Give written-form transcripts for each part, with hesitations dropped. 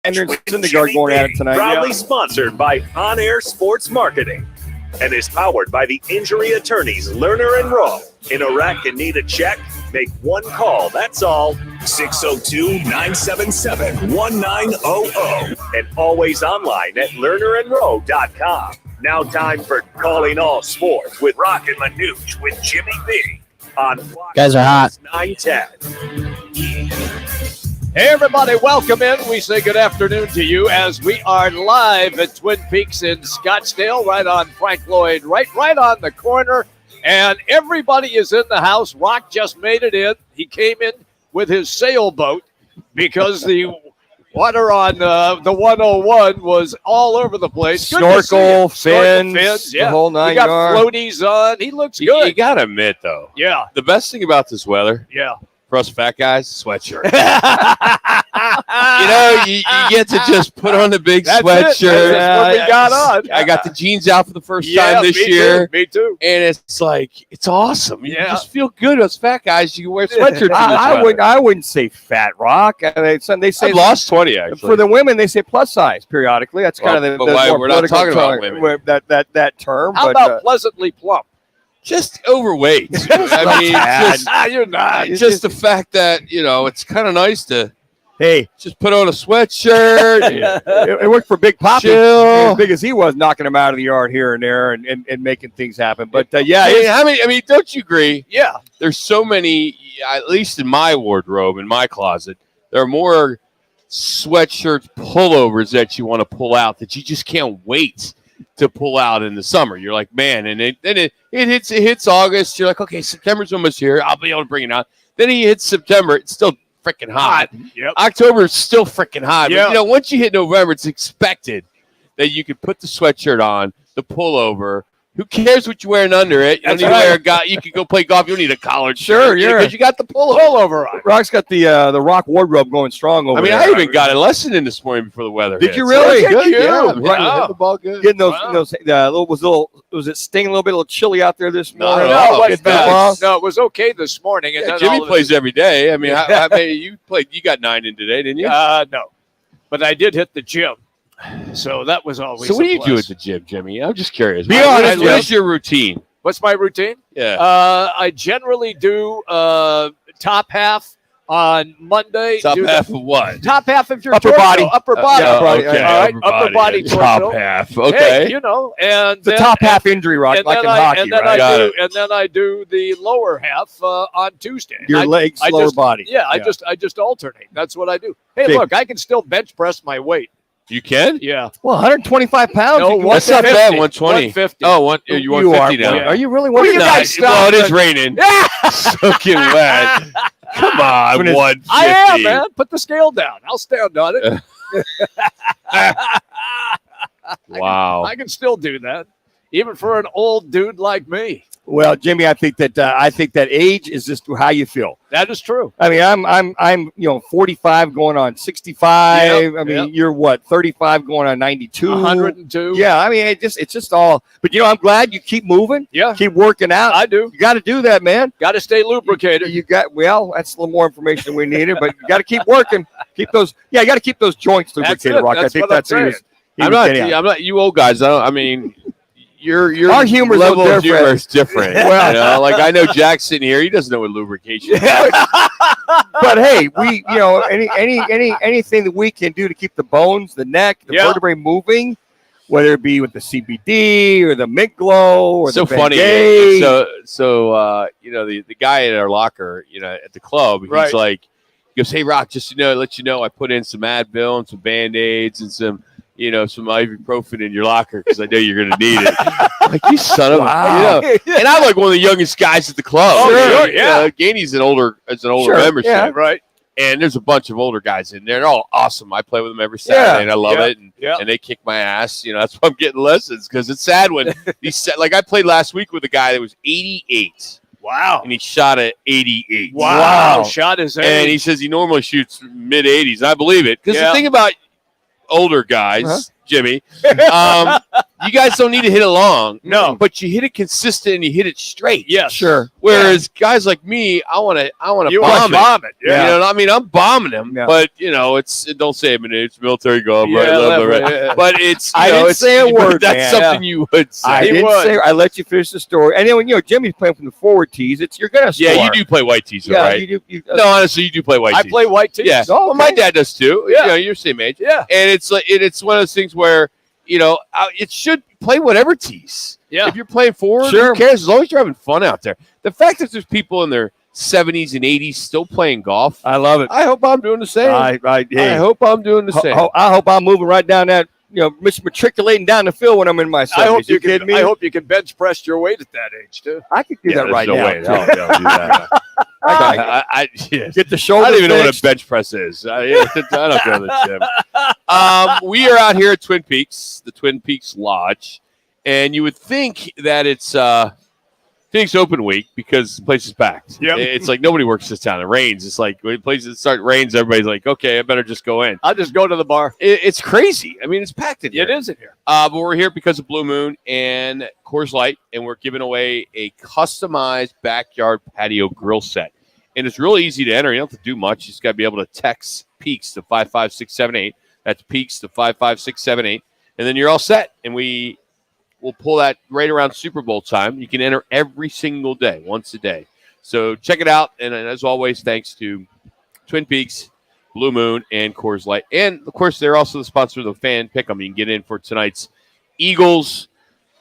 Syndergaard going at it tonight. Proudly sponsored by On Air Sports Marketing and is powered by the injury attorneys Lerner and Rowe. In Iraq and need a check? Make one call, that's all. 602-977-1900. And always online at lernerandrowe.com. Now time for Calling All Sports with Roc and Manuch with Jimmy B. On Fox Guys are hot. 910. Hey, everybody, welcome in. We say good afternoon to you as we are live at Twin Peaks in Scottsdale, right on Frank Lloyd, right on the corner. And everybody is in the house. Roc just made it in. He came in with his sailboat because the water on the 101 was all over the place. Snorkel, fins, yeah. the whole nine We got yards. floaties on. He looks good. You got to admit, though. Yeah. The best thing about this weather, Yeah. for us fat guys, sweatshirt. you get to just put on the big sweatshirt. That's what we got on. I got the jeans out for the first time this year. Me too. And it's like, it's awesome. You Yeah. just feel good as fat guys. You can wear sweatshirts. I wouldn't say fat, Rock. They say I've lost 20, actually. for the women, they say plus size periodically. That's kind of the why more we're not political talking about term, women. that term. How but, about pleasantly plump? Just overweight. I mean, You're not. just the fact that, it's kind of nice to hey, just put on a sweatshirt. it worked for Big Poppy. Chill. As big as he was, knocking him out of the yard here and there and making things happen. But yeah, I mean, don't you agree? Yeah. There's so many, at least in my wardrobe, in my closet, there are more sweatshirts, pullovers that you want to pull out that you just can't wait to pull out in the summer. You're like, man, and it hits August. You're like, okay, September's almost here. I'll be able to bring it out. Then he hits September. It's still freaking hot. Yep. October is still freaking hot. Yeah. But, once you hit November, it's expected that you can put the sweatshirt on, the pullover. Who cares what you're wearing under it? You don't need to wear you can go play golf. You don't need a collared shirt. Because you got the pullover on. Rock's got the Rock wardrobe going strong over there. I even got a lesson in this morning before the weather Did hit. you really? So Good. Yeah, Yeah. hit the ball good. Getting those was it staying a little chilly out there this morning? No, it was okay this morning. And Yeah, then Jimmy all of plays every day. I mean, you got 9 in today, didn't you? no, but I did hit the gym, so that was always. So what a do you do plus. at the gym, Jimmy? I'm just curious. Be honest, What is your routine? What's my routine? Yeah. I generally do top half on Monday. Top do half of what? Top half of your Upper torso, body. upper body. Yeah, okay. All right, upper body torso. Top half. Okay. Hey, and The then, top half injury, Rock, and like then in hockey, and then right? and then I do the lower half on Tuesday. Your legs, lower body. Yeah, I just alternate. That's what I do. Hey, Big. look, I can still bench press my weight. You can? Yeah. Well, 125 pounds. No, you can- That's not 150. bad. 120. 150. Oh, you 150 now. Yeah. Are you really? Well, you Not- guys stop. well, it is raining. Soaking wet. Come on, When it's- 150. I am, man. Put the scale down. I'll stand on it. Wow. I can still do that, even for an old dude like me. Well, Jimmy, I think that age is just how you feel. That is true. I mean, I'm 45 going on 65. Yep, I mean, yep. you're what 35 going on 92. 102. Yeah, I mean, it's just all. But I'm glad you keep moving. Yeah, Keep working out. I do. You got to do that, man. Got to stay lubricated. You got that's a little more information than we needed, but you got to keep working. Keep those. Yeah, you got to keep those joints That's lubricated, it. Rock. That's I think what I'm that's what he was- saying. he I'm was not. getting at. I'm not. You old guys. I mean, your Our humor's a level little of humor is different. Well- like I know Jack's sitting here. He doesn't know what lubrication is. But hey, we anything that we can do to keep the bones, the neck, the vertebrae moving, whether it be with the CBD or the mint glow or so the funny. Bengay. The guy at our locker, at the club, he's Right. like, he goes, "Hey, Rock, just to let you know, I put in some Advil and some Band-Aids and some ibuprofen in your locker because I know you're going to need it." Like, you son of Wow. a, and I'm like one of the youngest guys at the club. Oh, sure, yeah. Gainey's an older Sure, membership, yeah. Right. and there's a bunch of older guys in there. They're all awesome. I play with them every Saturday, and I love it. And they kick my ass. That's why I'm getting lessons because it's sad when like I played last week with a guy that was 88. Wow. And he shot at 88. Wow. Shot his aim. And he says he normally shoots mid-80s. I believe it. Because the thing about older guys, Jimmy, You guys don't need to hit it long. No. But you hit it consistent and you hit it straight. Yes. Sure. Whereas guys like me, I want to bomb it. Yeah. You know, I mean, I'm bombing them, Yeah. but don't say it's military golf, right? Yeah. But it's I didn't say a word, That's man. something you would say. I didn't say. I let you finish the story. And then when Jimmy's playing from the forward tees, you're gonna score. Yeah, you do play white tees, Yeah, right? you do. No, honestly, you do play white I tees. play white tees. Yeah. Oh, Well, my dad does too. Yeah. You're same age. Yeah. And it's one of those things where it should play whatever tees. Yeah. If you're playing forward, Sure. who cares? As long as you're having fun out there. The fact that there's people in their 70s and 80s still playing golf, I love it. I hope I'm doing the same. I hope I'm doing the same. I hope I'm moving right down that. Matriculating down the field when I'm in my 70s. I hope you kidding me? I hope you can bench press your weight at that age too. I could do that right now. Way. No, don't do that. Get the shoulder. I don't even know what a fixed. bench press is. I don't go to the gym. We are out here at Twin Peaks, the Twin Peaks Lodge, and you would think that it's Phoenix Open Week because the place is packed. Yep. It's like nobody works this town. It rains. It's like when places start rains, everybody's like, okay, I better just go in. I'll just go to the bar. It's crazy. I mean, it's packed in here. It is in here. But we're here because of Blue Moon and Coors Light, and we're giving away a customized backyard patio grill set. And it's really easy to enter. You don't have to do much. You just got to be able to text Peaks to 55678. That's Peaks to 55678. And then you're all set. And we'll pull that right around Super Bowl time. You can enter every single day, once a day. So check it out. And as always, thanks to Twin Peaks, Blue Moon, and Coors Light. And, of course, they're also the sponsor of the Fan Pick'em. You can get in for tonight's Eagles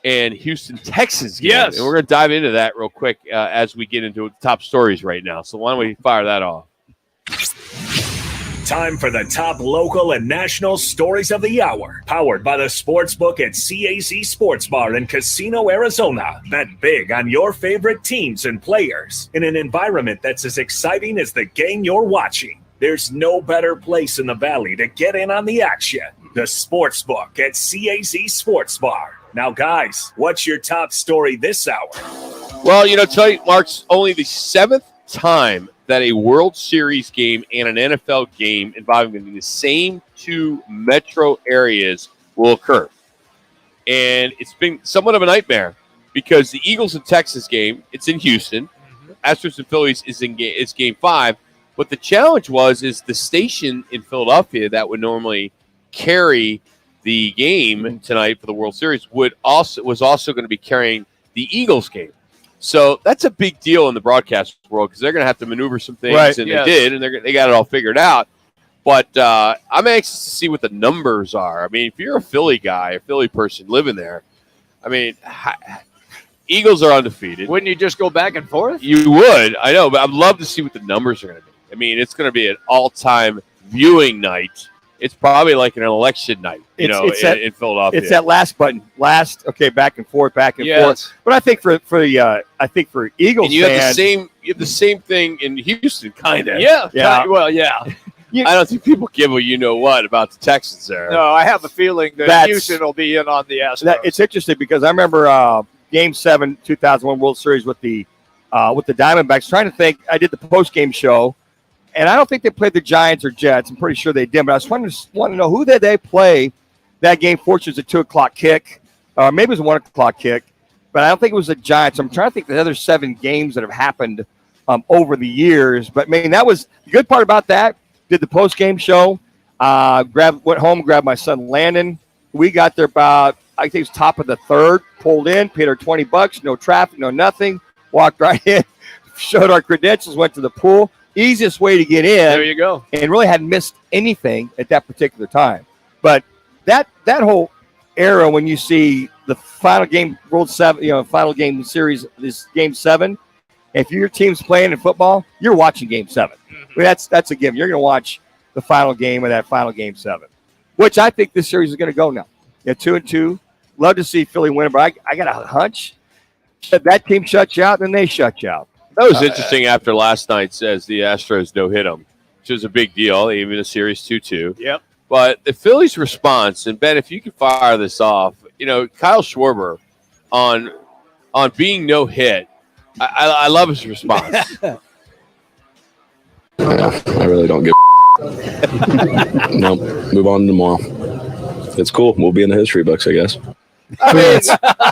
and Houston Texans game. Yes. And we're going to dive into that real quick as we get into the top stories right now. So why don't we fire that off? Time for the top local and national stories of the hour. Powered by the Sportsbook at CAZ Sports Bar in Casino, Arizona. Bet big on your favorite teams and players in an environment that's as exciting as the game you're watching. There's no better place in the Valley to get in on the action. The Sportsbook at CAZ Sports Bar. Now, guys, what's your top story this hour? Well, tonight marks only the 7th time that a World Series game and an NFL game involving the same two metro areas will occur. And it's been somewhat of a nightmare because the Eagles and Texas game, it's in Houston. Astros and Phillies is game 5. But the challenge is the station in Philadelphia that would normally carry the game tonight for the World Series was also going to be carrying the Eagles game. So that's a big deal in the broadcast world because they're going to have to maneuver some things, right, and yes. they did, and they got it all figured out. But I'm anxious to see what the numbers are. I mean, if you're a Philly guy, a Philly person living there, I mean, Eagles are undefeated. Wouldn't you just go back and forth? You would, I know, but I'd love to see what the numbers are going to be. I mean, it's going to be an all-time viewing night. It's probably like an election night, in Philadelphia. It's that last button. Back and forth. Yes. But I think for Eagles and you fans, have the same thing in Houston, kind of. Yeah. Well, yeah. I don't think people give a what about the Texans there. No, I have a feeling that Houston will be in on the Astros. It's interesting because I remember Game 7, 2001 World Series with the Diamondbacks. Trying to think, I did the post-game show. And I don't think they played the Giants or Jets. I'm pretty sure they did. But I was wanting to know who did they play that game. Fortunately, it was a 2 o'clock kick. Maybe it was a 1 o'clock kick. But I don't think it was the Giants. I'm trying to think of the other 7 games that have happened over the years. But, man, that was the good part about that. Did the post-game show. Went home, grabbed my son Landon. We got there about, I think it was top of the 3rd. Pulled in, paid our $20. No traffic, no nothing. Walked right in. Showed our credentials, went to the pool. Easiest way to get in. There you go. And really hadn't missed anything at that particular time. But that whole era when you see the final game, World 7, final game series, this Game 7, if your team's playing in football, you're watching Game 7. I mean, that's a given. You're going to watch the final game of that final Game 7, which I think this series is going to go now. 2-2. Love to see Philly win, but I got a hunch that team shuts you out, then they shut you out. That was interesting after last night's as the Astros no-hit them, which was a big deal, even a series 2-2. Yep. But the Phillies' response, and Ben, if you can fire this off, Kyle Schwarber on being no-hit, I love his response. I really don't give no, move on tomorrow. It's cool. We'll be in the history books, I guess. I mean,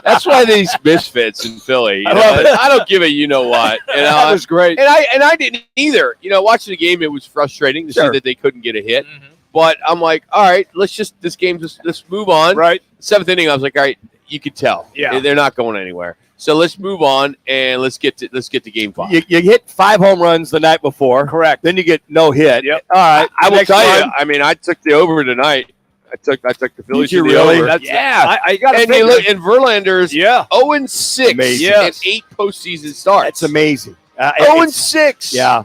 that's why these misfits in Philly. I love it. I don't give a you know what. That was great. And I didn't either. Watching the game, it was frustrating to see that they couldn't get a hit. Mm-hmm. But I'm like, all right, let's move on. Right. 7th inning, I was like, all right, you could tell. Yeah. They're not going anywhere. So let's move on and let's get to game 5. You hit 5 home runs the night before. Correct. Then you get no hit. Yep. All right. I will tell you. I mean, I took the over tonight. I took the Phillies to the over. I got to and you look, and Verlander's 0-6 amazing. in 8 postseason starts. That's amazing. 0-6. Yeah.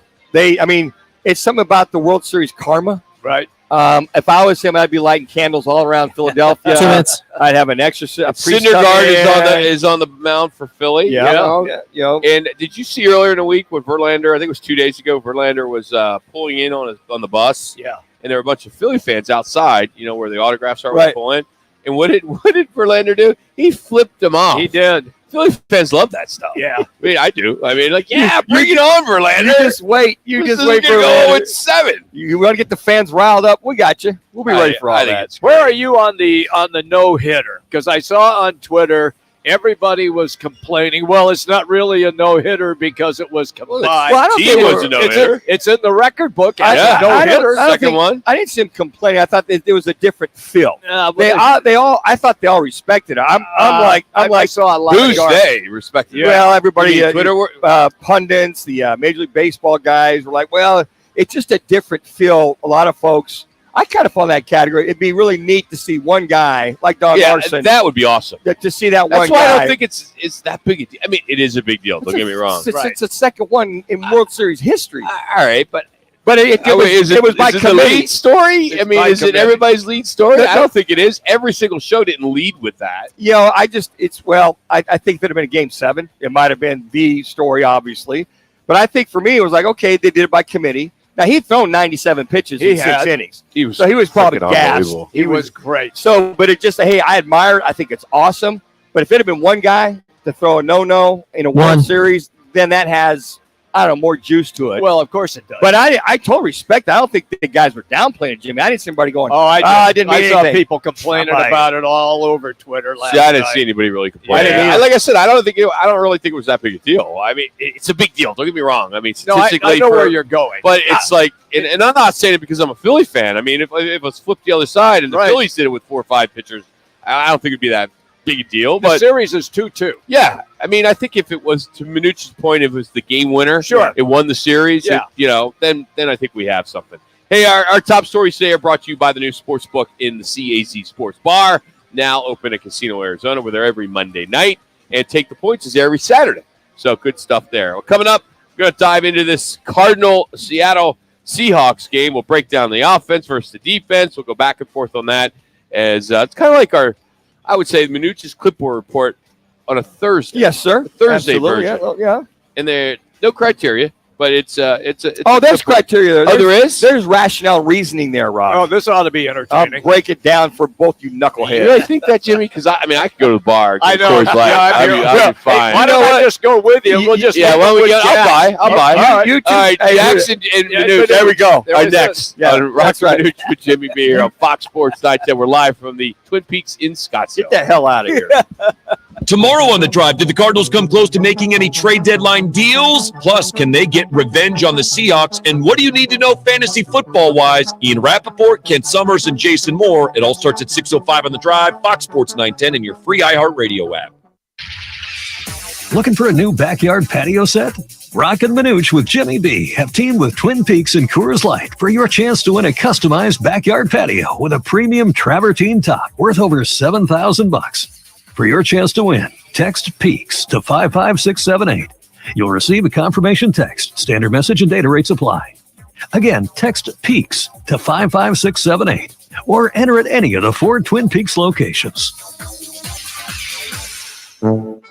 It's something about the World Series karma. Right. If I was him, I'd be lighting candles all around Philadelphia. 2 minutes. I'd have an exorcist. Syndergaard is on the mound for Philly. Yeah. And did you see earlier in the week when Verlander? I think it was 2 days ago. Verlander was pulling in on the bus. Yeah. And there were a bunch of Philly fans outside. Where the autographs are. Right. Pulling. And what did Verlander do? He flipped them off. He did. Philly fans love that stuff. Yeah. I mean, I do. I mean, bring it on, Verlander. You just wait. You just wait for Verlander. it. 7. You want to get the fans riled up? We got you. We'll be ready for all that. Where are you on the no hitter? Because I saw on Twitter everybody was complaining. Well, it's not really a no hitter because it was combined. Well, I don't think was a no hitter. It's in the record book. I No hitter. Second one. I didn't see him complaining. I thought that there was a different feel. I thought they all respected it. I saw a lot Who's of they respected? Yeah. Well, everybody, Twitter pundits, the Major League Baseball guys were like, well, it's just a different feel. A lot of folks, I kind of fall in that category. It'd be really neat to see one guy like Don Larson. That would be awesome. To see that That's one why guy. I don't think it's that big a deal. I mean, it is a big deal. Don't get me wrong. It's the second one in World Series history. All right, but it was by is it committee. the lead story? It's I mean, by is it committee. everybody's lead story? No, I don't think it is. Every single show didn't lead with that. I think if it had been a Game 7, it might have been the story, obviously. But I think for me, it was like, okay, they did it by committee. Now, he'd thrown 97 pitches in 6 innings. He was probably gassed. unbelievable. He was great. So, but it just, hey, I admire it. I think it's awesome. But if it had been one guy to throw a no-no in a World Series, then that has, I don't know, more juice to it. Well, of course it does. But I totally respect that. I don't think the guys were downplaying Jimmy. I didn't see anybody going, I didn't I mean saw anything. people complaining about it all over Twitter last See, I didn't night. see anybody really complain. Yeah. Like I said, I don't really think it was that big a deal. I mean, it's a big deal. Don't get me wrong. I mean, No, statistically, I know where you're going. but it's like, and I'm not saying it because I'm a Philly fan. I mean, if it was flipped the other side and the Phillies did it with 4 or 5 pitchers, I don't think it'd be that big a deal. The But series is 2-2. yeah, I mean, I think if it was, to Manuch's point, if it was the game winner, it won the series. Yeah. Then I think we have something. Hey, our top stories today are brought to you by the new sports book in the CAZ Sports Bar, now open at Casino Arizona. We're there every Monday night, and Take the Points is there every Saturday. So good stuff there. Well, coming up, we're going to dive into this Cardinal-Seattle Seahawks game. We'll break down the offense versus the defense. We'll go back and forth on that, as it's kind of like I would say, Manuch's clipboard report on a Thursday. Yes, sir. Thursday Absolutely. version. Yeah. And there no criteria, but it's There's criteria. Oh, there is? There's rationale reasoning there, Rob. Oh, this ought to be I'll entertaining. break it down for both you knuckleheads. You really think that, Jimmy? Because I could go to the bar. I know. I'll be fine. Why don't I just go with you? We'll just why don't we go? I'll buy. All right. All right, Jackson and Manuch. There we go. There next. Yeah, on Roc that's right. and Manuch with Jimmy B here on Fox Sports 910. We're live from the Twin Peaks in Scottsdale. Get the hell out of here. Tomorrow on The Drive, did the Cardinals come close to making any trade deadline deals? Plus, can they get revenge on the Seahawks? And what do you need to know fantasy football-wise? Ian Rappaport, Kent Summers, and Jason Moore. It all starts at 6:05 on The Drive, Fox Sports 910, and your free iHeartRadio app. Looking for a new backyard patio set? Roc and Manuch with Jimmy B have teamed with Twin Peaks and Coors Light for your chance to win a customized backyard patio with a premium travertine top worth over $7,000. For your chance to win, text PEAKS to 55678. You'll receive a confirmation text. Standard message and data rates apply. Again, text PEAKS to 55678 or enter at any of the 4 Twin Peaks locations.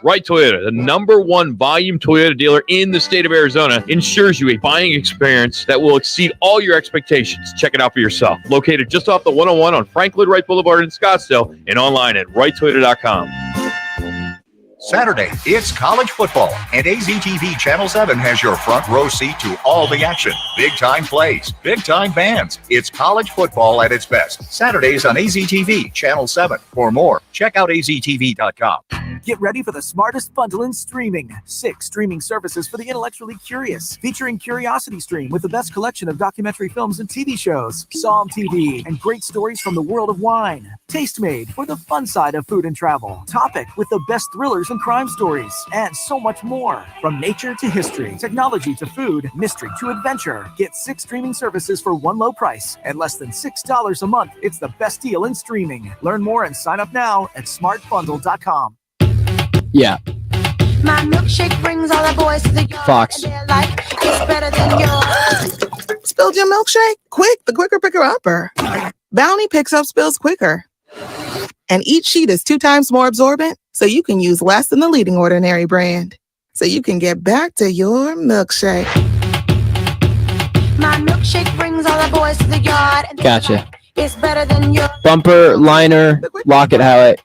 Wright Toyota, the #1 volume Toyota dealer in the state of Arizona, ensures you a buying experience that will exceed all your expectations. Check it out for yourself. Located just off the 101 on Franklin Wright Boulevard in Scottsdale and online at wrighttoyota.com. Saturday, it's college football, and AZTV Channel 7 has your front row seat to all the action. Big-time plays, big-time bands. It's college football at its best. Saturdays on AZTV Channel 7. For more, check out aztv.com. Get ready for the smartest bundle in streaming. 6 streaming services for the intellectually curious, featuring Curiosity Stream with the best collection of documentary films and TV shows, Psalm TV, and great stories from the world of wine. Taste Made for the fun side of food and travel. Topic with the best thrillers and crime stories, and so much more. From nature to history, technology to food, mystery to adventure. Get 6 streaming services for one low price and less than $6 a month. It's the best deal in streaming. Learn more and sign up now at smartbundle.com. Yeah. My milkshake brings all the boys to the yard. Fox. And they're like, it's better than yours. Spilled your milkshake? Quick, the quicker picker upper. Bounty picks up spills quicker. And each sheet is 2 times more absorbent, so you can use less than the leading Ordinary brand. So you can get back to your milkshake. My milkshake brings all the boys to the yard. And they're Gotcha. like, it's better than yours. Bumper, liner, lock it how it.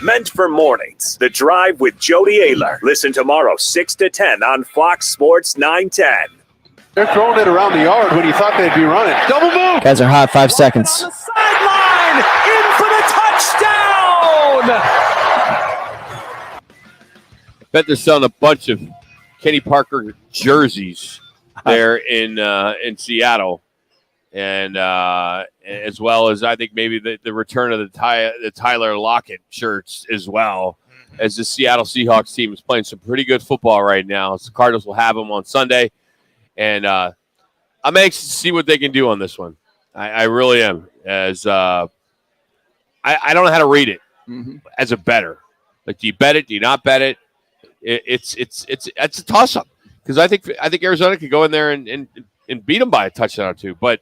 Meant for mornings. The Drive with Jody Ayler. Listen tomorrow, 6 to 10 on Fox Sports 910. They're throwing it around the yard when you thought they'd be running. Double move. Guys are hot. 5 seconds. On the sideline, in for the touchdown. Bet they're selling a bunch of Kenny Parker jerseys there in Seattle. And as well as I think maybe the return of the Tyler Lockett shirts as well, as the Seattle Seahawks team is playing some pretty good football right now. So the Cardinals will have them on Sunday, and I'm anxious to see what they can do on this one. I really am. As I don't know how to read it as a bettor. Like, do you bet it? Do you not bet it? It's a toss up because I think Arizona could go in there and beat them by a touchdown or two, but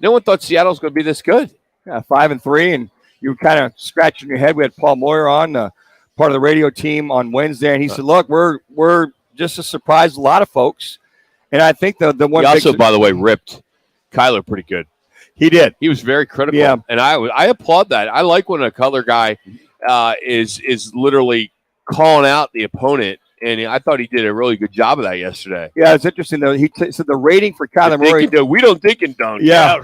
no one thought Seattle was going to be this good. Yeah, 5-3, and you were kind of scratching your head. We had Paul Moyer on, part of the radio team on Wednesday, and he said, "Look, we're just as surprised a lot of folks." And I think the one he also, by the way, ripped Kyler pretty good. He did. He was very critical. Yeah, and I applaud that. I like when a color guy is literally calling out the opponent. And I thought he did a really good job of that yesterday. Yeah, it's interesting, though. He said the rating for Kyler Murray. We don't think and don't. Yeah.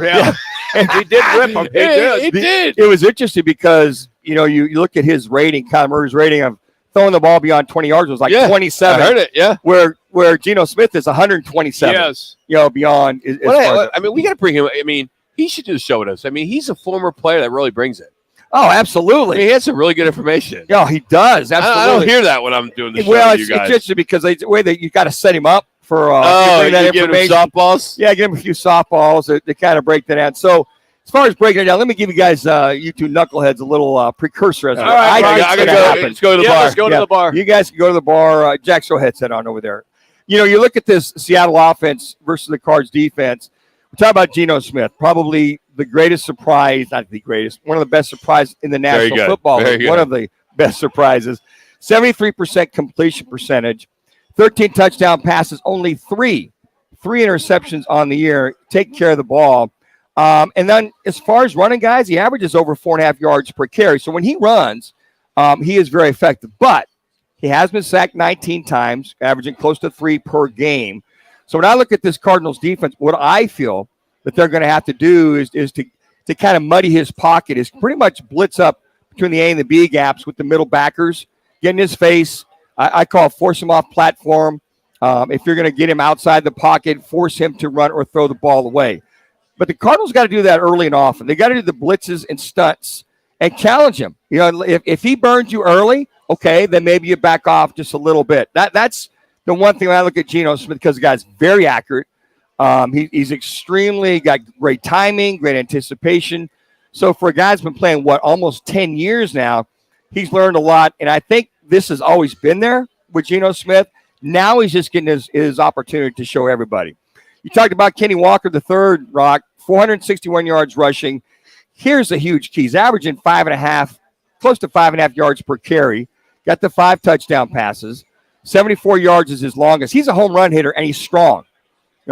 He did rip him. He did. It was interesting because, you look at his rating, Kyler Murray's rating of throwing the ball beyond 20 yards was like 27. I heard it, yeah. Where Geno Smith is 127. Yes. Beyond. We got to bring him. I mean, he should do the show with us. I mean, he's a former player that really brings it. Oh, absolutely. He has some really good information. Yeah, he does. Absolutely. I don't hear that when I'm doing the show with you guys. It's just because the way that you got to set him up for that give him softballs? Yeah, give him a few softballs to kind of break that down. So as far as breaking it down, let me give you guys, you two knuckleheads, a little precursor. All right, I gotta go. Let's go to the bar. Let's go to the bar. You guys can go to the bar. Jack, show headset on over there. You look at this Seattle offense versus the Cards defense. We're talking about Geno Smith, probably the greatest surprise, not the greatest, one of the best surprises in the National Football League. One of the best surprises. 73% completion percentage, 13 touchdown passes, only three interceptions on the year. Take care of the ball. And then as far as running guys, he averages over 4.5 yards per carry. So when he runs, he is very effective. But he has been sacked 19 times, averaging close to 3 per game. So when I look at this Cardinals defense, what I feel that they're going to have to do is to kind of muddy his pocket, is pretty much blitz up between the A and the B gaps with the middle backers, get in his face. I call force him off platform. If you're going to get him outside the pocket, force him to run or throw the ball away. But the Cardinals got to do that early and often. They got to do the blitzes and stunts and challenge him. If he burns you early, okay, then maybe you back off just a little bit. That's the one thing when I look at Geno Smith, because the guy's very accurate. He's extremely got great timing, great anticipation. So for a guy who's been playing, almost 10 years now, he's learned a lot. And I think this has always been there with Geno Smith. Now he's just getting his opportunity to show everybody. You talked about Kenny Walker, the third, Rock, 461 yards rushing. Here's a huge key. He's averaging close to 5.5 yards per carry. Got the 5 touchdown passes. 74 yards is his longest. He's a home run hitter, and he's strong.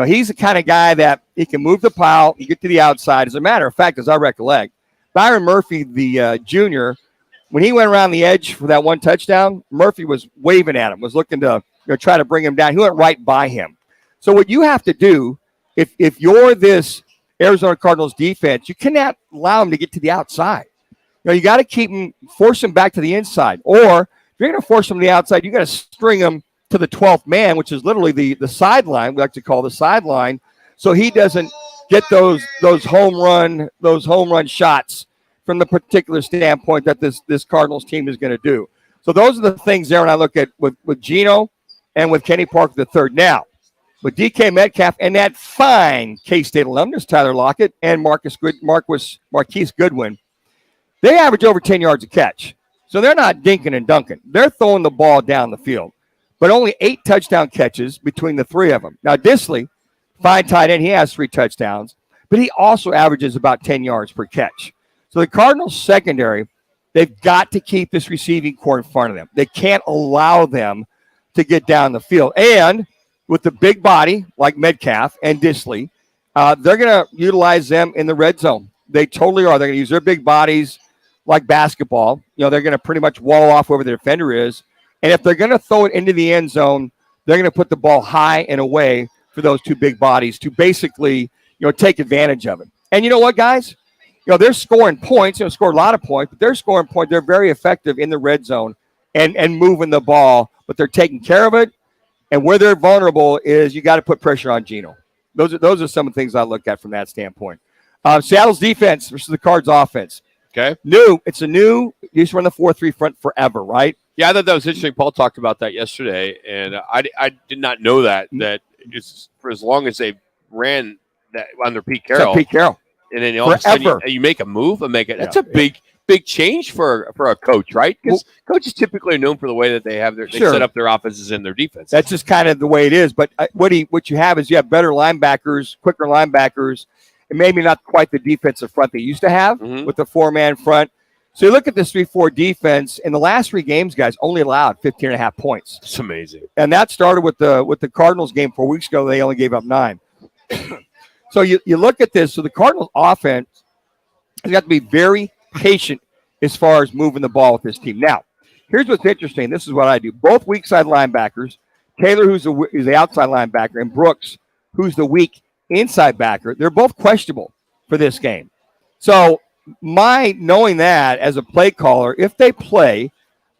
He's the kind of guy that he can move the pile, you get to the outside. As a matter of fact, as I recollect, Byron Murphy, the junior, when he went around the edge for that one touchdown, Murphy was waving at him, was looking to try to bring him down. He went right by him. So what you have to do, if you're this Arizona Cardinals defense, you cannot allow him to get to the outside. You got to keep him, force him back to the inside. Or if you're going to force him to the outside, you got to string him to the 12th man, which is literally the sideline. We like to call the sideline, so he doesn't get those home run shots from the particular standpoint that this Cardinals team is going to do. So those are the things there when I look at with Geno and with Kenny Parker the third. Now, with DK Metcalf and that fine K-State alumnus, Tyler Lockett, and Marquise Goodwin, they average over 10 yards a catch. So they're not dinking and dunking. They're throwing the ball down the field. But only 8 touchdown catches between the 3 of them. Now, Disley, fine tight end, he has 3 touchdowns, but he also averages about 10 yards per catch. So the Cardinals secondary, they've got to keep this receiving core in front of them. They can't allow them to get down the field. And with the big body like Metcalf and Disley, they're going to utilize them in the red zone. They totally are. They're going to use their big bodies like basketball. They're going to pretty much wall off whoever the defender is. And if they're going to throw it into the end zone, they're going to put the ball high and away for those 2 big bodies to basically, take advantage of it. And you know what, guys? They're scoring points. Scored a lot of points, but they're scoring points. They're very effective in the red zone and moving the ball, but they're taking care of it. And where they're vulnerable is you got to put pressure on Geno. Those are some of the things I look at from that standpoint. Seattle's defense versus the Cards offense. Okay. It's a new. You used to run the 4-3 front forever, right? Yeah, I thought that was interesting. Paul talked about that yesterday, and I did not know that it's for as long as they ran that under Pete Carroll. And then all of a sudden you make a move and make it. That's a big change for a coach, right? Because coaches typically are known for the way that they have they set up their offenses and their defense. That's just kind of the way it is. But what you have is you have better linebackers, quicker linebackers, and maybe not quite the defensive front they used to have with the 4-man front. So you look at this 3-4 defense. In the last 3 games, guys, only allowed 15.5 points. It's amazing. And that started with the Cardinals game 4 weeks ago. They only gave up 9. So you look at this. So the Cardinals offense has got to be very patient as far as moving the ball with this team. Now, here's what's interesting. This is what I do. Both weak side linebackers, Taylor, who's the outside linebacker, and Brooks, who's the weak inside backer, they're both questionable for this game. So my knowing that as a play caller, if they play,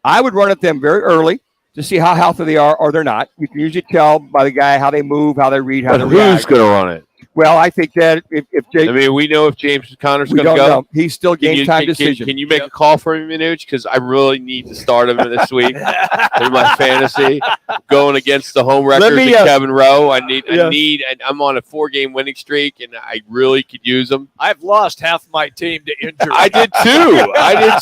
I would run at them very early to see how healthy they are or they're not. You can usually tell by the guy how they move, how they read, how they react. Who's going to run it? Well, I think that if we know if James Conner's going to go. Know. He's still game time decision. Can you make a call for me, Manuch? Because I really need to start him this week in my fantasy, going against the home records of Kevin Rowe. I'm on a 4-game winning streak, and I really could use him. I've lost half my team to injury. I did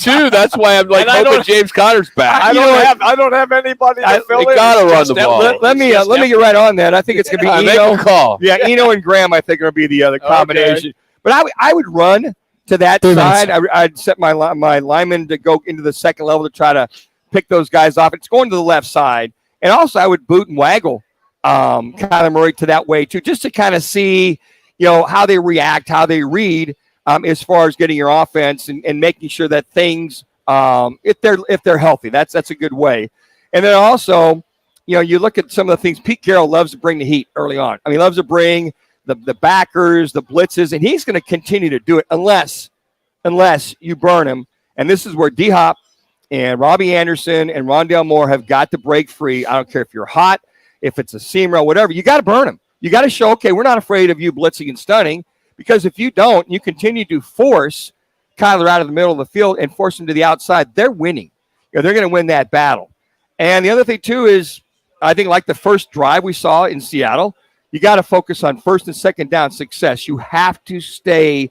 too. That's why I'm hoping James Conner's back. I don't have anybody to fill in. Got to run the ball. Let me get right on that. I think it's going to be Eno. Make a call. Yeah, Eno and Graham, I think, are going to be the other combination. Okay. But I would run to that side. I'd set my lineman to go into the second level to try to pick those guys off. It's going to the left side. And also I would boot and waggle Kyler Murray to that way too, just to kind of see, how they react, how they read as far as getting your offense and making sure that things, if they're healthy, that's a good way. And then also, you look at some of the things Pete Carroll loves to bring the heat early on. I mean, he loves to bring the backers, the blitzes, and he's going to continue to do it unless you burn him. And this is where D-Hop and Robbie Anderson and Rondale Moore have got to break free. I don't care if you're hot, if it's a seam row, whatever. You got to burn him. You got to show, okay, we're not afraid of you blitzing and stunning, because if you don't, you continue to force Kyler out of the middle of the field and force him to the outside, they're winning. They're going to win that battle. And the other thing, too, is I think like the first drive we saw in Seattle, you got to focus on first and second down success. You have to stay,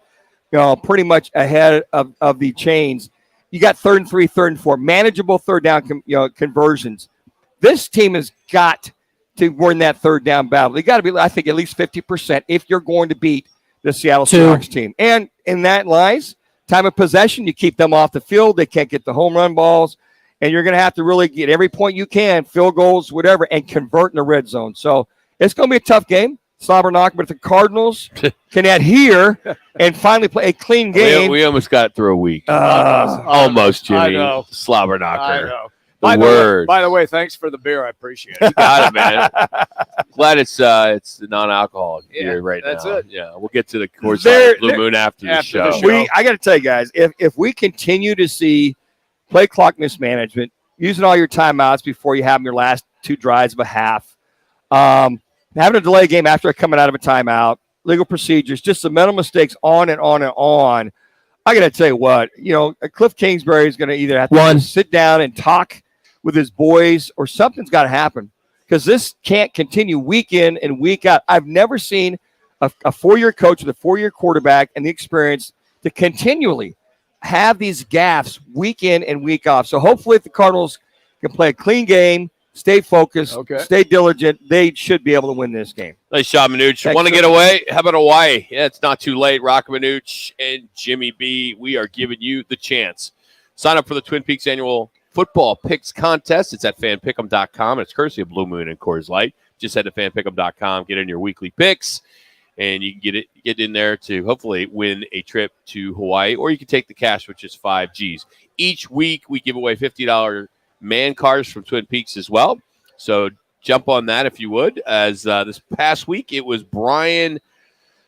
pretty much ahead of the chains. You got 3rd and 3, 3rd and 4, manageable third down, conversions. This team has got to win that third down battle. They got to be, I think, at least 50% if you're going to beat the Seattle Seahawks team. And in that lies time of possession. You keep them off the field. They can't get the home run balls. And you're going to have to really get every point you can, field goals, whatever, and convert in the red zone. So it's going to be a tough game. slobber knock, but if the Cardinals can adhere and finally play a clean game. We almost got through a week. Almost, Jimmy. I know. Slobber knocker. I know. Word. By the way, thanks for the beer. I appreciate it. You got it, man. Glad it's the non-alcoholic beer right that's now. it. Yeah, we'll get to the Coors Light Blue Moon after the show. I got to tell you guys, if we continue to see play clock mismanagement, using all your timeouts before you have your last 2 drives of a half, having a delay game after coming out of a timeout, legal procedures, just the mental mistakes on and on and on. I got to tell you what, Cliff Kingsbury is going to either have to sit down and talk with his boys or something's got to happen because this can't continue week in and week out. I've never seen a 4-year coach with a 4-year quarterback and the experience to continually have these gaffes week in and week off. So hopefully if the Cardinals can play a clean game, stay focused, stay diligent, they should be able to win this game. Nice shot, Manuch. Want to get away? How about Hawaii? Yeah, it's not too late. Roc and Manuch and Jimmy B, we are giving you the chance. Sign up for the Twin Peaks annual football picks contest. It's at fanpick'em.com. It's courtesy of Blue Moon and Coors Light. Just head to fanpick'em.com, get in your weekly picks, and you can get in there to hopefully win a trip to Hawaii, or you can take the cash, which is 5 Gs. Each week, we give away $50 man cards from Twin Peaks as well. So jump on that if you would. As this past week, it was Brian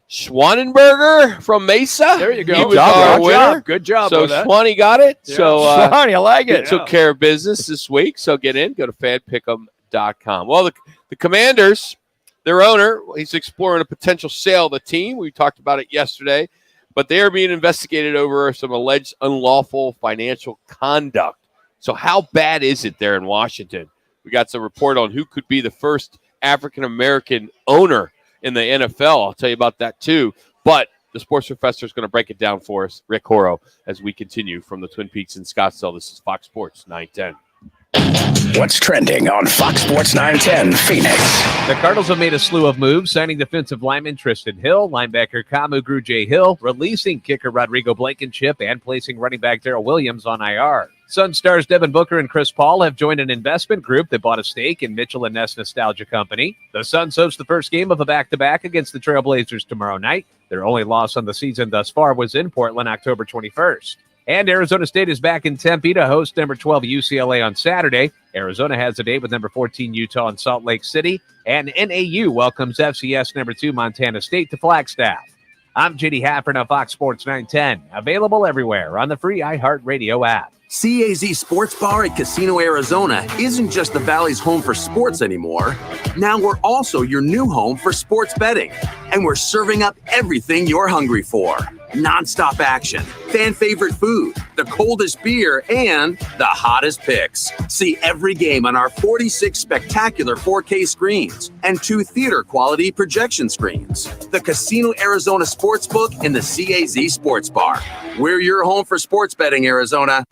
Schwanenberger from Mesa. There you go. He was our winner. Good job. So Schwanny got it. Yeah. So Schwanny, I like it. Took care of business this week. So get in. Go to fanpick'em.com. Well, the Commanders, their owner, he's exploring a potential sale of the team. We talked about it yesterday. But they are being investigated over some alleged unlawful financial conduct. So how bad is it there in Washington? We got some report on who could be the first African-American owner in the NFL. I'll tell you about that too. But the sports professor is going to break it down for us, Rick Horo, as we continue from the Twin Peaks in Scottsdale. This is Fox Sports 910. What's trending on Fox Sports 910 Phoenix? The Cardinals have made a slew of moves, signing defensive lineman Tristan Hill, linebacker Kamu Grugier-Hill, releasing kicker Rodrigo Blankenship, and placing running back Darrell Williams on IR. Sun stars Devin Booker and Chris Paul have joined an investment group that bought a stake in Mitchell & Ness Nostalgia Company. The Suns host the first game of a back-to-back against the Trailblazers tomorrow night. Their only loss on the season thus far was in Portland October 21st. And Arizona State is back in Tempe to host number 12 UCLA on Saturday. Arizona has a date with number 14 Utah in Salt Lake City. And NAU welcomes FCS number 2 Montana State to Flagstaff. I'm JD Haffern on Fox Sports 910. Available everywhere on the free iHeartRadio app. CAZ Sports Bar at Casino Arizona isn't just the Valley's home for sports anymore. Now we're also your new home for sports betting. And we're serving up everything you're hungry for. Non-stop action, fan favorite food, the coldest beer, and the hottest picks. See every game on our 46 spectacular 4K screens and 2 theater-quality projection screens. The Casino Arizona Sportsbook and the CAZ Sports Bar. We're your home for sports betting, Arizona.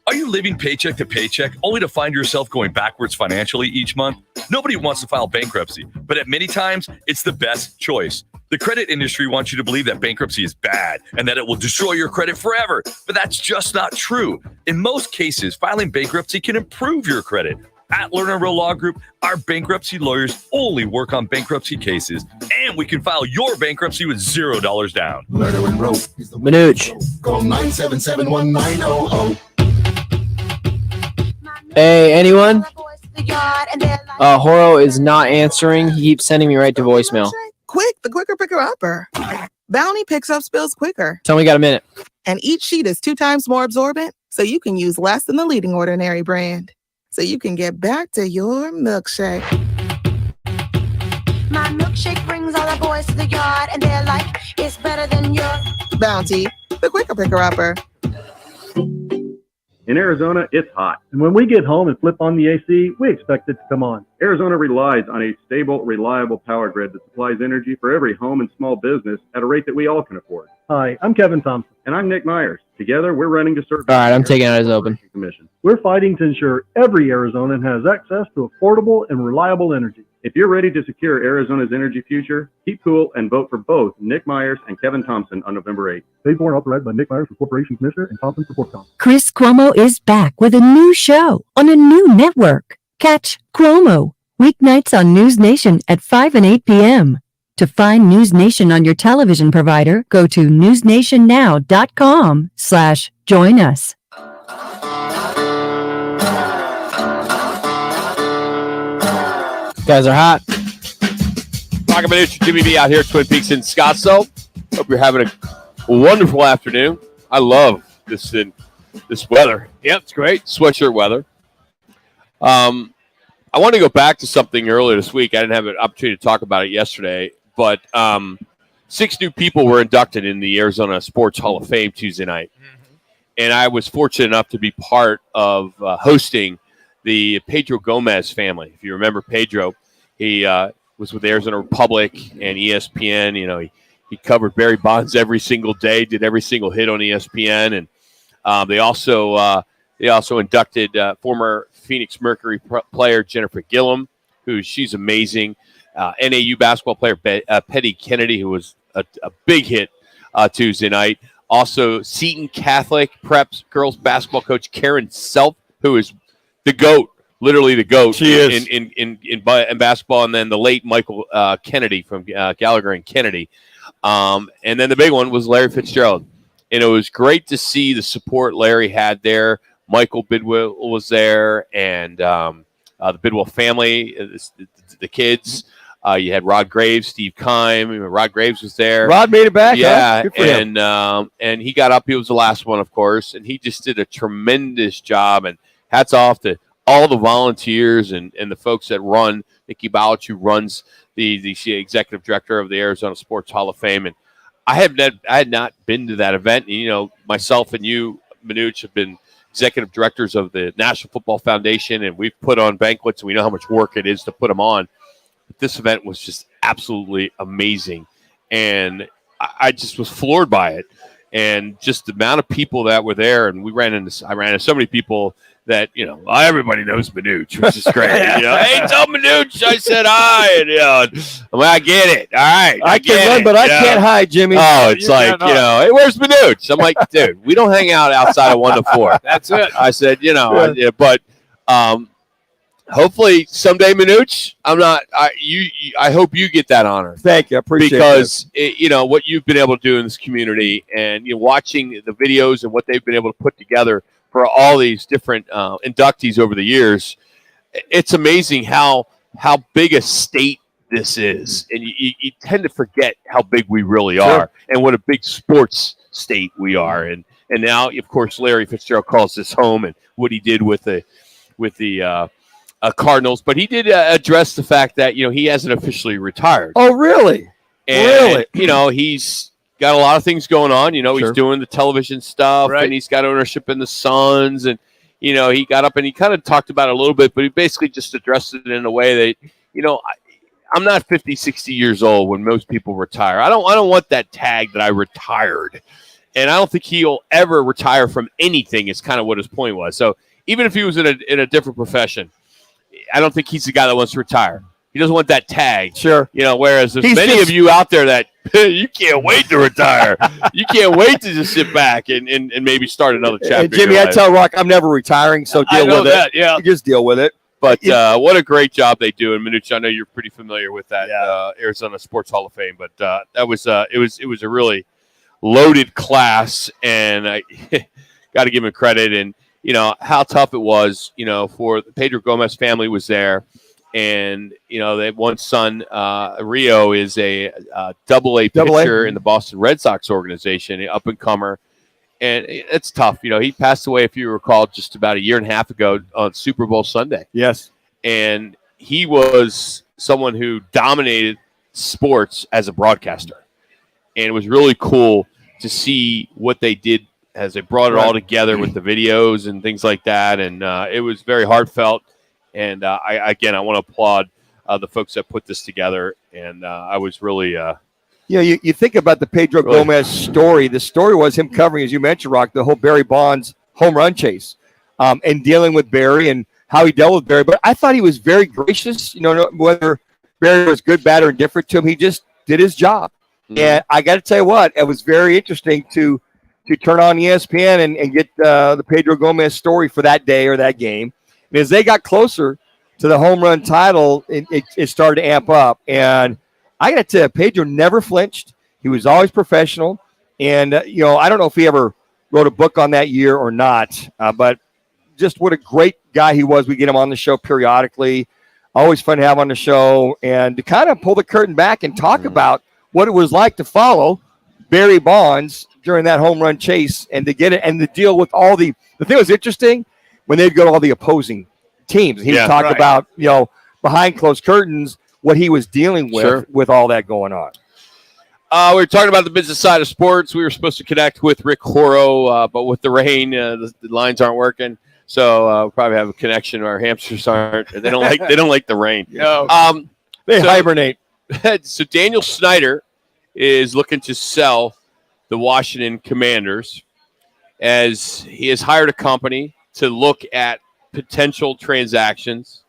Are you living paycheck to paycheck only to find yourself going backwards financially each month? Nobody wants to file bankruptcy, but at many times, it's the best choice. The credit industry wants you to believe that bankruptcy is bad and that it will destroy your credit forever, but that's just not true. In most cases, filing bankruptcy can improve your credit. At Lerner Rowe Law Group, our bankruptcy lawyers only work on bankruptcy cases, and we can file your bankruptcy with $0 down. Lerner and Rowe. Manuch. Call 977-1900. Hey, anyone? Horo is not answering. He keeps sending me right to voicemail. Quick, the quicker picker-upper. Bounty picks up spills quicker. Tell me, got a minute. And each sheet is 2 times more absorbent, so you can use less than the leading ordinary brand. So you can get back to your milkshake. My milkshake brings all the boys to the yard, and they're like, it's better than your Bounty, the quicker picker-upper. In Arizona, it's hot. And when we get home and flip on the AC, we expect it to come on. Arizona relies on a stable, reliable power grid that supplies energy for every home and small business at a rate that we all can afford. Hi, I'm Kevin Thompson. And I'm Nick Myers. Together, we're running to serve. All right, I'm taking it as open. Commission. We're fighting to ensure every Arizonan has access to affordable and reliable energy. If you're ready to secure Arizona's energy future, keep cool and vote for both Nick Myers and Kevin Thompson on November 8th. Paid for and authorized by Nick Myers for Corporation Commissioner and Thompson for Port Council. Chris Cuomo is back with a new show on a new network. Catch Cuomo weeknights on News Nation at 5 and 8 p.m. To find News Nation on your television provider, go to newsnationnow.com/join us. Guys are hot. Roc and Manuch, Jimmy B out here at Twin Peaks in Scottsdale. Hope you're having a wonderful afternoon. I love this weather. Yep, it's great. Sweatshirt weather. I want to go back to something earlier this week. I didn't have an opportunity to talk about it yesterday, but 6 new people were inducted in the Arizona Sports Hall of Fame Tuesday night. And I was fortunate enough to be part of hosting the Pedro Gomez family. If you remember Pedro, he was with the Arizona Republic and ESPN. You know, he covered Barry Bonds every single day, did every single hit on ESPN, and they also inducted former Phoenix Mercury player Jennifer Gillum, she's amazing. NAU basketball player Petty Kennedy, who was a big hit Tuesday night. Also, Seton Catholic Preps girls basketball coach Karen Self, who is the GOAT, literally the GOAT. She is in basketball, and then the late Michael Kennedy from Gallagher and Kennedy. And then the big one was Larry Fitzgerald. And it was great to see the support Larry had there. Michael Bidwell was there, and the Bidwell family, the kids. You had Rod Graves, Steve Keim. Rod Graves was there. Rod made it back. Yeah, Good for him. And he got up. He was the last one, of course, and he just did a tremendous job. And hats off to all the volunteers and the folks that run. Nikki Bowich, who runs the executive director of the Arizona Sports Hall of Fame, and I had not been to that event. And, you know, myself and you, Manuch, have been executive directors of the National Football Foundation, and we've put on banquets, and we know how much work it is to put them on. But this event was just absolutely amazing, and I just was floored by it, and just the amount of people that were there. And I ran into so many people that, you know, everybody knows Manuch, which is great. You know, hey, tell Manuch I said hi. And, you know, I get it. All right, I can run, but I can't hide, Jimmy. Oh, it's like, you know, hey, where's Manuch? I'm like, dude, we don't hang out outside of 1 to 4. That's it. I said, you know, but hopefully someday, Manuch, I hope you get that honor. Thank you. I appreciate it. Because, you know, what you've been able to do in this community, and, you know, watching the videos and what they've been able to put together for all these different inductees over the years, it's amazing how big a state this is. And you tend to forget how big we really are and what a big sports state we are. And now, of course, Larry Fitzgerald calls this home, and what he did with the Cardinals. But he did address the fact that, you know, he hasn't officially retired. Oh, really? And, really? You know, he's got a lot of things going on. You know, he's doing the television stuff, and he's got ownership in the Suns. And, you know, he got up and he kind of talked about it a little bit, but he basically just addressed it in a way that, you know, I'm not 50, 60 years old when most people retire. I don't want that tag that I retired. And I don't think he'll ever retire from anything, is kind of what his point was. So even if he was in a different profession, I don't think he's the guy that wants to retire. He doesn't want that tag. Sure. You know, whereas there's many of you out there that you can't wait to retire. You can't wait to just sit back and maybe start another chapter. Jimmy, I tell Rock I'm never retiring, so deal with that, it. Yeah. You just deal with it. But what a great job they do. And Manuch, I know you're pretty familiar with that Arizona Sports Hall of Fame, but that was it was a really loaded class, and I got to give him credit. And, you know, how tough it was, you know, for the Pedro Gomez family was there. And, you know, they have one son, Rio, is a double-A pitcher in the Boston Red Sox organization, an up-and-comer. And it's tough. You know, he passed away, if you recall, just about a year and a half ago on Super Bowl Sunday. Yes. And he was someone who dominated sports as a broadcaster. And it was really cool to see what they did as they brought it all together with the videos and things like that. And it was very heartfelt. And I want to applaud the folks that put this together. And I was really you think about the Pedro Gomez story. The story was him covering, as you mentioned, Rock, the whole Barry Bonds home run chase and dealing with Barry and how he dealt with Barry. But I thought he was very gracious. You know, whether Barry was good, bad, or indifferent to him, he just did his job. Mm-hmm. And I got to tell you what, it was very interesting to turn on ESPN and get the Pedro Gomez story for that day or that game. And as they got closer to the home run title, it started to amp up. And I got to tell you, Pedro never flinched. He was always professional. And, I don't know if he ever wrote a book on that year or not, but just what a great guy he was. We get him on the show periodically. Always fun to have on the show. And to kind of pull the curtain back and talk about what it was like to follow Barry Bonds during that home run chase and to get it and to deal with all the thing that was interesting when they'd go to all the opposing teams. He would talk about, behind closed curtains, what he was dealing with all that going on. We were talking about the business side of sports. We were supposed to connect with Rick Horo, but with the rain, the lines aren't working. So we'll probably have a connection. Our hamsters aren't. They don't like the rain. No. They hibernate. So Daniel Snyder is looking to sell the Washington Commanders, as he has hired a company to look at potential transactions.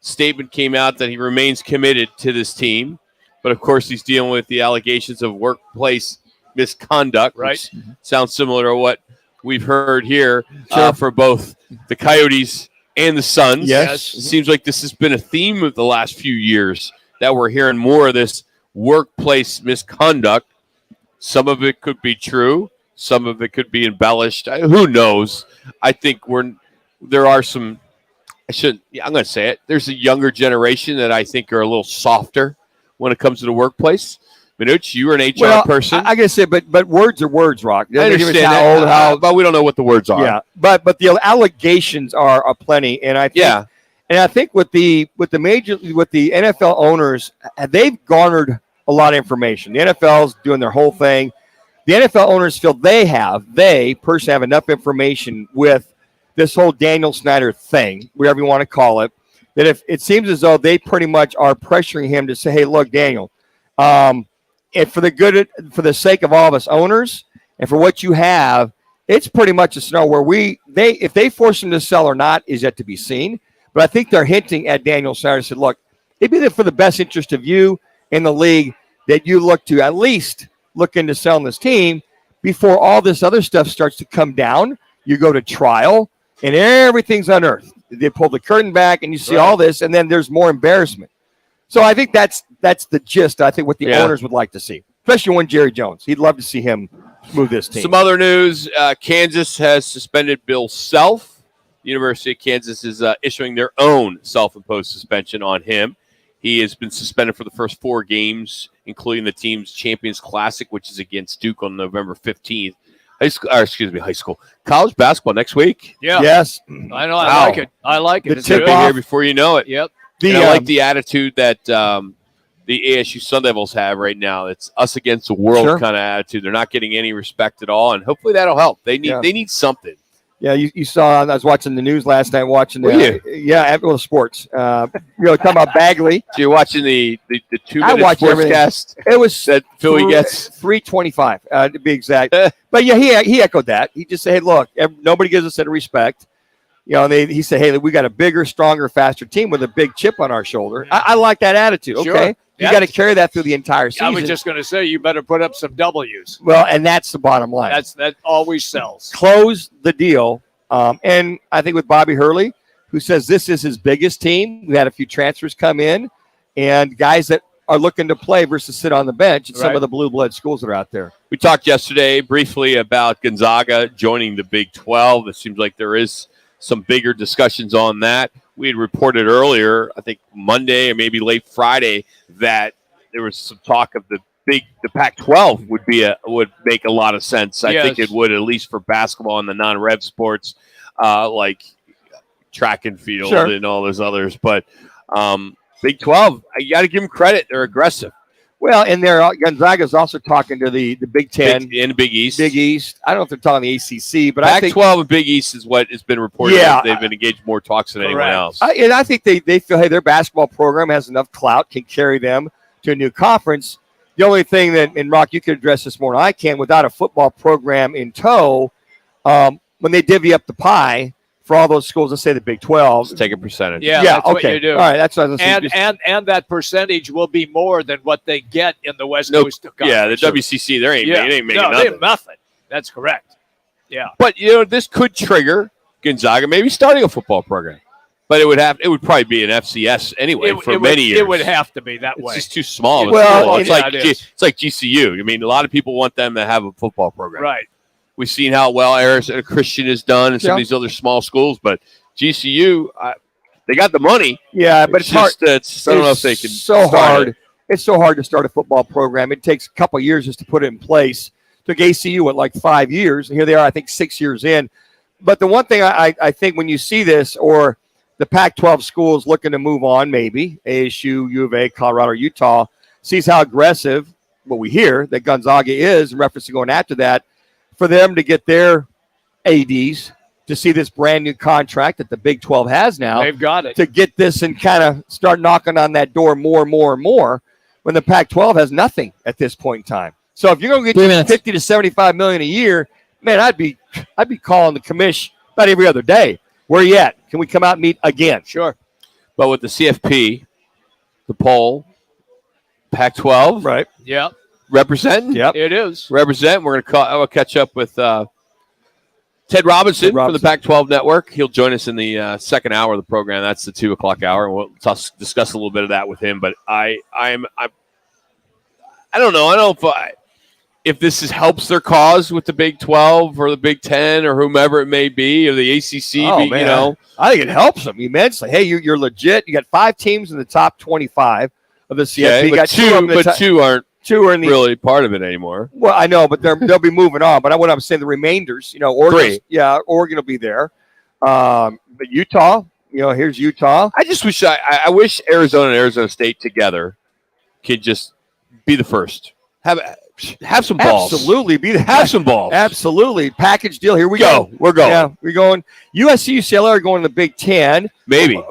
Statement came out that he remains committed to this team, but of course he's dealing with the allegations of workplace misconduct, which sounds similar to what we've heard here for both the Coyotes and the Suns. Yes. It seems like this has been a theme of the last few years, that we're hearing more of this workplace misconduct. Some of it could be true. Some of it could be embellished. Who knows? I think there are some. I'm going to say it. There's a younger generation that I think are a little softer when it comes to the workplace. Manuch, you were an HR person. I got to say, but words are words, Rock. I understand that, but we don't know what the words are. Yeah, but the allegations are aplenty, and I think, and I think with the NFL owners, they've garnered a lot of information. The NFL's doing their whole thing. The NFL owners feel they personally have enough information with this whole Daniel Snyder thing, whatever you want to call it, that if it seems as though they pretty much are pressuring him to say, hey, look, Daniel, if for the sake of all of us owners and for what you have, it's pretty much a scenario where if they force him to sell or not is yet to be seen. But I think they're hinting at Daniel Snyder, said, look, it'd be for the best interest of you in the league that you look to at least look into selling this team before all this other stuff starts to come down. You go to trial and everything's unearthed. They pull the curtain back and you see all this, and then there's more embarrassment. So I think that's the gist. I think what the owners would like to see, especially when Jerry Jones. He'd love to see him move this team. Some other news: Kansas has suspended Bill Self. The University of Kansas is issuing their own self-imposed suspension on him. He has been suspended for the first 4 games, including the team's Champions Classic, which is against Duke on November 15th. High school. College basketball next week. Yeah. Yes. I know. I like it. I like it. It's here before you know it. Yep. I like the attitude that the ASU Sun Devils have right now. It's us against the world kind of attitude. They're not getting any respect at all, and hopefully that'll help. They need something. Yeah, you saw. I was watching the news last night. Watching sports. Talking about Bagley. So you're watching the 2-minute sportscast. It was that Philly gets 3:25 to be exact. But yeah, he echoed that. He just said, "Hey, look, nobody gives us any respect." He said, "Hey, we got a bigger, stronger, faster team with a big chip on our shoulder." I like that attitude. Sure. Okay, you got to carry that through the entire season. I was just going to say, you better put up some W's. Well, and that's the bottom line. That always sells. Close the deal. And I think with Bobby Hurley, who says this is his biggest team. We had a few transfers come in and guys that are looking to play versus sit on the bench at some of the blue blood schools that are out there. We talked yesterday briefly about Gonzaga joining the Big 12. It seems like there is some bigger discussions on that. We had reported earlier, I think Monday or maybe late Friday, that there was some talk of the Pac-12 would make a lot of sense. I think it would, at least for basketball and the non-rev sports like track and field and all those others. But Big 12, you got to give them credit. They're aggressive. Well, and Gonzaga's also talking to the Big Ten and Big East. Big East. I don't know if they're talking the ACC, but Pac-12 and Big East is what has been reported. Yeah, they've been engaged more talks than anyone else. And I think they feel, hey, their basketball program has enough clout, can carry them to a new conference. The only thing that, and Rock, you could address this more than I can, without a football program in tow, when they divvy up the pie for all those schools, let's say the Big 12. Just take a percentage. Yeah, that's what you do. All right, that's what I was and that percentage will be more than what they get in the West Coast. Yeah, the WCC, they ain't making nothing. They have nothing. That's correct. Yeah. But, this could trigger Gonzaga maybe starting a football program. But it would probably be an FCS anyway for many years. It would have to be that way. It's just too small. It's like GCU. I mean, a lot of people want them to have a football program. Right. We've seen how well Arizona Christian has done and some of these other small schools, but GCU, they got the money. Yeah, but it's hard. I don't know if they can. It's so hard to start a football program. It takes a couple of years just to put it in place. Took ACU like 5 years, and here they are, I think, 6 years in. But the one thing I think when you see this, or the Pac-12 schools looking to move on, maybe ASU, U of A, Colorado, Utah, sees how aggressive, what we hear, that Gonzaga is in reference to going after that, for them to get their ADs to see this brand new contract that the Big 12 has now. They've got it. To get this and kind of start knocking on that door more and more and more when the Pac-12 has nothing at this point in time. So if you're going to get 50 to 75 million a year, man, I'd be calling the commish about every other day. Where you at? Can we come out and meet again? Sure. But with the CFP, the poll, Pac-12, right? Yep. Representing. Yep. It is. Represent. We're going to catch up with Ted Robinson from the Pac-12 Network. He'll join us in the second hour of the program. That's the 2 o'clock hour, and we'll discuss a little bit of that with him. But I don't know. I don't know if this helps their cause with the Big 12 or the Big 10 or whomever it may be, or the ACC. Man. I think it helps them immensely. Hey, you're legit. You got 5 teams in the top 25 of the CFP. Okay, you got two aren't. Two are in the really part of it anymore. Well, I know, but they'll be moving on. But what I'm saying, the remainders, Oregon, Oregon will be there. But Utah, here's Utah. I just wish I wish Arizona and Arizona State together could just be the first. Have some balls. Absolutely, have some balls. Absolutely, package deal. Here we go. We're going. Yeah, we're going. USC, UCLA are going to the Big 10. Maybe.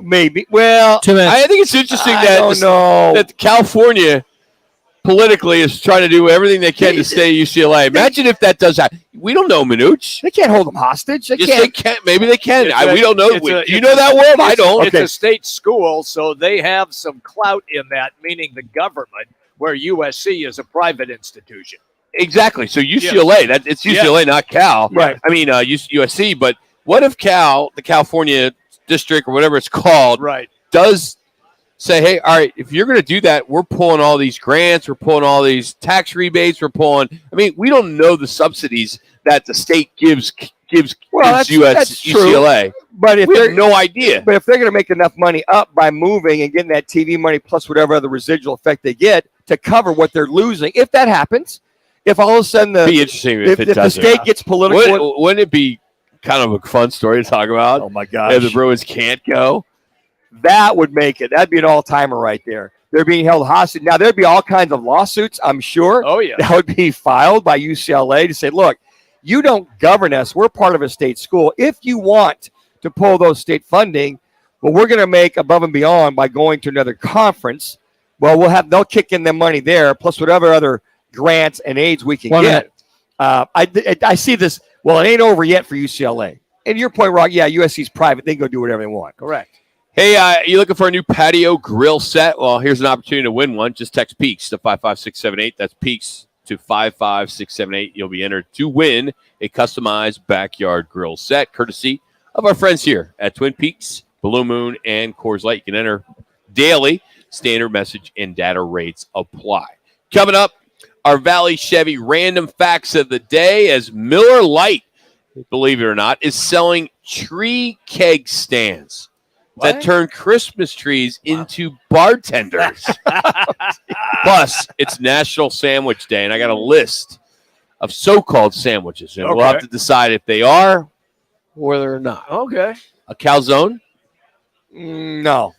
Well, 2 minutes. I think it's interesting that California politically is trying to do everything they can to stay at UCLA. Imagine if that does happen. We don't know, Manuch. They can't hold them hostage. They can't. Maybe they can. We don't know. Do you know that world? I don't. It's a state school, so they have some clout in that, meaning the government, where USC is a private institution. Exactly. So UCLA, it's UCLA, not Cal. Right. I mean, USC. But what if Cal, the California district or whatever it's called, does say, hey, all right, if you're going to do that, we're pulling all these grants, we're pulling all these tax rebates, we don't know the subsidies that the state gives UCLA. But if we have no idea. But if they're going to make enough money up by moving and getting that TV money plus whatever other residual effect they get to cover what they're losing, if that happens, if all of a sudden be interesting if the state gets political. Wouldn't it be kind of a fun story to talk about? Oh, my gosh. If the Bruins can't go? That would make it. That'd be an all-timer right there. They're being held hostage. Now, there'd be all kinds of lawsuits, I'm sure. Oh, yeah. That would be filed by UCLA to say, look, you don't govern us. We're part of a state school. If you want to pull those state funding, well, we're going to make above and beyond by going to another conference. Well, they'll kick in the money there, plus whatever other grants and aids we can get. I see this. Well, it ain't over yet for UCLA. And your point, Rock, USC's private. They can go do whatever they want. Correct. Hey, you looking for a new patio grill set? Well, here's an opportunity to win one. Just text Peaks to 55678. That's Peaks to 55678. You'll be entered to win a customized backyard grill set, courtesy of our friends here at Twin Peaks, Blue Moon, and Coors Light. You can enter daily. Standard message and data rates apply. Coming up, our Valley Chevy random facts of the day, as Miller Lite, believe it or not, is selling tree keg stands that turn Christmas trees into bartenders. Plus, it's National Sandwich Day, and I got a list of so-called sandwiches, and we'll have to decide if they are or they're not. Okay. A calzone? No.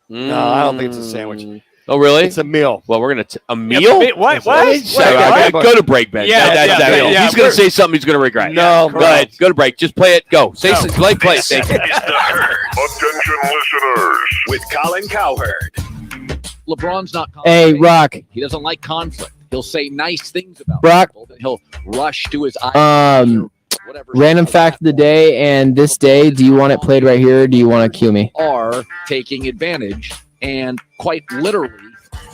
No, I don't think it's a sandwich. Oh, really? It's a meal. Well, we're going to a meal? What? Go to break, Ben. He's going to say something he's going to regret. No, go ahead. Go to break. Just play it. Go. Play. This is The Herd. Attention listeners. With Colin Cowherd. LeBron's not. Hey, Rock. He doesn't like conflict. He'll say nice things about Brock. people. He'll rush to his eyes. Random fact of the day, and this day, do you want it played right here, or do you want to cue me? Are taking advantage and quite literally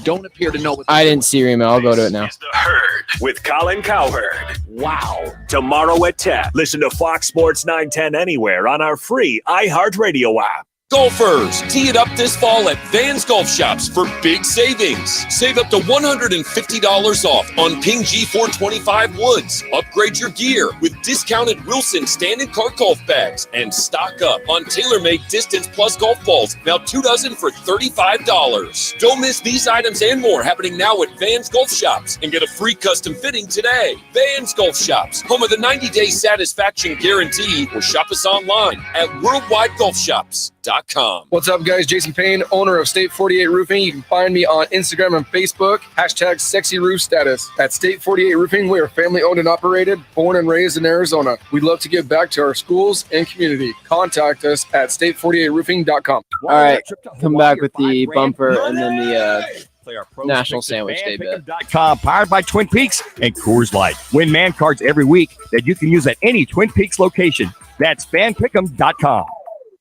don't appear to know what I didn't see your email. I'll go to it now. The Herd with Colin Cowherd. Wow. Tomorrow at 10. Listen to Fox Sports 910 anywhere on our free iHeartRadio app. Golfers, tee it up this fall at Vans Golf Shops for big savings. Save up to $150 off on Ping G425 woods. Upgrade your gear with discounted Wilson stand-and cart golf bags. And stock up on TaylorMade Distance Plus golf balls. Now 2 dozen for $35. Don't miss these items and more happening now at Vans Golf Shops. And get a free custom fitting today. Vans Golf Shops, home of the 90-day satisfaction guarantee. Or shop us online at worldwidegolfshops.com. What's up, guys? Jason Payne, owner of State 48 Roofing. You can find me on Instagram and Facebook. # sexy roof status. At State 48 Roofing, we are family owned and operated, born and raised in Arizona. We'd love to give back to our schools and community. Contact us at state48roofing.com. All right, come back with the bumper and then the National Sandwich Day bit. Powered by Twin Peaks and Coors Light. Win man cards every week that you can use at any Twin Peaks location. That's fanpick'em.com.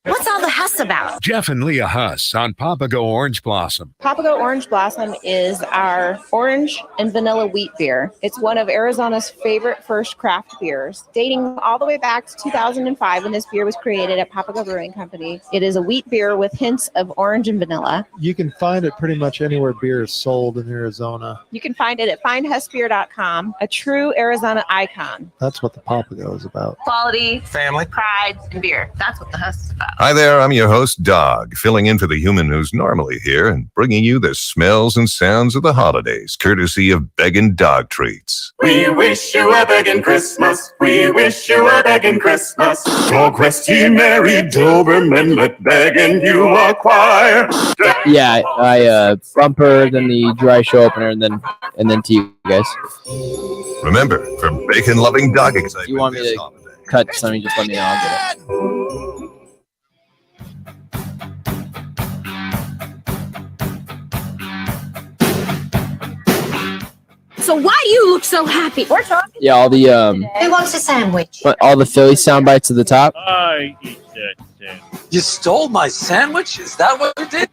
What's all the huss about? Jeff and Leah Huss on Papago Orange Blossom. Papago Orange Blossom is our orange and vanilla wheat beer. It's one of Arizona's favorite first craft beers, dating all the way back to 2005 when this beer was created at Papago Brewing Company. It is a wheat beer with hints of orange and vanilla. You can find it pretty much anywhere beer is sold in Arizona. You can find it at findhussbeer.com, a true Arizona icon. That's what the Papago is about. Quality, family, pride, and beer. That's what the huss is about. Hi there, I'm your host, Dog, filling in for the human who's normally here and bringing you the smells and sounds of the holidays, courtesy of Beggin' Dog Treats. We wish you a begging Christmas. We wish you a begging Christmas. Dog rest ye merry Doberman, let begging you acquire. Yeah, I bumper, then the dry show opener, and then to you guys. Remember, for bacon-loving dog excitement, You want me to cut something? Just let me know. I'll get it. So why do you look so happy? We're talking. Yeah, all the Who wants a sandwich? all the Philly sound bites at the top. I eat that sandwich. You stole my sandwich? Is that what you did?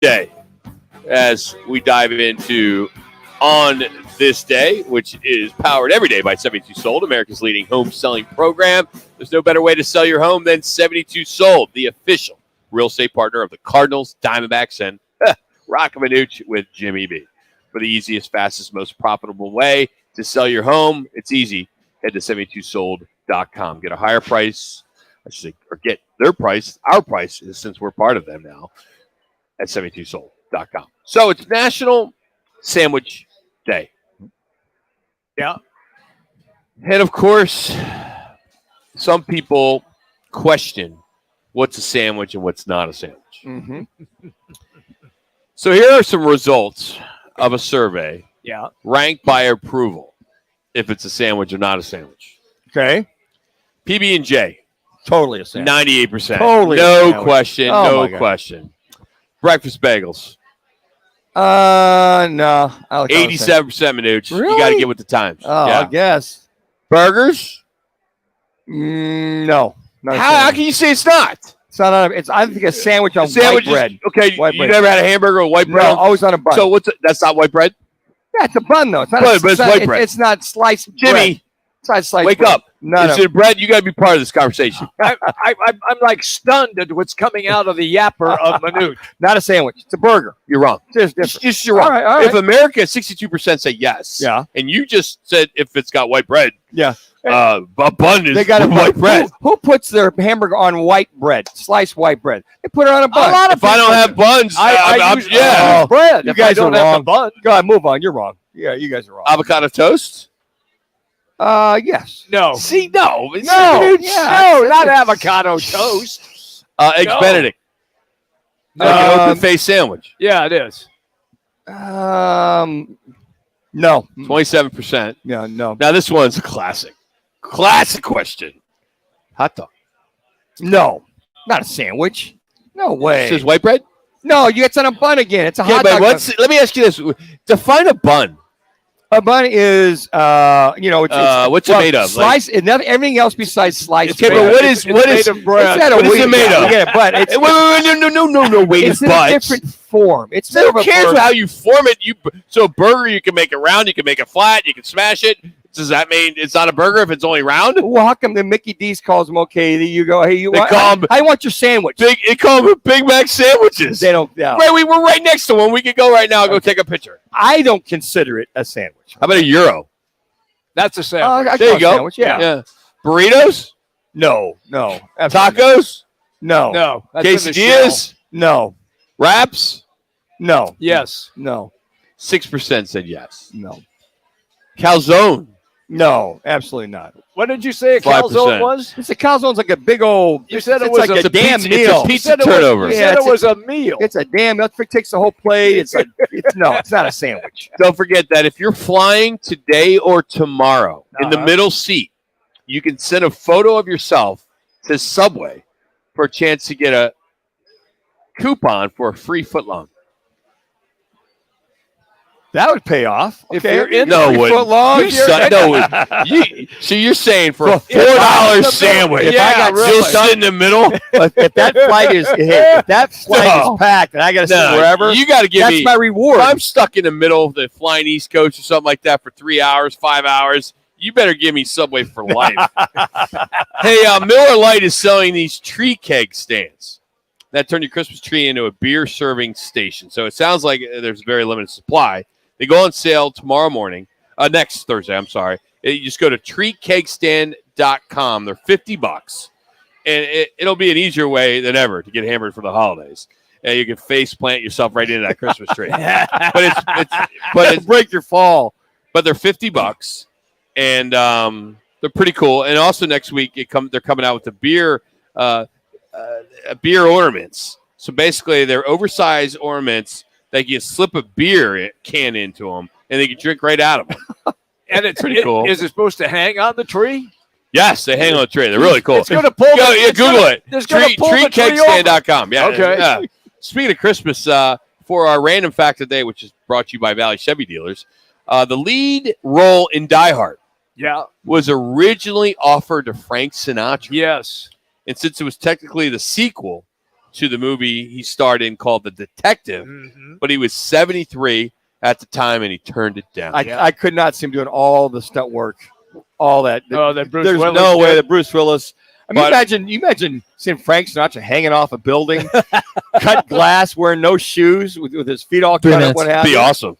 Day as we dive into On This Day, which is powered every day by 72 Sold, America's leading home selling program. There's no better way to sell your home than 72 Sold, the official real estate partner of the Cardinals, Diamondbacks, and Roc and Manuch with Jimmy B. For the easiest, fastest, most profitable way to sell your home, it's easy. Head to 72sold.com. Get a higher price, I should say, or get their price, our price, since we're part of them now, at 72sold.com. So it's National Sandwich Day. Yeah. And of course, some people question what's a sandwich and what's not a sandwich. Mm-hmm. So here are some results of a survey. Yeah. Ranked by approval, if it's a sandwich or not a sandwich. Okay. PB&J. Totally a sandwich. 98%. Totally. No question. Oh, No question. Breakfast bagels. No. I like 87% Manuch. Really? You got to get with the times. Oh, yeah. I guess. Burgers? No. How can you say it's not? It's not. It's. I think a sandwich on Sandwich white bread. Okay, White you bread. never had a hamburger with white bread? No, always on a bun. So that's not white bread? Yeah, it's a bun though. It's not. But it's white bread. It's not sliced. Jimmy, bread. It's not sliced. wake bread. up. No. Is it bread? You got to be part of this conversation. I'm like stunned at what's coming out of the yapper of Manuch. Not a sandwich. It's a burger. You're wrong. Just You're wrong. All right. If America, 62% say yes. Yeah. And you just said if it's got white bread. Yeah. A bun is They got white bread. Who puts their hamburger on white bread? Sliced white bread. They put it on a bun. A lot of If I don't have buns, I use yeah. bread. You If guys I don't are have wrong. the bun. Go ahead, move on. You're wrong. Yeah, you guys are wrong. Avocado toast? Yes. No. See, no. No. Yeah. No, not avocado toast. Eggs No. Benedict. Like an open face sandwich. Yeah, it is. No. 27%. Yeah, no. Now this one's a classic. Classic question. Hot dog. No. Not a sandwich. No way. It says white bread? No, it's on a bun again. It's a Yeah, hot but dog. let me ask you this. Define a bun. A bun is, what's it made of? Slice, everything else besides sliced. Okay, but what is What is it made of? Yeah, but it's wait, it's in a different form. It's who cares how you form it? So a burger, you can make it round, you can make it flat, you can smash it. Does that mean it's not a burger if it's only round? Well, how come the Mickey D's calls them okay? You go, hey, I want your sandwich. They call them Big Mac sandwiches. They don't. No. Right, we're right next to one. We could go right now and go take a picture. I don't consider it a sandwich. How about a gyro? That's a sandwich. There you go. Sandwich, yeah. Burritos? No. Tacos? No. Quesadillas? No. Wraps? No. Yes. No. 6% said yes. No. Calzone? No, absolutely not. What did you say a calzone was? It's a calzone's like a big old. You said it was was like a damn pizza, meal. It's a pizza turnover. You said it was a meal. It's a damn. It takes the whole plate. It's not a sandwich. Don't forget that if you're flying today or tomorrow in the middle seat, you can send a photo of yourself to Subway for a chance to get a coupon for a free footlong. That would pay off. If you're in no, 3 foot long, so you're saying for a $4 sandwich, if I got you'll sit in the middle. If that flight is is packed and I got to sit wherever, you got to give me. That's my reward. If I'm stuck in the middle of the flying East Coast or something like that for 3 hours, 5 hours. You better give me Subway for life. Hey, Miller Lite is selling these tree keg stands that turn your Christmas tree into a beer serving station. So it sounds like there's very limited supply. They go on sale tomorrow morning, next Thursday, I'm sorry. You just go to treekegstand.com. They're $50. And it'll be an easier way than ever to get hammered for the holidays. You can face plant yourself right into that Christmas tree. but it's break your fall. But they're $50. And they're pretty cool. And also next week, they're coming out with the beer ornaments. So basically, they're oversized ornaments that you slip a beer can into them, and they can drink right out of them. And it's pretty cool. Is it supposed to hang on the tree? Yes, they hang on the tree. They're really cool. It's going to pull. Google it. Treekegstand.com. Yeah. Okay. Yeah. Speaking of Christmas, for our random fact of the day, which is brought to you by Valley Chevy Dealers, the lead role in Die Hard was originally offered to Frank Sinatra. Yes. And since it was technically the sequel to the movie he starred in called The Detective, but he was 73 at the time and he turned it down. I could not see him doing all the stunt work, all that. That Bruce There's Willis no way did. that Bruce Willis. I mean, imagine seeing Frank Sinatra hanging off a building, cut glass, wearing no shoes, with his feet all cut up. What happened? Be awesome.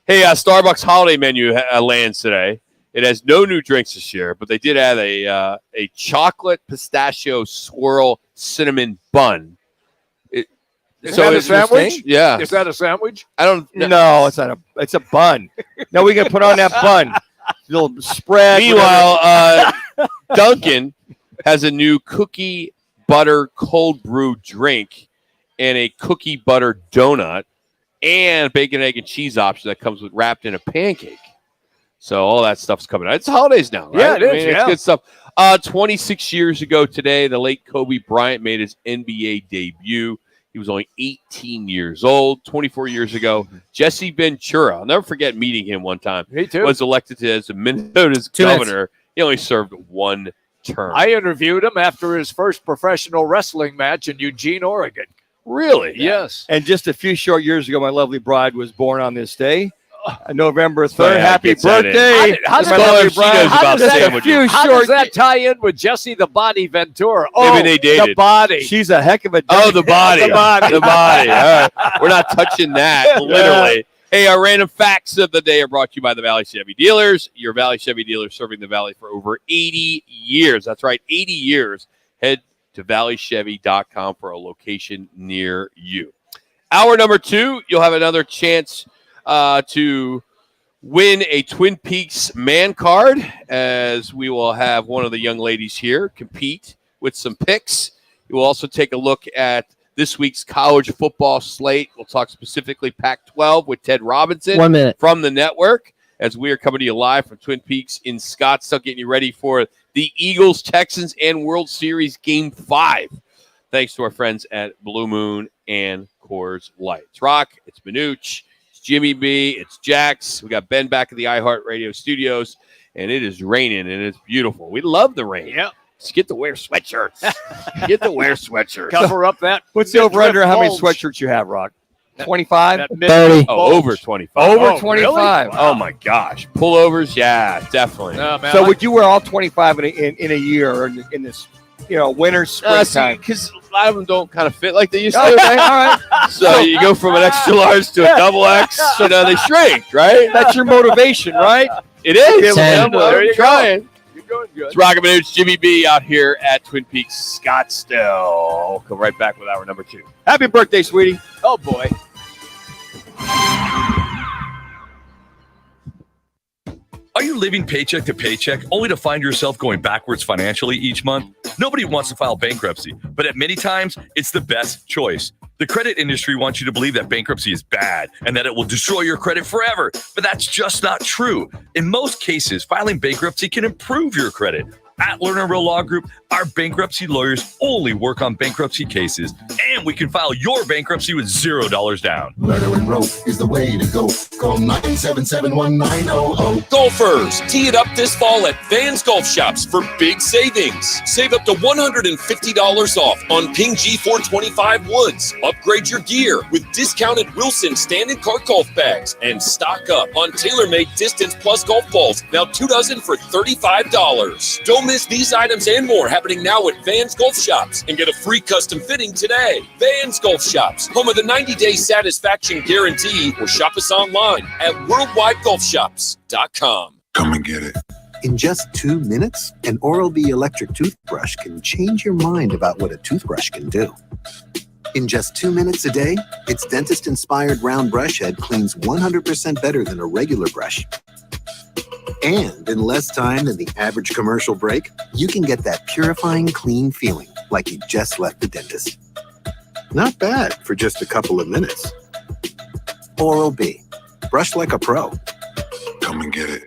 Hey, Starbucks holiday menu lands today. It has no new drinks this year, but they did add a chocolate pistachio swirl cinnamon bun. Is that a sandwich? Yeah. Is that a sandwich? I don't know. No, it's not it's a bun. No, we can put on that bun. Little spread. Meanwhile, Dunkin' has a new cookie butter cold brew drink and a cookie butter donut and bacon, egg, and cheese option that comes wrapped in a pancake. So all that stuff's coming out. It's holidays now, right? Yeah, it is. It's good stuff. 26 years ago today, the late Kobe Bryant made his NBA debut. He was only 18 years old. 24 years ago, Jesse Ventura, I'll never forget meeting him one time. Me too. Was elected as Minnesota's governor. He only served one term. I interviewed him after his first professional wrestling match in Eugene, Oregon. Really? Yes. And just a few short years ago, my lovely bride was born on this day. November 3rd. Happy birthday. How does that tie in with Jesse the Body Ventura? Maybe they dated. The body. She's a heck of a Oh, the body. The body. The body. All right. We're not touching that, literally. Hey, our random facts of the day are brought to you by the Valley Chevy Dealers. Your Valley Chevy dealer serving the Valley for over 80 years. That's right, 80 years. Head to valleychevy.com for a location near you. Hour number 2, you'll have another chance to win a Twin Peaks man card, as we will have one of the young ladies here compete with some picks. We will also take a look at this week's college football slate. We'll talk specifically Pac-12 with Ted Robinson 1 minute. from the network, as we are coming to you live from Twin Peaks in Scottsdale, getting you ready for the Eagles, Texans, and World Series Game 5. Thanks to our friends at Blue Moon and Coors Light. It's Rock. It's Manuch. Jimmy B, it's Jax. We got Ben back at the iHeartRadio studios, and it is raining, and it's beautiful. We love the rain. Yep. Just get to wear sweatshirts. Get to wear sweatshirts. Cover up that. What's the over-under how many sweatshirts you have, Rock? 25? 30. Oh, over 25. Over Oh, 25. really? Wow. Oh, my gosh. Pullovers? Yeah, definitely. No, man, So would you wear all 25 in a year or in this, winter, springtime? Because a lot of them don't kind of fit like they used to. Okay, all right. So you go from an extra large to a double X, they shrink, right? That's your motivation, right? It is. There you go. You're going good. It's Roc and Manuch, Jimmy B out here at Twin Peaks Scottsdale. We'll come right back with hour number 2. Happy birthday, sweetie. Oh, boy. Are you living paycheck to paycheck only to find yourself going backwards financially each month? Nobody wants to file bankruptcy, but at many times, it's the best choice. The credit industry wants you to believe that bankruptcy is bad and that it will destroy your credit forever, but that's just not true. In most cases, filing bankruptcy can improve your credit. At Lerner Real Law Group, our bankruptcy lawyers only work on bankruptcy cases, and we can file your bankruptcy with $0 down. Lerner and Rope is the way to go. Call 977-1900. Golfers, tee it up this fall at Vans Golf Shops for big savings. Save up to $150 off on Ping G425 Woods. Upgrade your gear with discounted Wilson stand and cart golf bags. And stock up on TaylorMade Distance Plus golf balls. Now 2 dozen for $35. Don't miss these items and more happening now at Vans Golf Shops and get a free custom fitting today. Vans Golf Shops, home of the 90-day satisfaction guarantee, or shop us online at worldwidegolfshops.com. Come and get it. In just 2 minutes, an Oral-B electric toothbrush can change your mind about what a toothbrush can do. In just 2 minutes a day, its dentist-inspired round brush head cleans 100% better than a regular brush. And in less time than the average commercial break, you can get that purifying, clean feeling like you just left the dentist. Not bad for just a couple of minutes. Oral-B. Brush like a pro. Come and get it.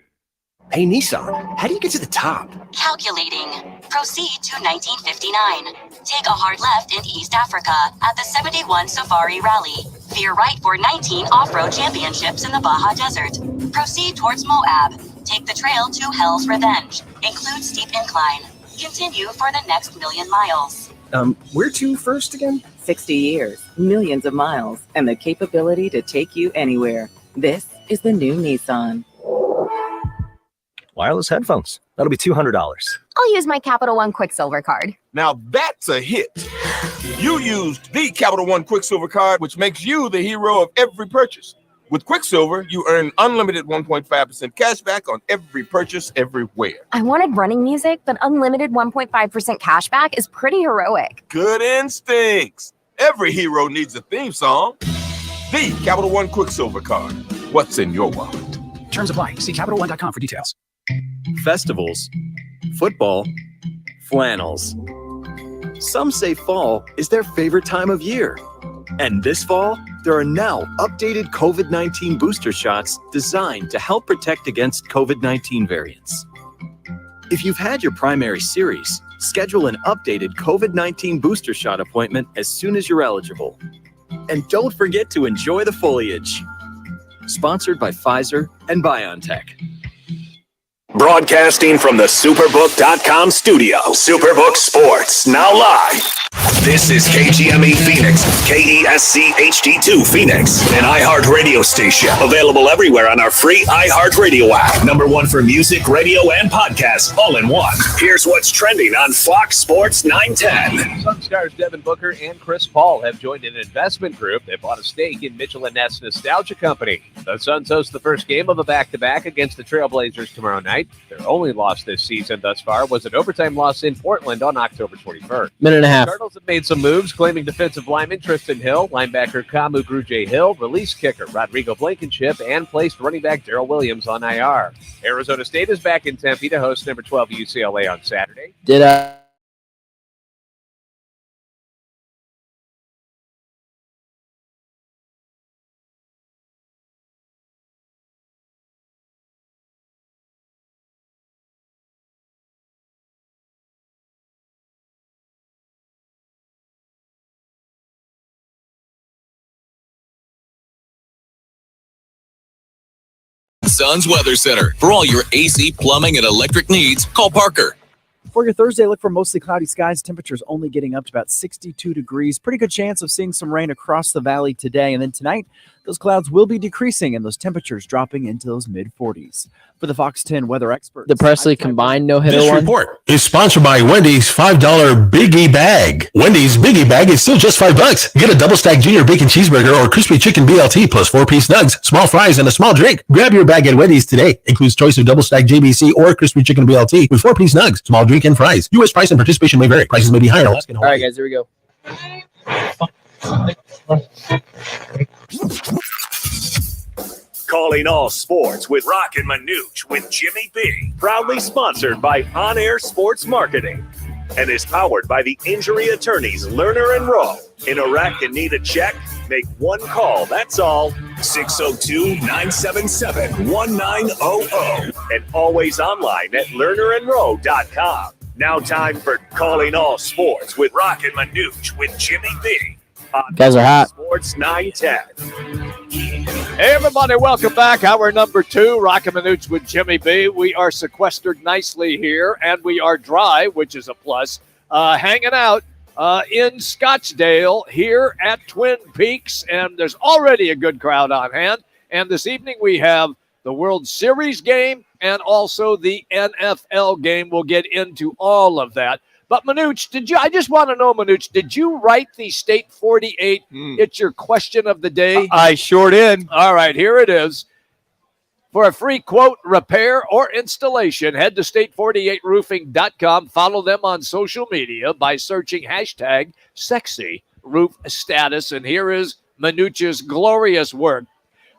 Hey, Nissan, how do you get to the top? Calculating. Proceed to 1959. Take a hard left in East Africa at the 71 Safari Rally. Veer right for 19 off-road championships in the Baja Desert. Proceed towards Moab. Take the trail to Hell's Revenge. Include steep incline. Continue for the next 1,000,000 miles. Where to first again? 60 years, millions of miles, and the capability to take you anywhere. This is the new Nissan. Wireless headphones. That'll be $200. I'll use my Capital One Quicksilver card. Now that's a hit. You used the Capital One Quicksilver card, which makes you the hero of every purchase. With Quicksilver, you earn unlimited 1.5% cash back on every purchase everywhere. I wanted running music, but unlimited 1.5% cash back is pretty heroic. Good instincts. Every hero needs a theme song. The Capital One Quicksilver card. What's in your wallet? Terms apply. See CapitalOne.com for details. Festivals, football, flannels. Some say fall is their favorite time of year. And this fall, there are now updated COVID-19 booster shots designed to help protect against COVID-19 variants. If you've had your primary series, schedule an updated COVID-19 booster shot appointment as soon as you're eligible. And don't forget to enjoy the foliage. Sponsored by Pfizer and BioNTech. Broadcasting from the Superbook.com studio. Superbook Sports, now live. This is KGME Phoenix, KESC HD2 Phoenix, an iHeart radio station. Available everywhere on our free iHeart radio app. #1 for music, radio, and podcasts, all in one. Here's what's trending on Fox Sports 910. Sun stars Devin Booker and Chris Paul have joined an investment group that bought a stake in Mitchell & Ness Nostalgia Company. The Suns host the first game of a back-to-back against the Trailblazers tomorrow night. Their only loss this season thus far was an overtime loss in Portland on October 21st. Minute and a half. Cardinals have made some moves, claiming defensive lineman Tristan Hill, linebacker Kamu Grugier-Hill, released kicker Rodrigo Blankenship, and placed running back Darrell Williams on IR. Arizona State is back in Tempe to host number 12 UCLA on Saturday. Did Suns Weather Center. For all your AC, plumbing, and electric needs, call Parker. For your Thursday, look for mostly cloudy skies. Temperatures only getting up to about 62 degrees. Pretty good chance of seeing some rain across the valley today. And then tonight, those clouds will be decreasing and those temperatures dropping into those mid-40s. For the Fox 10 weather experts, The Presley combined no-hitter This one. report is sponsored by Wendy's $5 Biggie Bag. Wendy's Biggie Bag is still just $5. Get a double stack junior bacon cheeseburger or crispy chicken BLT plus 4-piece nugs, small fries, and a small drink. Grab your bag at Wendy's today. Includes choice of double stack JBC or crispy chicken BLT with 4-piece nugs, small drink, and fries. U.S. price and participation may vary. Prices may be higher in Alaska and All Hawaii. right, guys, here we go. Calling all sports with Roc and Manuch with Jimmy B. Proudly sponsored by On Air Sports Marketing and is powered by the injury attorneys Lerner and Rowe. In a wreck and need a check? Make one call, that's all. 602-977-1900 and always online at lernerandrowe.com. Now time for Calling All Sports with Roc and Manuch with Jimmy B. On Guys are hot. Sports 910. Hey, everybody, welcome back. Hour number 2, Roc and Manuch with Jimmy B. We are sequestered nicely here, and we are dry, which is a plus, hanging out in Scottsdale here at Twin Peaks, and there's already a good crowd on hand. And this evening we have the World Series game and also the NFL game. We'll get into all of that. But Manuch, I just want to know, Manuch, did you write the State 48? It's your question of the day. I sure did. All right, here it is. For a free quote, repair, or installation, head to state48roofing.com. Follow them on social media by searching hashtag sexy roof status. And here is Manuch's glorious work.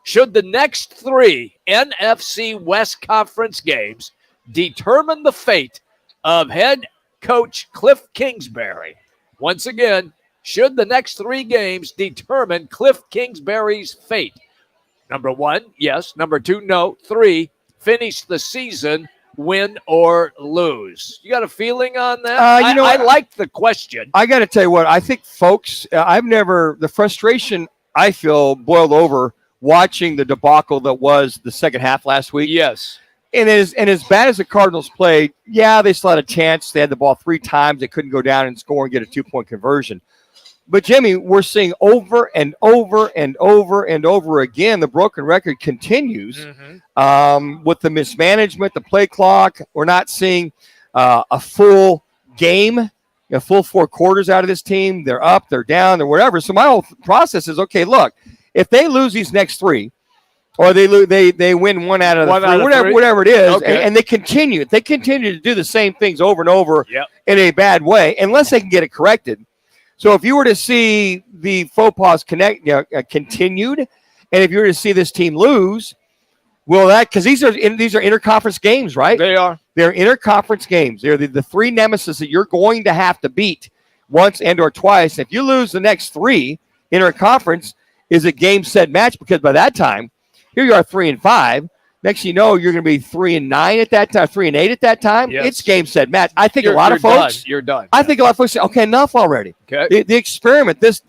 Should the next 3 NFC West Conference games determine the fate of head coach Cliff Kingsbury? Once again, should the next 3 games determine Cliff Kingsbury's fate? Number 1, yes. Number 2, no. 3, finish the season, win or lose. You got a feeling on that? I like the question. I got to tell you what, I think, folks, the frustration I feel boiled over watching the debacle that was the second half last week. Yes. And as bad as the Cardinals played, yeah, they still had a chance. They had the ball 3 times. They couldn't go down and score and get a 2-point conversion. But, Jimmy, we're seeing over and over and over and over again, the broken record continues with the mismanagement, the play clock. We're not seeing a full game, a full 4 quarters out of this team. They're up, they're down, or whatever. So my whole process is, okay, look, if they lose these next 3, or they win 1 out of the 3, whatever it is, okay, and they continue to do the same things over and over in a bad way, unless they can get it corrected. So if you were to see the faux pas continued, and if you were to see this team lose, because these are interconference games, right? They are. They're interconference games. They're the 3 nemesis that you're going to have to beat once and or twice. If you lose the next 3, interconference is a game, set, match, because by that time, here you are 3-5. Next you know, you're going to be 3-9 at that time, 3-8 at that time. Yes. It's game, set, match. I think a lot of folks. You're done. I think a lot of folks say, okay, enough already. Okay. The experiment, this,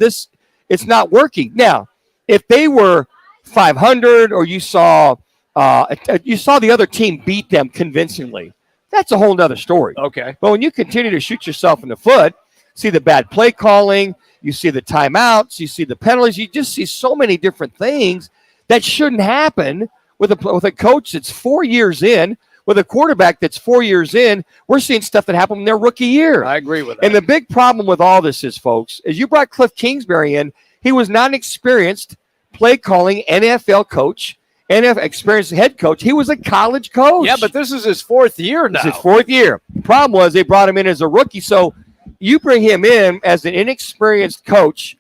it's not working. Now, if they were 500 or you saw the other team beat them convincingly, that's a whole nother story. Okay. But when you continue to shoot yourself in the foot, see the bad play calling, you see the timeouts, you see the penalties, you just see so many different things that shouldn't happen with a coach that's 4 years in, with a quarterback that's 4 years in. We're seeing stuff that happened in their rookie year. I agree with that. And the big problem with all this is, folks, is you brought Cliff Kingsbury in. He was not an experienced play-calling NFL coach, NFL experienced head coach. He was a college coach. Yeah, but this is his 4th year now. It's his 4th year. The problem was they brought him in as a rookie. So you bring him in as an inexperienced coach,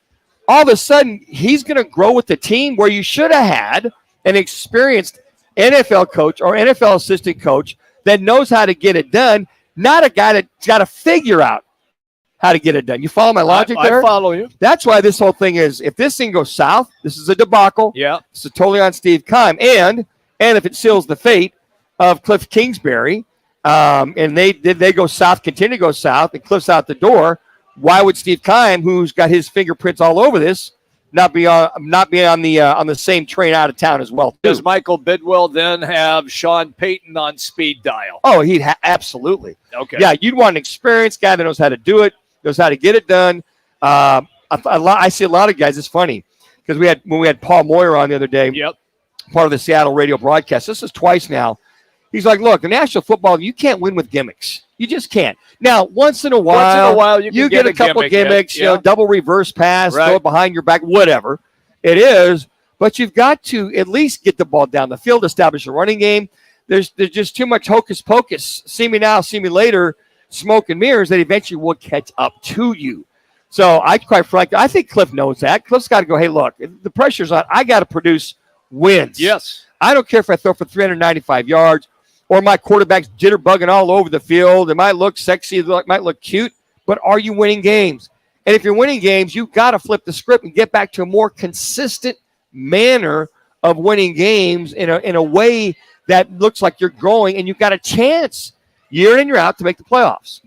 all of a sudden he's going to grow with the team where you should have had an experienced NFL coach or NFL assistant coach that knows how to get it done, not a guy that's got to figure out how to get it done. You follow my logic there? I follow you. That's why this whole thing is, if this thing goes south, this is a debacle. Yeah. It's totally on Steve Keim. And if it seals the fate of Cliff Kingsbury, and they go south, continue to go south, and Cliff's out the door, why would Steve Keim, who's got his fingerprints all over this, not be on the same train out of town as well. Does Michael Bidwell then have Sean Payton on speed dial? Oh, he'd absolutely. Okay. Yeah, you'd want an experienced guy that knows how to do it, knows how to get it done. I see a lot of guys. It's funny because when we had Paul Moyer on the other day. Yep. Part of the Seattle radio broadcast. This is twice now. He's like, look, in National Football, you can't win with gimmicks. You just can't. Now, once in a while, you get a couple gimmicks, yeah. double reverse pass, throw it behind your back, whatever it is. But you've got to at least get the ball down the field, establish a running game. There's just too much hocus pocus. See me now, see me later, smoke and mirrors that eventually will catch up to you. So I think Cliff knows that. Cliff's got to go, hey, look, the pressure's on. I got to produce wins. Yes. I don't care if I throw for 395 yards or my quarterback's jitterbugging all over the field. It might look sexy, it might look cute, but are you winning games? And if you're winning games, you've got to flip the script and get back to a more consistent manner of winning games in a way that looks like you're growing and you've got a chance year in and year out to make the playoffs.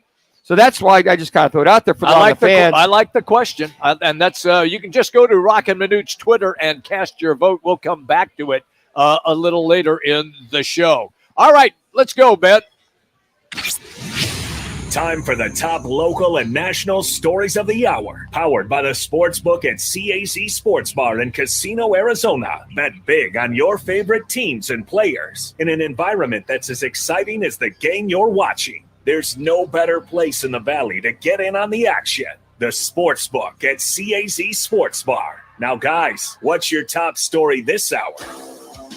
So that's why I just kind of throw it out there for the fans. I like the question, and that's you can just go to Roc and Manuch Twitter and cast your vote. We'll come back to it a little later in the show. All right, let's go, Ben. Time for the top local and national stories of the hour. Powered by the Sportsbook at CAC Sports Bar in Casino, Arizona. Bet big on your favorite teams and players in an environment that's as exciting as the game you're watching. There's no better place in the Valley to get in on the action. The Sportsbook at CAC Sports Bar. Now, guys, what's your top story this hour?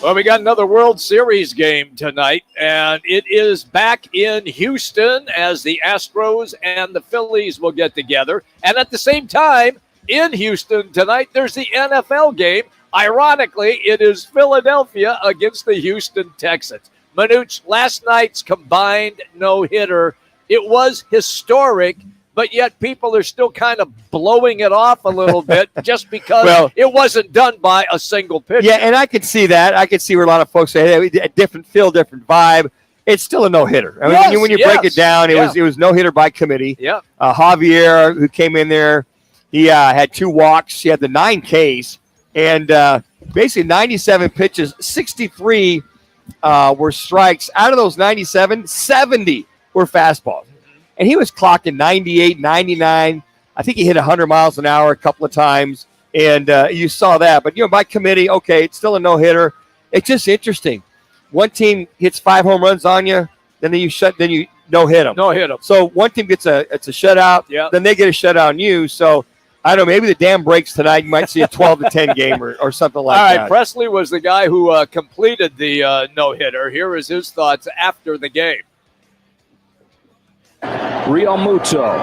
Well, we got another World Series game tonight, and it is back in Houston as the Astros and the Phillies will get together. And at the same time, in Houston tonight, there's the NFL game. Ironically, it is Philadelphia against the Houston Texans. Manuch, last night's combined no-hitter, it was historic, but yet people are still kind of blowing it off a little bit just because it wasn't done by a single pitcher. Yeah, and I could see that. I could see where a lot of folks say, hey, a different feel, different vibe. It's still a no-hitter. I mean, when you break it down, it was no-hitter by committee. Yeah. Javier, who came in there, he had 2 walks. He had the 9 Ks, and basically 97 pitches, 63 were strikes. Out of those 97, 70 were fastballs. And he was clocking 98, 99. I think he hit 100 miles an hour a couple of times. And you saw that. But, by committee, okay, it's still a no-hitter. It's just interesting. One team hits 5 home runs on you, then you no-hit them. No-hit them. So one team gets a shutout, then they get a shutout on you. So, I don't know, maybe the dam breaks tonight. You might see a 12-10 game or something like that. All right, Presley was the guy who completed the no-hitter. Here is his thoughts after the game. Real Muto.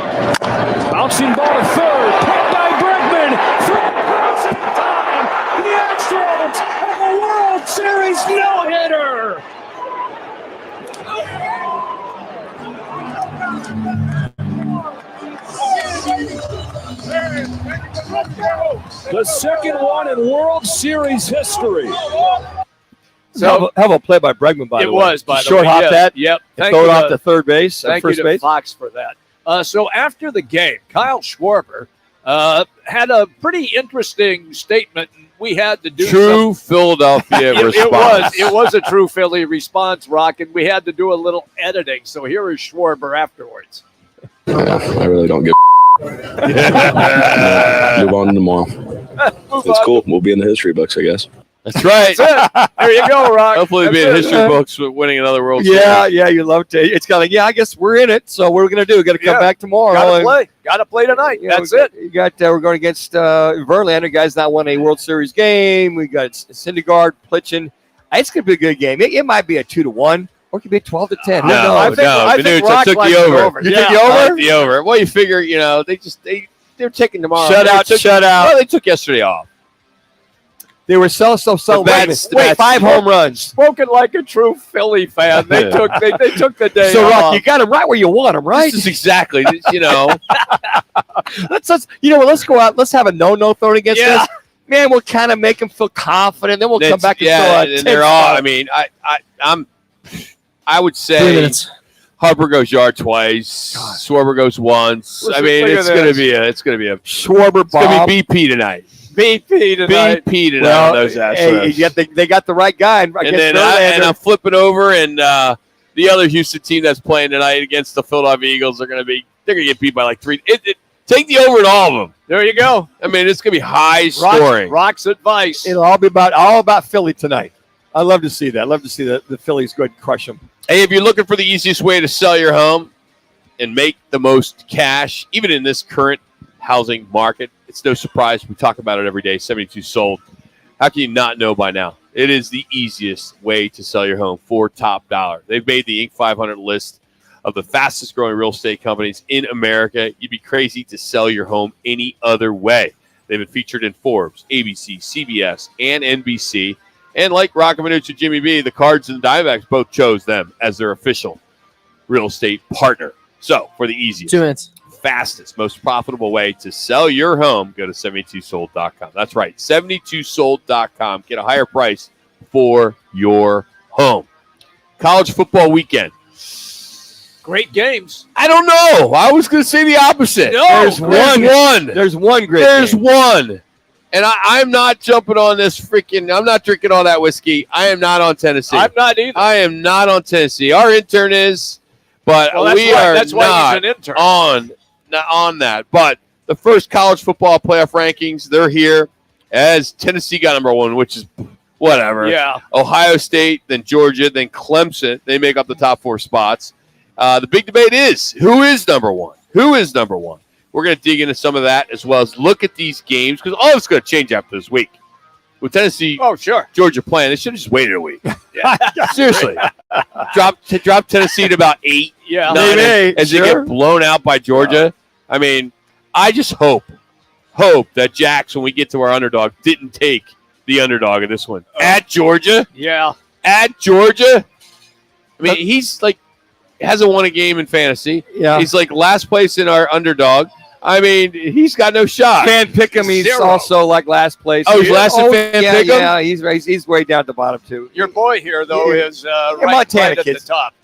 Bouncing ball to third. Picked by Bregman. Third crossing time. The Astros have a World Series no-hitter. The second one in World Series history. So, how about play by Bregman, by the way? It was, by the way. Short hop that. Yep. Throw it off to third base. Thank first you to base. Fox for that. So after the game, Kyle Schwarber had a pretty interesting statement. We had to do true Philadelphia response. It was a true Philly response, Rock, and we had to do a little editing. So here is Schwarber afterwards. I really don't give move on tomorrow. It's cool. We'll be in the history books, I guess. That's right. That's it. There you go, Rock. Hopefully, be in history books with winning another World Series. Yeah, you love to. It's kind of I guess we're in it. So what we're gonna do? We're gonna come back tomorrow. Got to play tonight. That's it. You got. We're going against Verlander. Guys, not won a World Series game. We got Syndergaard, Plitchin. It's gonna be a good game. It might be a 2-1, or it could be a 12-10. I think Rock took the over. You took the over? The over. Well, you figure, they're taking tomorrow. Shutout. Well, they took yesterday off. They were so celebrating. Wait, 5 home runs. Spoken like a true Philly fan. They took the day so, off. Rock, you got them right where you want them, right? This is exactly, let's go out. Let's have a no thrown against us. Man, we'll kind of make them feel confident. Then we'll come back and they're all. I mean, I would say 3 minutes. Harper goes yard twice. Schwarber goes once. Listen, I mean, it's gonna be a Schwarber It's gonna be BP tonight. BP tonight. BP tonight Well, on those hey, Astros. yet they got the right guy. And then I'm flipping over, and the other Houston team that's playing tonight against the Philadelphia Eagles they're going to get beat by like 3. Take the over in all of them. There you go. I mean, it's going to be high scoring. Rock's advice. It'll all be about Philly tonight. I love to see that. I love to see the Phillies go ahead and crush them. Hey, if you're looking for the easiest way to sell your home and make the most cash, even in this current housing market, it's no surprise. We talk about it every day. 72 Sold. How can you not know by now? It is the easiest way to sell your home for top dollar. They've made the Inc. 500 list of the fastest growing real estate companies in America. You'd be crazy to sell your home any other way. They've been featured in Forbes, ABC, CBS, and NBC. And like Roc and Manuch and Jimmy B, the Cards and the Diamondbacks both chose them as their official real estate partner. So for the easiest, 2 minutes, fastest, most profitable way to sell your home, go to 72sold.com. That's right, 72sold.com. Get a higher price for your home. College football weekend. Great games. I don't know. I was going to say the opposite. No, There's one. There's one great There's game. one. And I'm not jumping on this I'm not drinking all that whiskey. I am not on Tennessee. I'm not either. I am not on Tennessee. Our intern is, but Well, we are that's why not he's an intern. on that. But the first college football playoff rankings, they're here as Tennessee got number 1, which is whatever. Yeah. Ohio State, then Georgia, then Clemson. They make up the top 4 spots. The big debate is, who is number 1? Who is number 1? We're going to dig into some of that as well as look at these games because all of it's going to change after this week. With Tennessee, Georgia playing, they should have just waited a week. Seriously. Drop Tennessee to about 8, 9 as they get blown out by Georgia. I mean, I just hope that Jax, when we get to our underdog, didn't take the underdog in this one. At Georgia? Yeah. At Georgia? I mean, he's like, hasn't won a game in fantasy. Yeah. He's like last place in our underdog. I mean, he's got no shot. Fan Pick'em, he's 0. also like last place. Oh, he's last in Fan yeah, Pick'em? Yeah, he's way down at the bottom, too. Your boy here, though, is Montana right at kids. the top.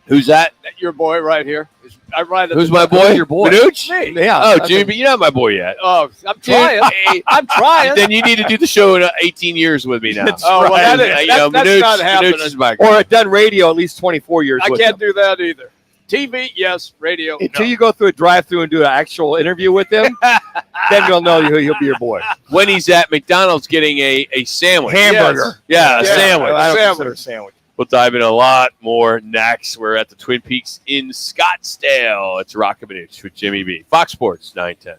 Who's that? Your boy right here. Right at Who's the my top. boy? Your boy. Manuch? Me. Yeah. Oh, Jimmy, but you're not my boy yet. Oh, I'm trying. I'm trying. Then you need to do the show in 18 years with me now. That's Oh, well, right. that's Manuch, not happening. Manuch is my Or I've done radio at least 24 years I with can't him. do that either. TV, yes. Radio, Until no. you go through a drive-through and do an actual interview with him, then you'll know he'll be your boy. When he's at McDonald's getting a sandwich. Hamburger. Yeah, a sandwich. I don't consider a sandwich. We'll dive in a lot more next. We're at the Twin Peaks in Scottsdale. It's Roc and Manuch with Jimmy B. Fox Sports 910.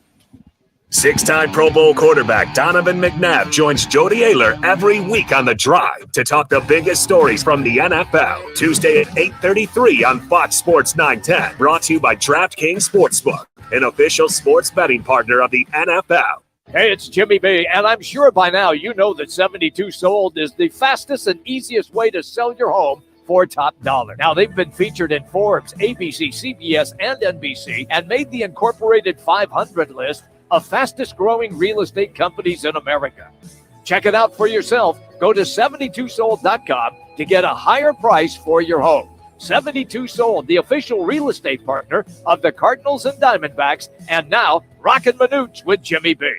6-time Pro Bowl quarterback Donovan McNabb joins Jody Ayler every week on The Drive to talk the biggest stories from the NFL. Tuesday at 8:33 on Fox Sports 910. Brought to you by DraftKings Sportsbook, an official sports betting partner of the NFL. Hey, it's Jimmy B, and I'm sure by now you know that 72 Sold is the fastest and easiest way to sell your home for top dollar. Now, they've been featured in Forbes, ABC, CBS, and NBC, and made the Incorporated 500 list of fastest growing real estate companies in America. Check it out for yourself. Go to 72sold.com to get a higher price for your home. 72 Sold, the official real estate partner of the Cardinals and Diamondbacks, and now Roc and Manuch with Jimmy B.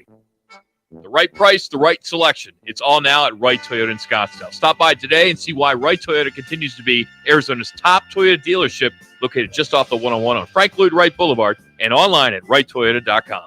The right price, the right selection. It's all now at Wright Toyota in Scottsdale. Stop by today and see why Wright Toyota continues to be Arizona's top Toyota dealership, located just off the 101 on Frank Lloyd Wright Boulevard and online at wrighttoyota.com.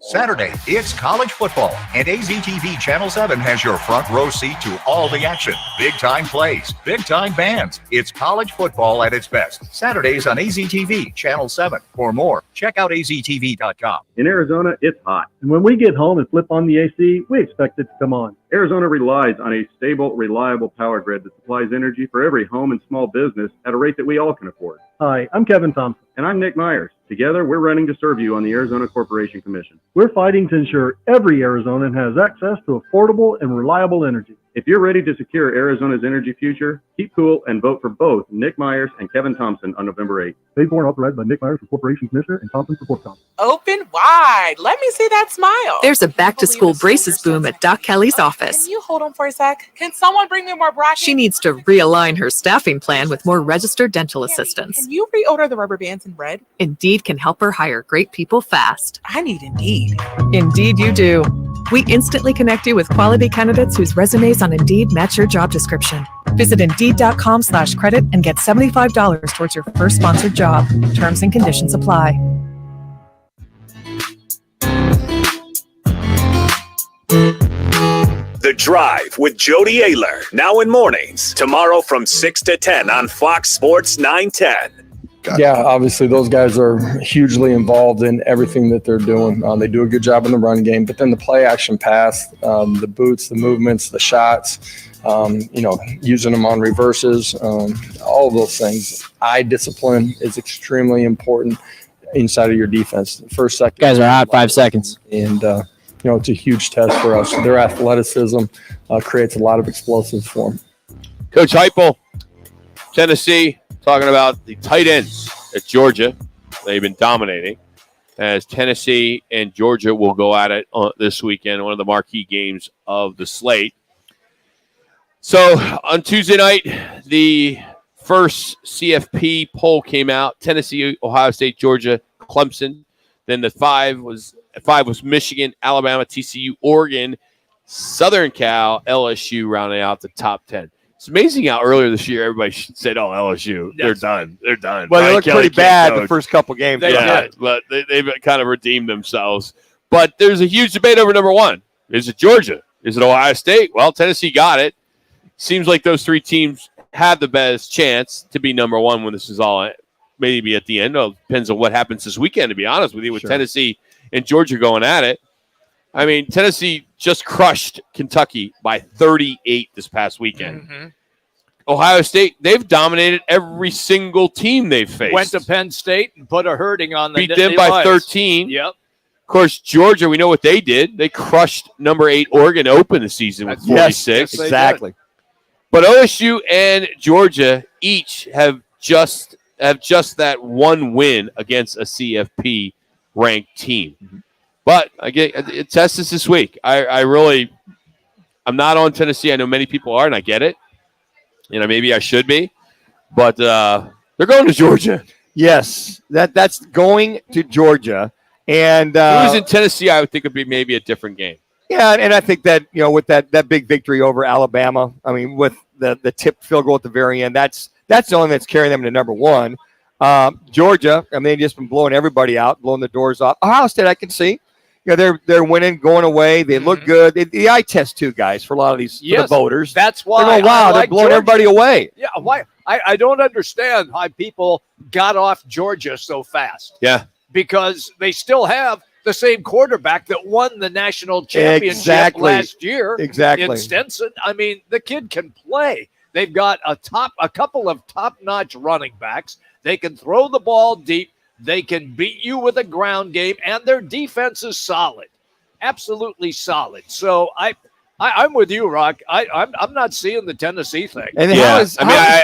Saturday, it's college football, and AZTV Channel 7 has your front row seat to all the action. Big-time plays, big-time bands. It's college football at its best. Saturdays on AZTV Channel 7. For more, check out aztv.com. In Arizona, it's hot. And when we get home and flip on the AC, we expect it to come on. Arizona relies on a stable, reliable power grid that supplies energy for every home and small business at a rate that we all can afford. Hi, I'm Kevin Thompson. And I'm Nick Myers. Together, we're running to serve you on the Arizona Corporation Commission. We're fighting to ensure every Arizonan has access to affordable and reliable energy. If you're ready to secure Arizona's energy future, keep cool and vote for both Nick Myers and Kevin Thompson on November 8th. Paid for and authorized by Nick Myers for Corporation Commissioner and Thompson for Corp Counsel. Open wide. Let me see that smile. There's a back-to-school braces boom at Doc Kelly's office. Can you hold on for a sec? Can someone bring me more brackets? She needs to realign her staffing plan with more registered dental assistants. Can you reorder the rubber bands in red? Indeed can help her hire great people fast. I need Indeed. Indeed you do. We instantly connect you with quality candidates whose resumes on Indeed match your job description. Visit Indeed.com/credit and get $75 towards your first sponsored job. Terms and conditions apply. The Drive with Jody Ayler, now in mornings. Tomorrow from 6 to 10 on Fox Sports 910. Yeah, obviously those guys are hugely involved in everything that they're doing. They do a good job in the run game, but then the play action pass, the boots, the movements, the shots, using them on reverses, all of those things. Eye discipline is extremely important inside of your defense. First, second. Guys are hot, 5 seconds. And, it's a huge test for us. Their athleticism creates a lot of explosives for them. Coach Heupel, Tennessee, talking about the tight ends at Georgia. They've been dominating as Tennessee and Georgia will go at it this weekend, one of the marquee games of the slate. So on Tuesday night, the first CFP poll came out. Tennessee, Ohio State, Georgia, Clemson. Then the five was Michigan, Alabama, TCU, Oregon, Southern Cal, LSU rounding out the top 10. It's amazing how earlier this year everybody said, "Oh, LSU, they're done. They're done." Well, they looked pretty bad the first couple games. But they've kind of redeemed themselves. But there's a huge debate over number one. Is it Georgia? Is it Ohio State? Well, Tennessee got it. Seems like those three teams have the best chance to be number one when this is all maybe at the end. It depends on what happens this weekend, to be honest with you, with Tennessee and Georgia going at it. I mean, Tennessee just crushed Kentucky by 38 this past weekend. Mm-hmm. Ohio State, they've dominated every single team they've faced. Went to Penn State and put a hurting on the beat them by 13. Yep. Of course, Georgia, we know what they did. They crushed number 8 Oregon open the season with 46. Yes, exactly. But OSU and Georgia each have just that one win against a CFP ranked team. Mm-hmm. But I get it. Test this week. I'm not on Tennessee. I know many people are, and I get it. Maybe I should be, but they're going to Georgia. Yes, that's going to Georgia, and if it was in Tennessee, I would think it'd be maybe a different game. Yeah, and I think that with that big victory over Alabama, I mean, with the tipped field goal at the very end, that's the only that's carrying them to number one. Georgia, I mean, they've just been blowing everybody out, blowing the doors off. Ohio State, I can see. They're winning, going away. They look good. The eye test, too, guys, for a lot of these for the voters. That's why they're going, wow, they're blowing everybody away. Yeah, why? I don't understand why people got off Georgia so fast. Yeah. Because they still have the same quarterback that won the national championship last year in Stetson. I mean, the kid can play. They've got a couple of top-notch running backs. They can throw the ball deep. They can beat you with a ground game, and their defense is solid, absolutely solid. So I'm with you, Rock. I'm not seeing the Tennessee thing. And I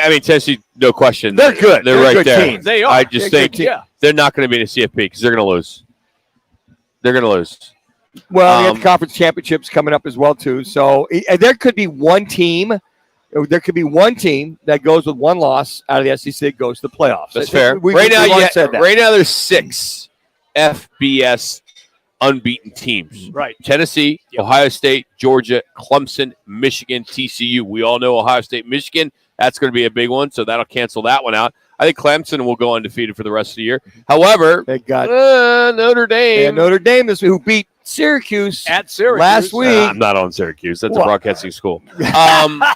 mean, Tennessee, no question. They're good. They're right a good there. Team. They are. I just think they're not going to be in a CFP because they're going to lose. They're going to lose. Well, they have conference championships coming up as well, too. So there could be one team. There could be one team that goes with one loss out of the SEC goes to the playoffs. That's fair. Right now, there's 6 FBS unbeaten teams. Right. Tennessee, Ohio State, Georgia, Clemson, Michigan, TCU. We all know Ohio State, Michigan. That's going to be a big one, so that'll cancel that one out. I think Clemson will go undefeated for the rest of the year. However, they got Notre Dame. Yeah, Notre Dame this week, who beat Syracuse at Syracuse last week. I'm not on Syracuse. That's a broadcasting school. I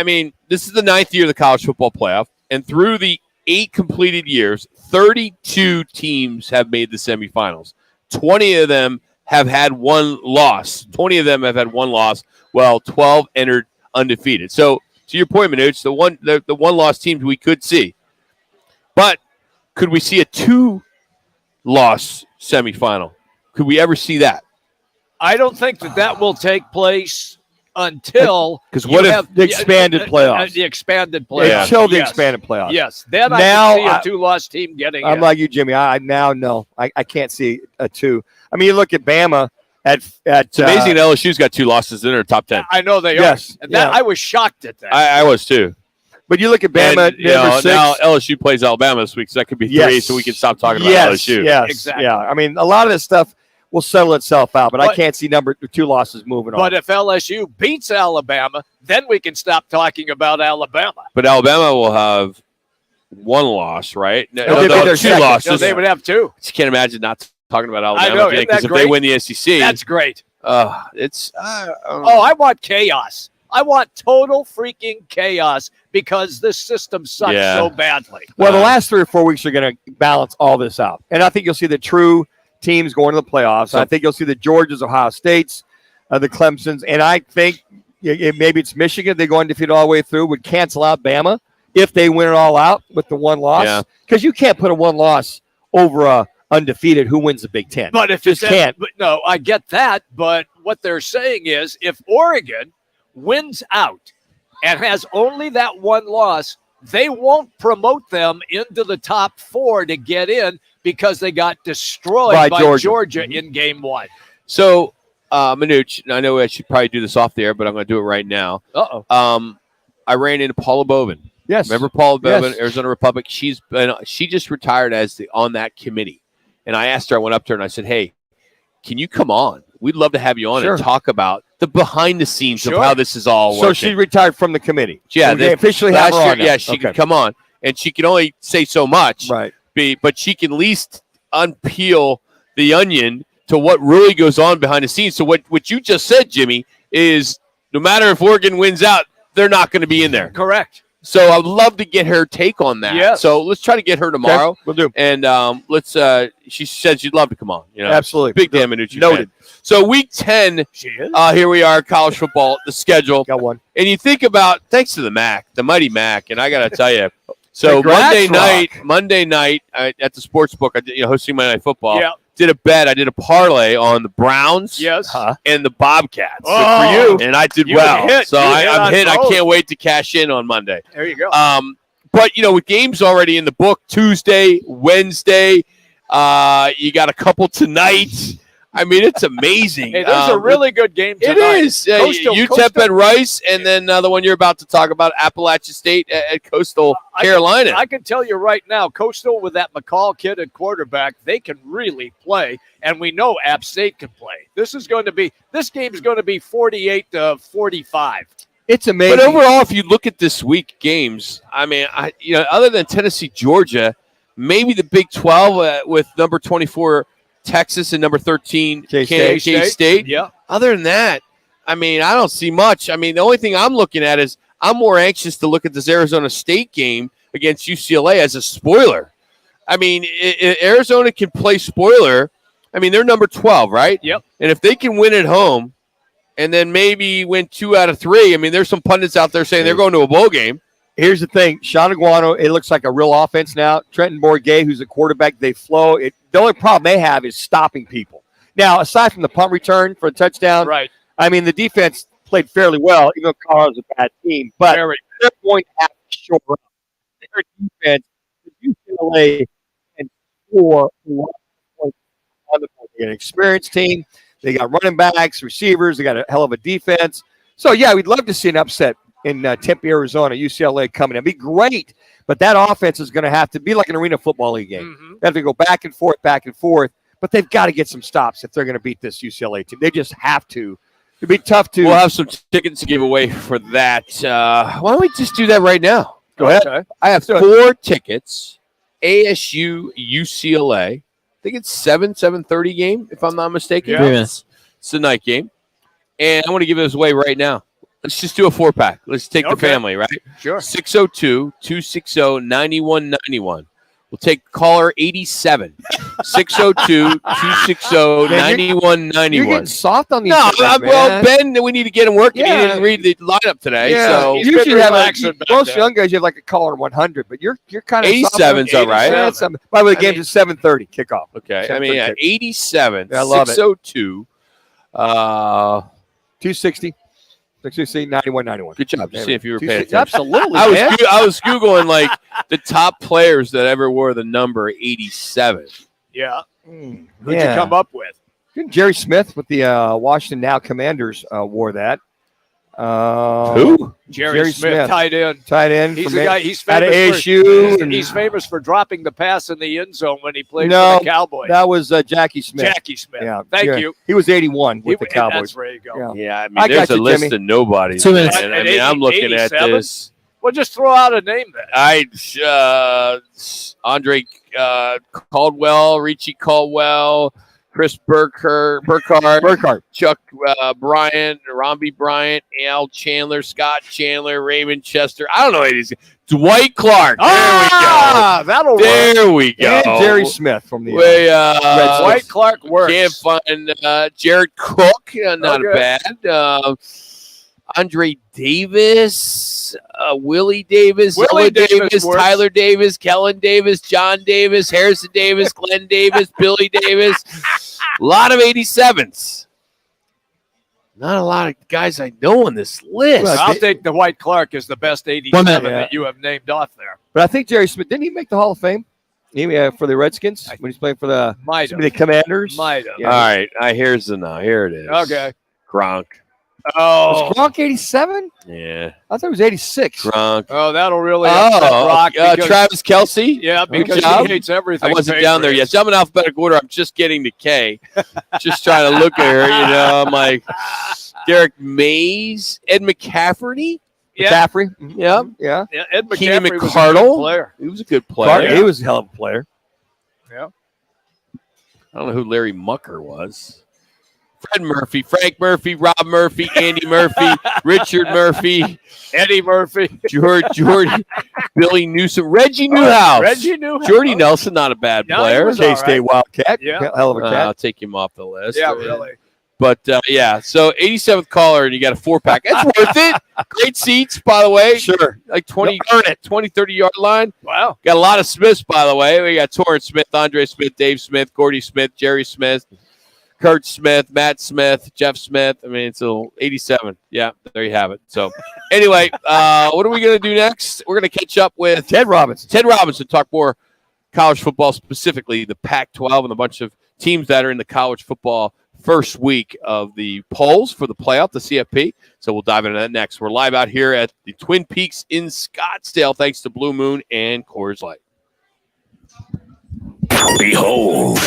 mean, this is the 9th year of the college football playoff, and through the 8 completed years, 32 teams have made the semifinals. 20 of them have had one loss. 20 of them have had one loss, while 12 entered undefeated. So, to your point, Manuch, the one-loss teams we could see. But could we see a 2-loss semifinal? Could we ever see that? I don't think that will take place until because what if the expanded playoffs? The expanded playoffs. Until the expanded playoffs. Yes. Then now, I can see a two-loss team getting I'm in. like you, Jimmy. I can't see a 2. I mean, you look at Bama at it's amazing LSU's got 2 losses in their top 10. I know they are. And that, I was shocked at that. I was too. But you look at Bama, and, now LSU plays Alabama this week, so that could be 3, so we can stop talking about LSU. Yes, exactly. Yeah, I mean, a lot of this stuff will settle itself out, but I can't see number 2 losses moving on. But if LSU beats Alabama, then we can stop talking about Alabama. But Alabama will have 1 loss, right? No, 2 losses. No, they would have 2. I can't imagine not talking about Alabama I know, again, because if they win the SEC, that's great. I want chaos. I want total freaking chaos because this system sucks so badly. Well, the last 3 or 4 weeks are going to balance all this out, and I think you'll see the true teams going to the playoffs. I think you'll see the Georgias, Ohio States, the Clemsons, and I think maybe it's Michigan. They go undefeated all the way through, would cancel out Bama if they win it all out with the 1 loss. Because you can't put a 1 loss over a undefeated who wins the Big Ten. But if just can't. But no, I get that. But what they're saying is, if Oregon wins out and has only that 1 loss, they won't promote them into the top 4 to get in because they got destroyed by Georgia in game 1. So, Manuch, I know I should probably do this off the air, but I'm going to do it right now. I ran into Paula Bovin. Yes. Remember Paula Bovin, Yes. Arizona Republic? She just retired as on that committee. And I asked her, I went up to her and I said, hey, can you come on? We'd love to have you on and talk about the behind the scenes of how this is all working. So she retired from the committee. Yeah, so they officially have her on now. Yeah, she can come on, and she can only say so much. Right. But she can at least unpeel the onion to what really goes on behind the scenes. So what you just said, Jimmy, is no matter if Oregon wins out, they're not going to be in there. Correct. So I'd love to get her take on that. Yes. So let's try to get her tomorrow. Okay, we'll do. And let's. She said she'd love to come on. Absolutely. Big Dan Manucci Noted. fan. So week 10. She is. Here we are, college football. The schedule. Got one. And you think about thanks to the MAC, the mighty MAC, and I got to tell you. So Congrats, Monday night at the sports book, hosting Monday Night Football. Yeah. Did a bet. I did a parlay on the Browns. Yes. And the Bobcats. Oh, Good for you. And I did You well. hit. So You hit I'm on hit. I both. can't wait to cash in on Monday. There you go. But with games already in the book, Tuesday, Wednesday, you got a couple tonight. I mean, it's amazing. Hey, there's a really good game tonight. It is. UTEP at Rice, and then the one you're about to talk about, Appalachian State at Coastal Carolina. I can tell you right now, Coastal with that McCall kid at quarterback, they can really play, and we know App State can play. This game is going to be 48-45. It's amazing. But overall, if you look at this week games, I mean, other than Tennessee, Georgia, maybe the Big 12 with number 24 Texas and number 13 K-State. Yeah. Other than that, I mean, I don't see much. I mean, the only thing I'm looking at is I'm more anxious to look at this Arizona State game against UCLA as a spoiler. I mean, Arizona can play spoiler. I mean, they're number 12, right? Yep. And if they can win at home and then maybe win 2 out of 3, I mean, there's some pundits out there saying they're going to a bowl game. Here's the thing. Sean Aguano, it looks like a real offense now. Trenton Bourguet, who's a quarterback, they flow. The only problem they have is stopping people. Now, aside from the punt return for a touchdown, right? I mean, the defense played fairly well, even though Colorado's a bad team. But they're going to have to shore up their defense. UCLA can score a lot of points on the board. They got an experienced team. They got running backs, receivers. They got a hell of a defense. So, yeah, we'd love to see an upset in Tempe, Arizona, UCLA coming in. It'd be great, but that offense is going to have to be like an Arena Football League game. Mm-hmm. They have to go back and forth, but they've got to get some stops if they're going to beat this UCLA team. They just have to. It'd be tough to. We'll have some tickets to give away for that. Why don't we just do that right now? Go ahead. Okay. I have 4 tickets, ASU, UCLA. I think it's 7:30 game, if I'm not mistaken. Yeah. It's the night game. And I want to give this away right now. Let's just do a 4-pack. Let's take the family, right? Sure. 602-260-9191. We'll take caller 87. 602-260-9191. You're getting soft on these. No, guys, well, Ben, we need to get him working. Yeah. He didn't read the lineup today. Yeah, So you usually have most young guys. You have like a caller 100, but you're kind of 87's all right. By the way, the game's at 7:30 kickoff. Okay, I mean, 87. Yeah, I love it. 602 260. 660, 91, 91. Good job. There See we if you were go. paying attention. Absolutely. I was Googling like the top players that ever wore the number 87. Yeah. Who'd you Yeah. come up with? Jerry Smith with the Washington Now Commanders wore that. Who? Jerry Smith, tight end. Tight end. He's from the guy. He's out of famous ASU. for, he's famous for dropping the pass in the end zone when he played No, for the Cowboys. that was Jackie Smith. Jackie Smith. Yeah, Thank you. He was 81 with the Cowboys. That's where you go. Yeah, I mean, I there's got a you, list Jimmy. of nobodies. 2 minutes. Man. I mean, I'm looking at 87? this. Well, just throw out a name then. Andre Caldwell, Richie Caldwell, Chris Burkhardt, Chuck Bryant, Romby Bryant, Al Chandler, Scott Chandler, Raymond Chester. I don't know any of these. Dwight Clark. That'll There we go. And Jerry Smith from the Dwight Clark works. Can't find Jared Cook. Not bad. Andre Davis, Willie Davis, Willie Davis, Davis works. Tyler Davis, Kellen Davis, John Davis, Harrison Davis, Glenn Davis, Billy Davis. A lot of 87s. Not a lot of guys I know on this list. I'll take Dwight Clark as the best 87 that you have named off there. But I think Jerry Smith, didn't he make the Hall of Fame? For the Redskins when he's playing for the Commanders? Might have. All right. Here's the now. Here it is. Okay. Gronk. Oh. Was Gronk 87? Yeah. I thought it was 86. Gronk. Oh, that'll really upset Brock. because- Travis Kelce. Yeah, because job. he hates everything. I wasn't down there yet. So I'm in alphabetical order. I'm just getting to K. Just trying to look at her. I'm like, Derek Mays, Ed McCafferty. Yeah. McCaffrey. Yeah. Yeah. Yeah, Ed Keenan McCaffrey was a good McCardle. player. He was a good player. He was a hell of a player. Yeah. I don't know who Larry Mucker was. Fred Murphy, Frank Murphy, Rob Murphy, Andy Murphy, Richard Murphy, Eddie Murphy, Jordy, Billy Newsom, Reggie Newhouse. Reggie Newhouse. Jordy Nelson, not a bad No, he player. was all K-State right. Wildcat. Yeah. Hell of a cat. I'll take him off the list. Yeah, really. But, so 87th caller, and you got a 4-pack. That's worth it. Great seats, by the way. Sure. Like 20, 30-yard line. Wow. Got a lot of Smiths, by the way. We got Torrance Smith, Andre Smith, Dave Smith, Gordy Smith, Jerry Smith, Kurt Smith, Matt Smith, Jeff Smith. I mean, it's 87. Yeah, there you have it. So, anyway, what are we going to do next? We're going to catch up with Ted Robinson. Talk more college football, specifically the Pac-12 and a bunch of teams that are in the college football first week of the polls for the playoff, the CFP. So we'll dive into that next. We're live out here at the Twin Peaks in Scottsdale, thanks to Blue Moon and Coors Light. Behold.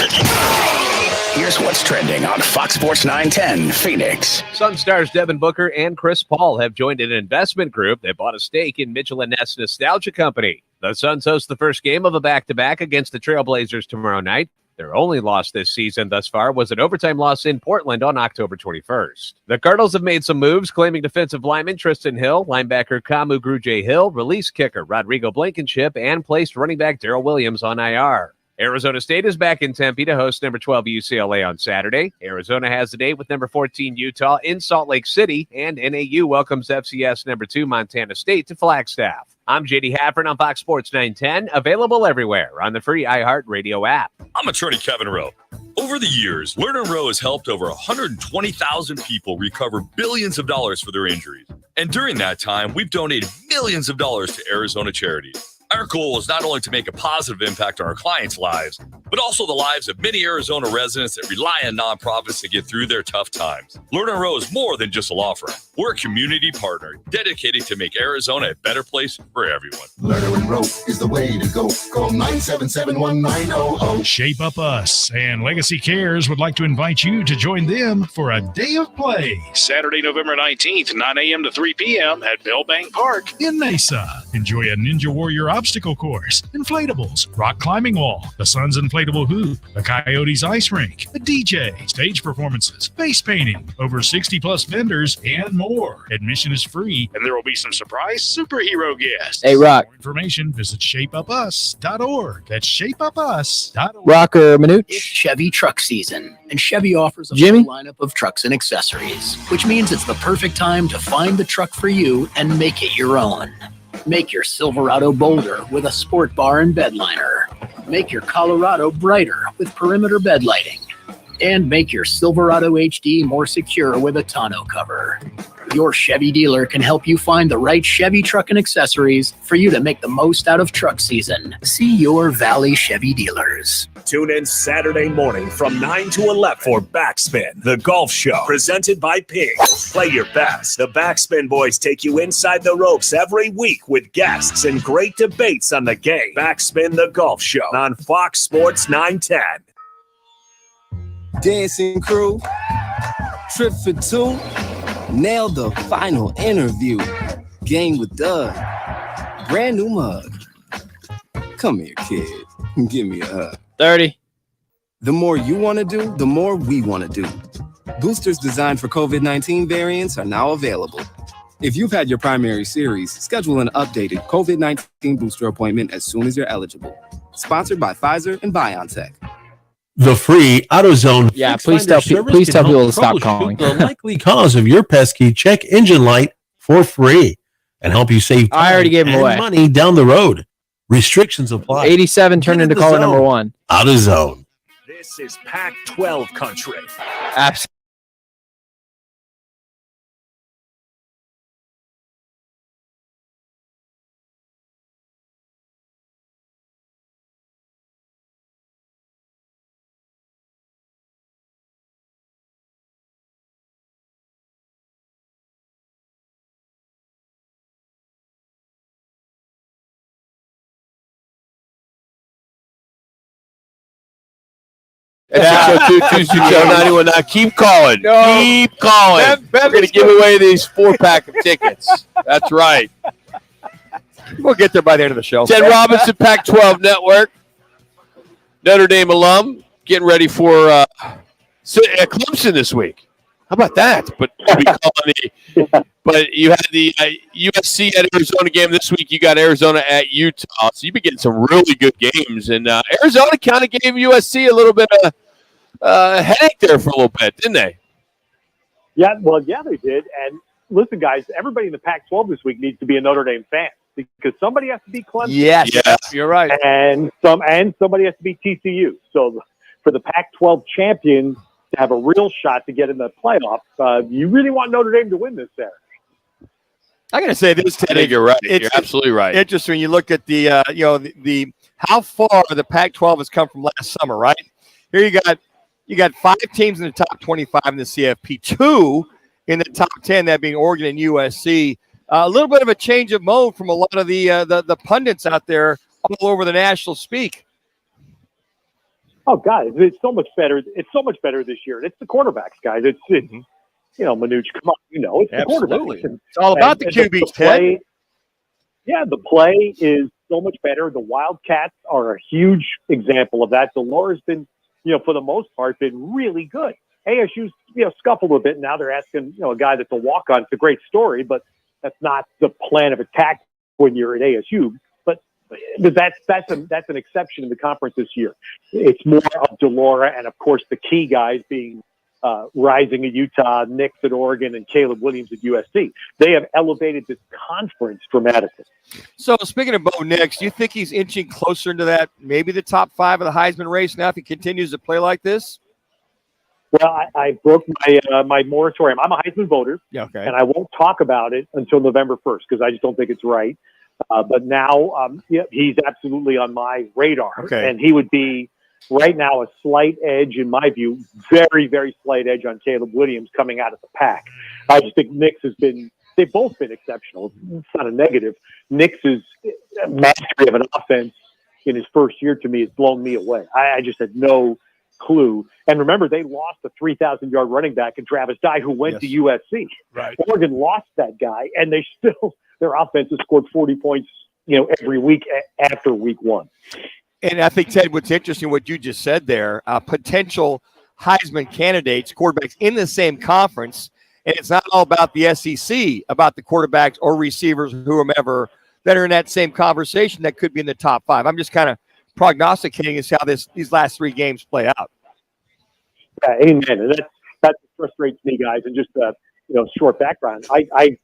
Here's what's trending on Fox Sports 910 Phoenix. Sun stars Devin Booker and Chris Paul have joined an investment group that bought a stake in Mitchell & Ness Nostalgia Company. The Suns host the first game of a back-to-back against the Trailblazers tomorrow night. Their only loss this season thus far was an overtime loss in Portland on October 21st. The Cardinals have made some moves, claiming defensive lineman Tristan Hill, linebacker Kamu Grugier-Hill, released kicker Rodrigo Blankenship, and placed running back Darrell Williams on IR. Arizona State is back in Tempe to host number 12 UCLA on Saturday. Arizona has a date with number 14 Utah in Salt Lake City, and NAU welcomes FCS number 2 Montana State to Flagstaff. I'm JD Haffern on Fox Sports 910, available everywhere on the free iHeartRadio app. I'm attorney Kevin Rowe. Over the years, Lerner Rowe has helped over 120,000 people recover billions of dollars for their injuries. And during that time, we've donated millions of dollars to Arizona charities. Our goal is not only to make a positive impact on our clients' lives, but also the lives of many Arizona residents that rely on nonprofits to get through their tough times. Lerner Rowe is more than just a law firm. We're a community partner dedicated to make Arizona a better place for everyone. Lerner & Rowe is the way to go. Call 977-1900. Shape Up Us and Legacy Cares would like to invite you to join them for a day of play. Saturday, November 19th, 9 a.m. to 3 p.m. at Bellbank Park in Mesa. Enjoy a Ninja Warrior obstacle course, inflatables, rock climbing wall, the Suns inflatable hoop, the Coyotes ice rink, a DJ, stage performances, face painting, over 60-plus vendors, and more. Admission is free, and there will be some surprise superhero guests. Hey, Rock. For more information, visit shapeupus.org. That's shapeupus.org. Roc and Manuch. It's Chevy truck season, and Chevy offers a Jimmy? full lineup of trucks and accessories, which means it's the perfect time to find the truck for you and make it your own. Make your Silverado bolder with a sport bar and bed liner. Make your Colorado brighter with perimeter bed lighting. And make your Silverado HD more secure with a tonneau cover. Your Chevy dealer can help you find the right Chevy truck and accessories for you to make the most out of truck season. See your Valley Chevy dealers. Tune in Saturday morning from 9 to 11 for Backspin, the golf show presented by Pigs. Play your best. The Backspin boys take you inside the ropes every week with guests and great debates on the game. Backspin, the golf show on Fox Sports 910. Dancing crew, trip for two, nailed the final interview. Game with Doug, brand new mug. Come here, kid, give me a hug. 30. The more you want to do, the more we want to do. Boosters designed for COVID-19 variants are now available. If you've had your primary series, schedule an updated COVID-19 booster appointment as soon as you're eligible. Sponsored by Pfizer and BioNTech. The free AutoZone. Yeah, please tell people to stop calling. The likely cause of your pesky check engine light for free and help you save time I already gave them away. money down the road. Restrictions apply. 87 turned into caller number 1. AutoZone. This is Pac-12 country. Absolutely. Show 91. Now keep calling. Keep calling. We're going to give away these 4-pack of tickets. That's right. We'll get there by the end of the show. Ted Robinson, Pac-12 Network. Notre Dame alum. Getting ready for Clemson this week. How about that? But you had the USC at Arizona game this week. You got Arizona at Utah. So you've been getting some really good games. And Arizona kind of gave USC a little bit of headache there for a little bit, didn't they? Yeah, they did. And listen, guys, everybody in the Pac-12 this week needs to be a Notre Dame fan because somebody has to be Clemson. Yes, you're right. And somebody has to be TCU. So for the Pac-12 champions to have a real shot to get in the playoffs, you really want Notre Dame to win this there. I got to say this, Ted. I think you're right. You're absolutely right. Interesting when you look at the how far the Pac-12 has come from last summer, right? Here you got 5 teams in the top 25 in the CFP, 2 in the top 10, that being Oregon and USC. A little bit of a change of mode from a lot of the pundits out there all over the national speak. Oh, guys, it's so much better. It's so much better this year. And it's the quarterbacks, guys. It's Manuch, come on, it's the quarterbacks. It's all about the QBs, Ted. Yeah, the play is so much better. The Wildcats are a huge example of that. Delore's been, for the most part, been really good. ASU's, scuffled a bit. Now they're asking, a guy that's a walk-on. It's a great story, but that's not the plan of attack when you're at ASU. But that's an exception in the conference this year. It's more of Delora and, of course, the key guys being Rising at Utah, Nix at Oregon, and Caleb Williams at USC. They have elevated this conference dramatically. So speaking of Bo Nix, do you think he's inching closer into that, maybe the top 5 of the Heisman race now if he continues to play like this? Well, I broke my moratorium. I'm a Heisman voter, and I won't talk about it until November 1st because I just don't think it's right. But now he's absolutely on my radar, and he would be right now a slight edge, in my view, very, very slight edge on Caleb Williams coming out of the pack. I just think Nix they've both been exceptional. It's not a negative. Nix's mastery of an offense in his first year, to me, has blown me away. I just had no clue. And remember, they lost a 3,000-yard running back in Travis Dye, who went to USC. Right. Oregon lost that guy, and their offense has scored 40 points, every week after week 1. And I think, Ted, what's interesting, what you just said there, potential Heisman candidates, quarterbacks in the same conference, and it's not all about the SEC, about the quarterbacks or receivers, whomever, that are in that same conversation that could be in the top 5. I'm just kind of prognosticating as how these last 3 games play out. Yeah, amen. And that's what frustrates me, guys. And just short background, I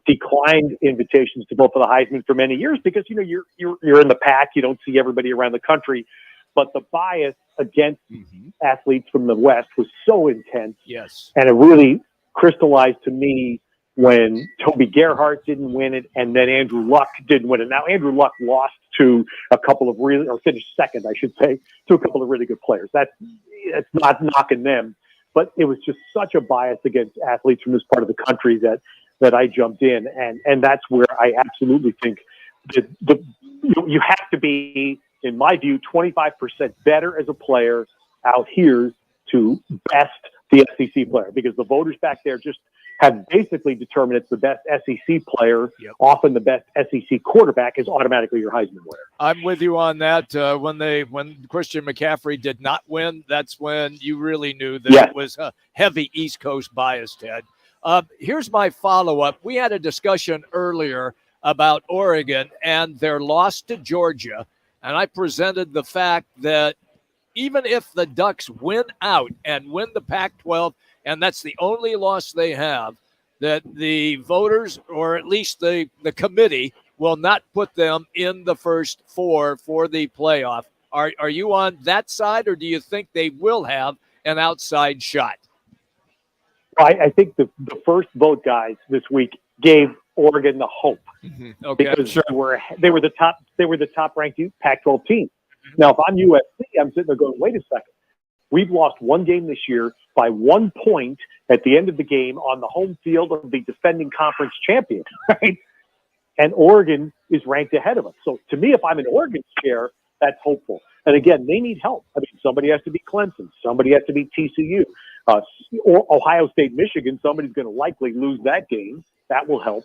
declined invitations to vote for the Heisman for many years because you're in the pack. You don't see everybody around the country but the bias against athletes from the West was so intense. Yes. And it really crystallized to me when Toby Gerhart didn't win it, and then Andrew Luck didn't win it. Now, Andrew Luck lost to a couple of or finished second, I should say, to a couple of really good players. That's not knocking them, but it was just such a bias against athletes from this part of the country that I jumped in, and that's where I absolutely think that you have to be, in my view, 25% better as a player out here to best the SEC player, because the voters back there just have basically determined it's the best SEC player. Often the best SEC quarterback is automatically your Heisman winner. I'm with you on that. When Christian McCaffrey did not win, that's when you really knew that it was a heavy East Coast bias, Ted. Here's my follow-up. We had a discussion earlier about Oregon and their loss to Georgia, and I presented the fact that even if the Ducks win out and win the Pac-12, and that's the only loss they have, that the voters, or at least the committee, will not put them in the first four for the playoff. Are you on that side, or do you think they will have an outside shot? I think the first vote guys this week gave Oregon the hope because they were the top ranked Pac-12 team. Now, if I'm USC, I'm sitting there going, wait a second. We've lost one game this year by 1 point at the end of the game on the home field of the defending conference champion, right? And Oregon is ranked ahead of us. So to me, if I'm in Oregon's chair, that's hopeful. And again, they need help. I mean, somebody has to be Clemson. Somebody has to be TCU. Or Ohio State, Michigan, somebody's going to likely lose that game. That will help.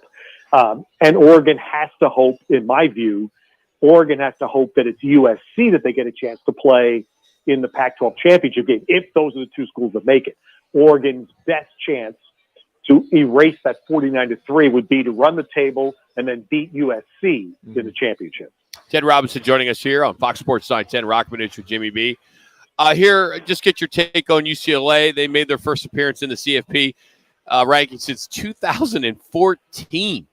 And Oregon has to hope, in my view, Oregon has to hope that it's USC that they get a chance to play in the Pac-12 championship game, if those are the two schools that make it. Oregon's best chance to erase that 49-3 would be to run the table and then beat USC in the championship. Ted Robinson joining us here on Fox Sports 910, Roc and Manuch with Jimmy B. Here, just get your take on UCLA. They made their first appearance in the CFP ranking since 2014.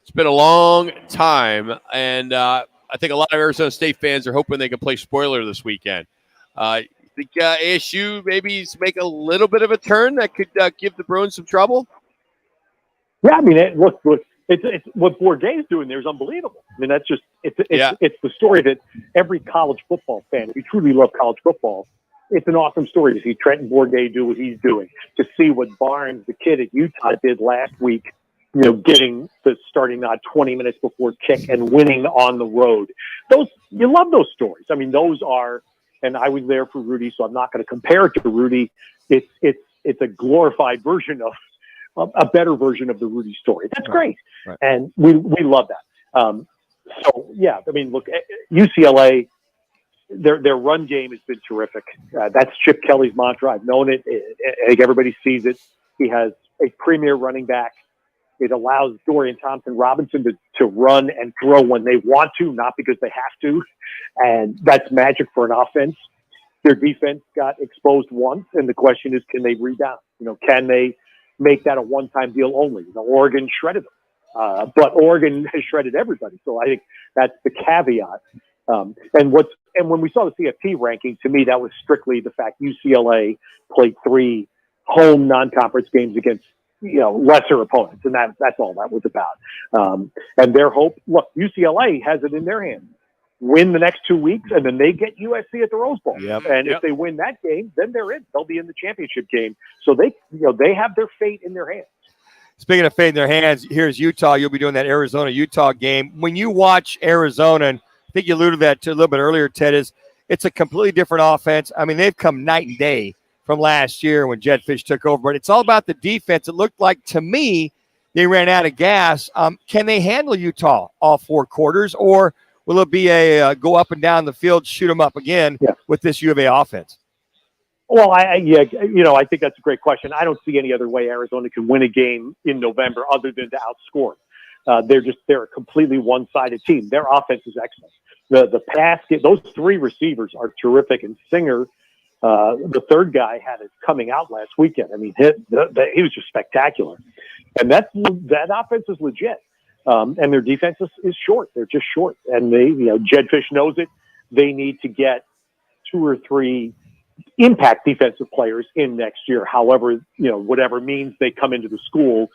It's been a long time, and I think a lot of Arizona State fans are hoping they can play spoiler this weekend. I think ASU maybe make a little bit of a turn that could give the Bruins some trouble. Yeah, I mean, look, it's what Bourguet's doing there is unbelievable. I mean, that's just it's the story that every college football fan, if you truly love college football, it's an awesome story to see Trenton Bourguet do what he's doing, to see what Barnes, the kid at Utah, did last week. You know, getting the starting nod 20 minutes before kick and winning on the road. You love those stories. I mean, those are. And I was there for Rudy, so I'm not going to compare it to Rudy. It's a glorified version of a better version of the Rudy story. That's great, and we love that. So yeah, I mean, look, UCLA, their run game has been terrific. That's Chip Kelly's mantra. I've known it. I think everybody sees it. He has a premier running back. It allows Dorian Thompson-Robinson to run and throw when they want to, not because they have to. And that's magic for an offense. Their defense got exposed once, and the question is, can they rebound? You know, can they make that a one-time deal only? You know, Oregon shredded them. But Oregon has shredded everybody. So I think that's the caveat. And when we saw the CFP ranking, to me, that was strictly the fact UCLA played 3 home non-conference games against lesser opponents, and that's all that was about. And their hope, look, UCLA has it in their hands. Win the next 2 weeks, and then they get USC at the Rose Bowl. If they win that game, then they're in. They'll be in the championship game. So they have their fate in their hands. Speaking of fate in their hands, here's Utah. You'll be doing that Arizona-Utah game. When you watch Arizona, and I think you alluded to that a little bit earlier, Ted, it's a completely different offense. I mean, they've come night and day from last year when Jed Fish took over. But it's all about the defense. It looked like, to me, they ran out of gas. Can they handle Utah all 4 quarters, or will it be a go up and down the field, shoot them up again with this U of A offense? Well, I think that's a great question. I don't see any other way Arizona can win a game in November other than to outscore. They're a completely one-sided team. Their offense is excellent. The pass, those 3 receivers are terrific, and Singer, the third guy, had it coming out last weekend. I mean, he was just spectacular. And that offense is legit. And their defense is short. They're just short. And Jed Fish knows it. They need to get 2 or 3 impact defensive players in next year. However, whatever means they come into the school,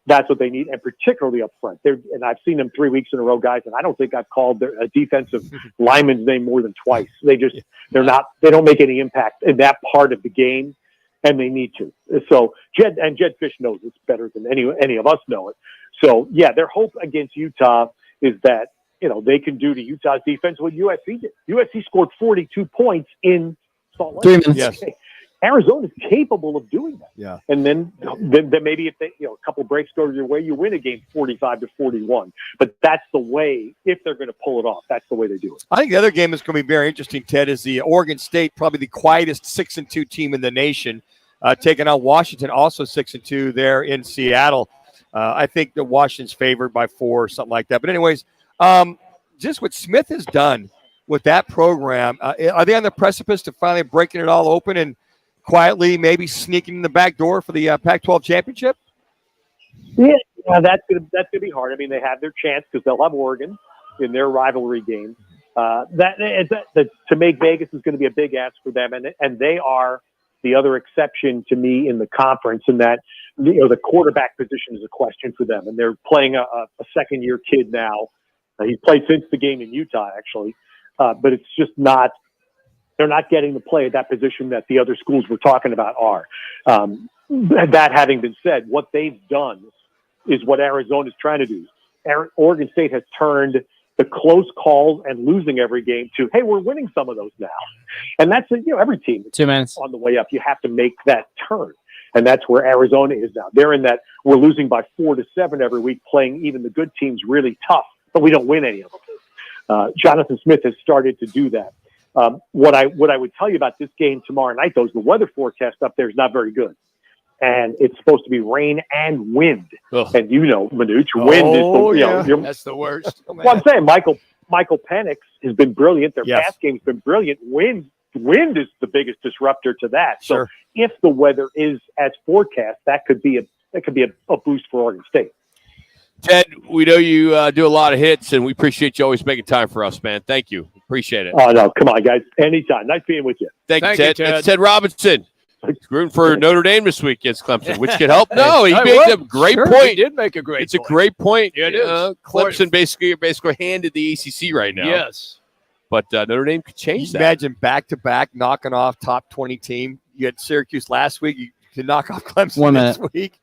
that's what they need, and particularly up front. And I've seen them 3 weeks in a row, guys, and I don't think I've called a defensive lineman's name more than twice. They don't make any impact in that part of the game, and they need to. So Jed Fish knows this better than any of us know it. So yeah, their hope against Utah is that they can do to Utah's defense what USC did. USC scored 42 points in Salt Lake. 3 minutes. Yes. Arizona is capable of doing that. Yeah. And then maybe if they, a couple breaks go your way, you win a game 45-41. But that's the way, if they're going to pull it off, that's the way they do it. I think the other game that's going to be very interesting, Ted, is the Oregon State, probably the quietest 6-2 team in the nation, taking on Washington, also 6-2 there in Seattle. I think that Washington's favored by 4 or something like that. But anyways, just what Smith has done with that program, are they on the precipice to finally breaking it all open and quietly maybe sneaking in the back door for the Pac-12 championship? Yeah, that's gonna be hard. I mean, they have their chance because they'll have Oregon in their rivalry game. To make Vegas is going to be a big ask for them, and they are the other exception to me in the conference in that the quarterback position is a question for them, and they're playing a second-year kid now. He's played since the game in Utah, actually, but it's just not. They're not getting the play at that position that the other schools we're talking about are. That having been said, what they've done is what Arizona's trying to do. Oregon State has turned the close calls and losing every game to, hey, we're winning some of those now. And that's, every team 2 minutes on the way up. You have to make that turn. And that's where Arizona is now. They're in that we're losing by 4-7 every week, playing even the good teams really tough, but we don't win any of them. Jonathan Smith has started to do that. What I would tell you about this game tomorrow night, though, is the weather forecast up there is not very good. And it's supposed to be rain and wind. Ugh. And Manuch, wind is that's the worst. Well, I'm saying Michael Penix has been brilliant. Their pass game's been brilliant. Wind is the biggest disruptor to that. Sure. So if the weather is as forecast, that could be a boost for Oregon State. Ted, we know you do a lot of hits, and we appreciate you always making time for us, man. Thank you. Appreciate it. Oh, no. Come on, guys. Anytime. Nice being with you. Thank you, Ted. It's Ted Robinson. He's rooting for Notre Dame this week against Clemson, which could help. No, he made a great point. He did make a great point. It's a great point. Yeah, it is. Clemson basically handed the ACC right now. Yes. But Notre Dame could change that. Imagine back-to-back knocking off top 20 team. You had Syracuse last week. You can knock off Clemson this week.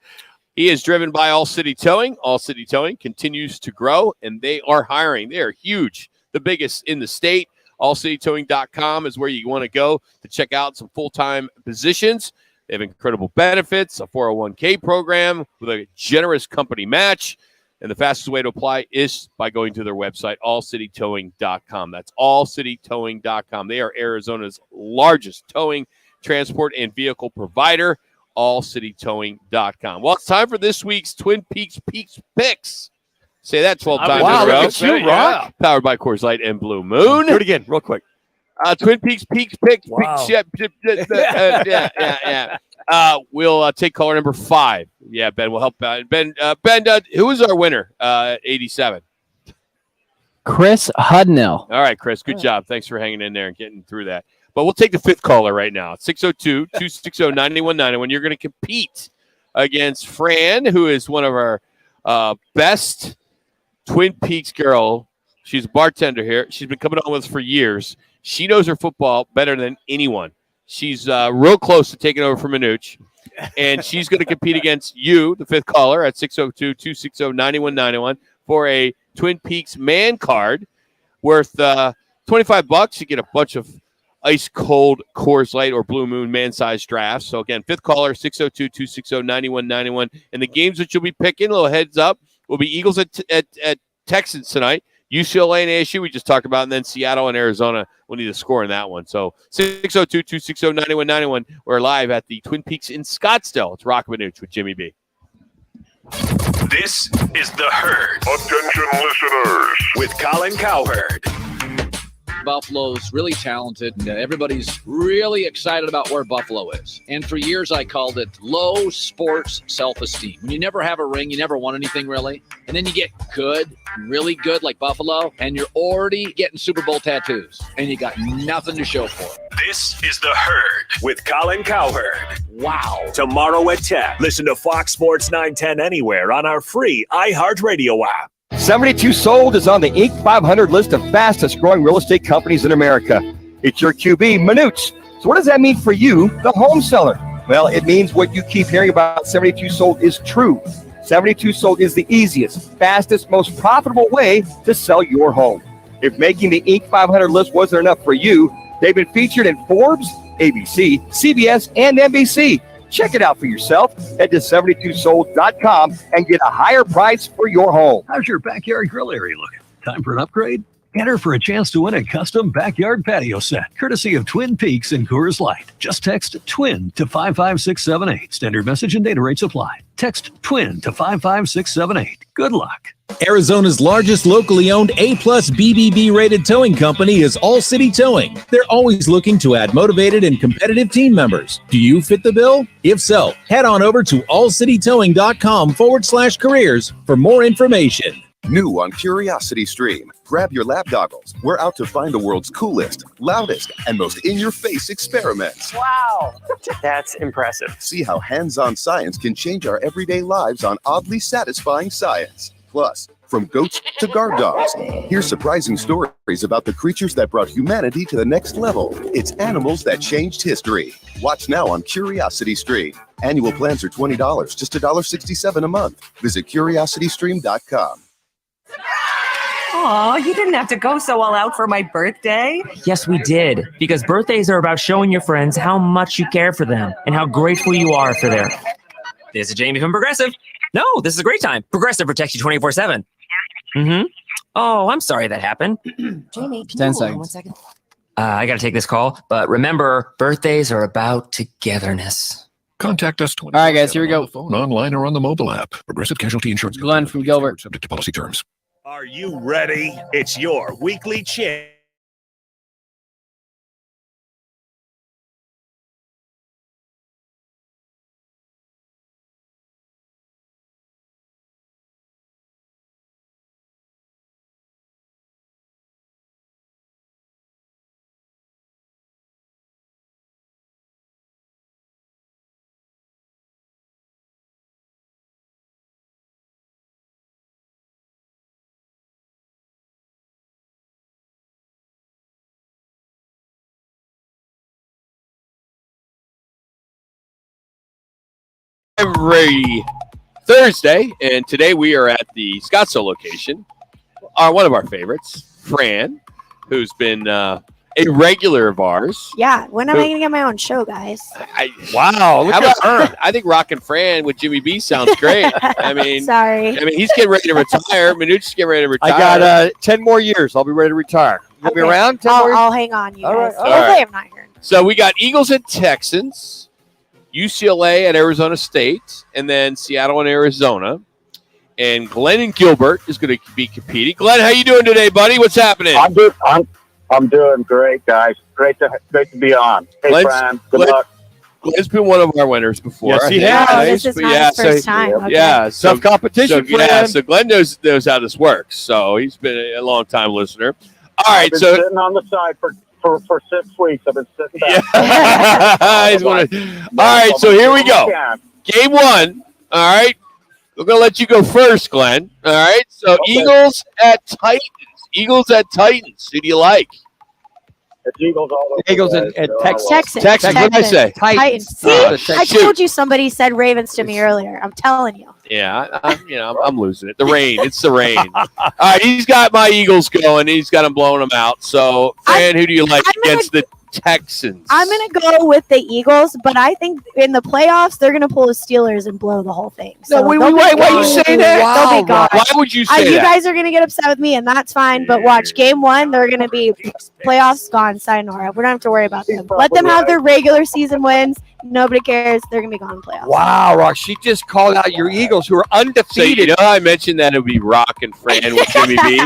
He is driven by All City Towing. All City Towing continues to grow, and they are hiring. They are huge, the biggest in the state. AllCityTowing.com is where you want to go to check out some full-time positions. They have incredible benefits, a 401k program with a generous company match. And the fastest way to apply is by going to their website, allcitytowing.com. That's allcitytowing.com. They are Arizona's largest towing, transport, and vehicle provider, allcitytowing.com. Well, it's time for this week's Twin Peaks Picks. Say that 12 times in a row. Look at you, Rock. Yeah. Powered by Coors Light and Blue Moon. Do it again, real quick. Twin Peaks Picks. Wow. We'll take caller number 5. Yeah, Ben will help. Ben, who is our winner? 87. Chris Hudnell. All right, Chris. Good job. Thanks for hanging in there and getting through that. But we'll take the 5th caller right now. 602-260-9191. You're going to compete against Fran, who is one of our best Twin Peaks girl. She's a bartender here. She's been coming on with us for years. She knows her football better than anyone. She's real close to taking over from Manuch, and she's going to compete against you, the 5th caller, at 602-260-9191 for a Twin Peaks man card worth $25. You get a bunch of ice-cold Coors Light or Blue Moon man-sized drafts. So, again, 5th caller, 602-260-9191. And the games that you'll be picking, a little heads up, will be Eagles at Texans tonight. UCLA and ASU we just talked about, and then Seattle and Arizona will need a score in that one. So 602-260-9191. We're live at the Twin Peaks in Scottsdale. It's Roc and Manuch with Jimmy B. This is The Herd. Attention listeners. With Colin Cowherd. Buffalo's really talented. And everybody's really excited about where Buffalo is. And for years, I called it low sports self-esteem. When you never have a ring, you never won anything really. And then you get good, really good like Buffalo, and you're already getting Super Bowl tattoos. And you got nothing to show for it. This is The Herd with Colin Cowherd. Wow. Tomorrow at 10. Listen to Fox Sports 910 anywhere on our free iHeartRadio app. 72 Sold is on the Inc. 500 list of fastest growing real estate companies in America. It's your QB, Manuch. So what does that mean for you, the home seller? Well, it means what you keep hearing about 72 Sold is true. 72 Sold is the easiest, fastest, most profitable way to sell your home. If making the Inc. 500 list wasn't enough for you, they've been featured in Forbes, ABC, CBS, and NBC. Check it out for yourself. Head to 72sold.com and get a higher price for your home. How's your backyard grill area looking? Time for an upgrade? Enter for a chance to win a custom backyard patio set, courtesy of Twin Peaks and Coors Light. Just text TWIN to 55678. Standard message and data rates apply. Text TWIN to 55678. Good luck. Arizona's largest locally owned A-plus BBB rated towing company is All City Towing. They're always looking to add motivated and competitive team members. Do you fit the bill? If so, head on over to allcitytowing.com/careers for more information. New on Curiosity Stream. Grab your lab goggles. We're out to find the world's coolest, loudest, and most in-your-face experiments. Wow, that's impressive. See how hands-on science can change our everyday lives on oddly satisfying science. Plus, from goats to guard dogs, here's surprising stories about the creatures that brought humanity to the next level. It's animals that changed history. Watch now on Curiosity Stream. Annual plans are $20, just $1.67 a month. Visit curiositystream.com. Aw, you didn't have to go so all out for my birthday. Yes, we did. Because birthdays are about showing your friends how much you care for them and how grateful you are for their... This is Jamie from Progressive. No, this is a great time. Progressive protects you 24/7. Mm-hmm. Oh, I'm sorry that happened. Jamie, 10 seconds. 1 second? I got to take this call. But remember, birthdays are about togetherness. Contact us 24/7 All right, guys, here we go. on the phone, online, or on the mobile app. Progressive Casualty Insurance. Glenn from Gilbert. Subject to policy terms. Are you ready? It's your weekly chin. Every Thursday, and today we are at the Scottsdale location. One of our favorites, Fran, who's been a regular of ours. Yeah, when am I going to get my own show, guys? Wow, how about her? I think Roc and Fran with Jimmy B sounds great. I mean, sorry. He's getting ready to retire. Manuch's getting ready to retire. I got 10 more years. I'll be ready to retire. You'll be around 10 more years? I'll hang on, you guys. All right. Hopefully I'm not here. So we got Eagles and Texans, UCLA at Arizona State, and then Seattle and Arizona. And Glenn and Gilbert is going to be competing. Glenn, how you doing today, buddy? What's happening? I'm doing great, guys. Great to be on. Hey, Fran, good luck. Glenn's been one of our winners before. Yes, he has. Oh, this is not his first time. Okay. Yeah, tough competition. So Glenn knows how this works. So he's been a long time listener. All right, I've been sitting on the side for 6 weeks. I've been sitting back. All right, so here we go. Game one. All right. We're going to let you go first, Glenn. All right. So Okay. Eagles at Titans. Eagles at Titans. Who do you like? It's Eagles all over. Eagles and Texans. Texans. What did I say? Titans. See, I told you somebody said Ravens to me earlier. I'm telling you. Yeah, I'm losing it. The rain. It's the rain. All right, he's got my Eagles going. He's got them blowing them out. So, Fran, who do you like against the Texans? I'm going to go with the Eagles, but I think in the playoffs, they're going to pull the Steelers and blow the whole thing. So why you say that? They'll be gone. Why would you say You that? guys are going to get upset with me, and that's fine. But watch, game one, they're going to be playoffs gone. Sayonara. We don't have to worry about them. Let them have their regular season wins. Nobody cares. They're going to be gone in playoffs. Wow, Rock. She just called out your Eagles, who are So, undefeated. I mentioned that it would be Roc and Fran with Jimmy B.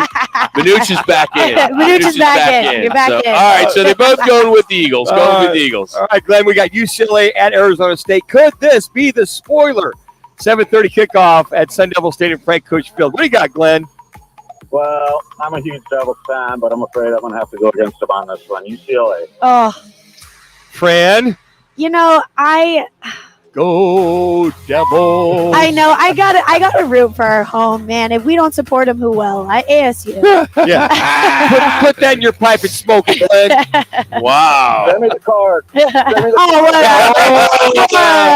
Manuch is back in. Manuch is back in. You're back in. All right, so they're both going with the Eagles. Going with the Eagles. All right, Glenn, we got UCLA at Arizona State. Could this be the spoiler? 7:30 kickoff at Sun Devil Stadium, Frank Coach Field. What do you got, Glenn? Well, I'm a huge Devils fan, but I'm afraid I'm going to have to go against them on this one. UCLA. Oh, Fran. You know, Go Devils. I know. I gotta root for our home, man. If we don't support them, who will? ASU. Yeah. Put that in your pipe and smoke it, Glenn. Wow. Send me the card.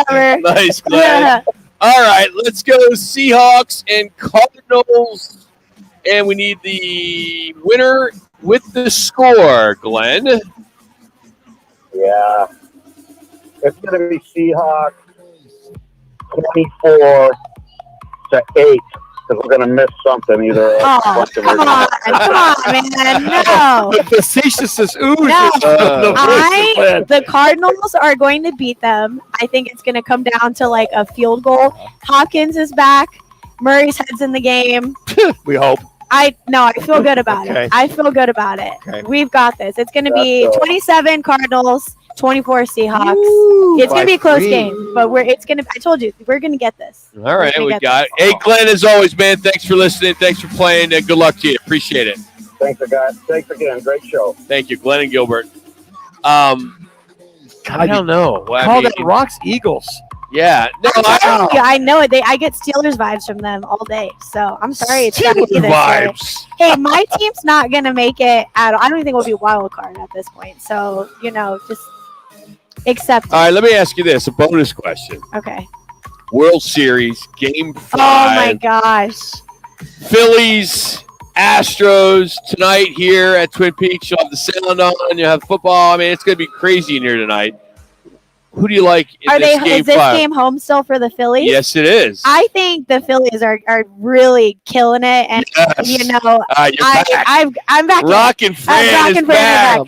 Whatever. Nice, Glenn. All right, let's go Seahawks and Cardinals. And we need the winner with the score, Glenn. Yeah. It's going to be Seahawks 24-8 because we're going to miss something either. Oh, come on, man. No. The facetiousness oozes. No. The The Cardinals are going to beat them. I think it's going to come down to like a field goal. Hopkins is back. Murray's head's in the game. We hope. I feel good about Okay. it. I feel good about it. Okay. We've got this. It's going to be 27 Cardinals, 24 Seahawks. It's going to be a close game, but I told you, we're going to get this. All right, we got it. Hey, Glenn, as always, man, thanks for listening. Thanks for playing, and good luck to you. Appreciate it. Thanks, guys. Thanks again. Great show. Thank you, Glenn and Gilbert. I don't know. Well, Call that Rocks Eagles. Yeah. No, I know it. I get Steelers vibes from them all day. So I'm sorry. It's gotta be this way. Hey, my team's not going to make it at all. I don't even think we'll be wild card at this point. So, just accept it. All right, let me ask you this, a bonus question. Okay. World Series, Game 5. Oh, my gosh. Phillies, Astros tonight here at Twin Peaks. You'll have the sound on. You'll have football. I mean, it's going to be crazy in here tonight. Who do you like in Game Is this 5? game home still for the Phillies? Yes, it is. I think the Phillies are really killing it, and Yes. I'm back. Roc and Fran is back.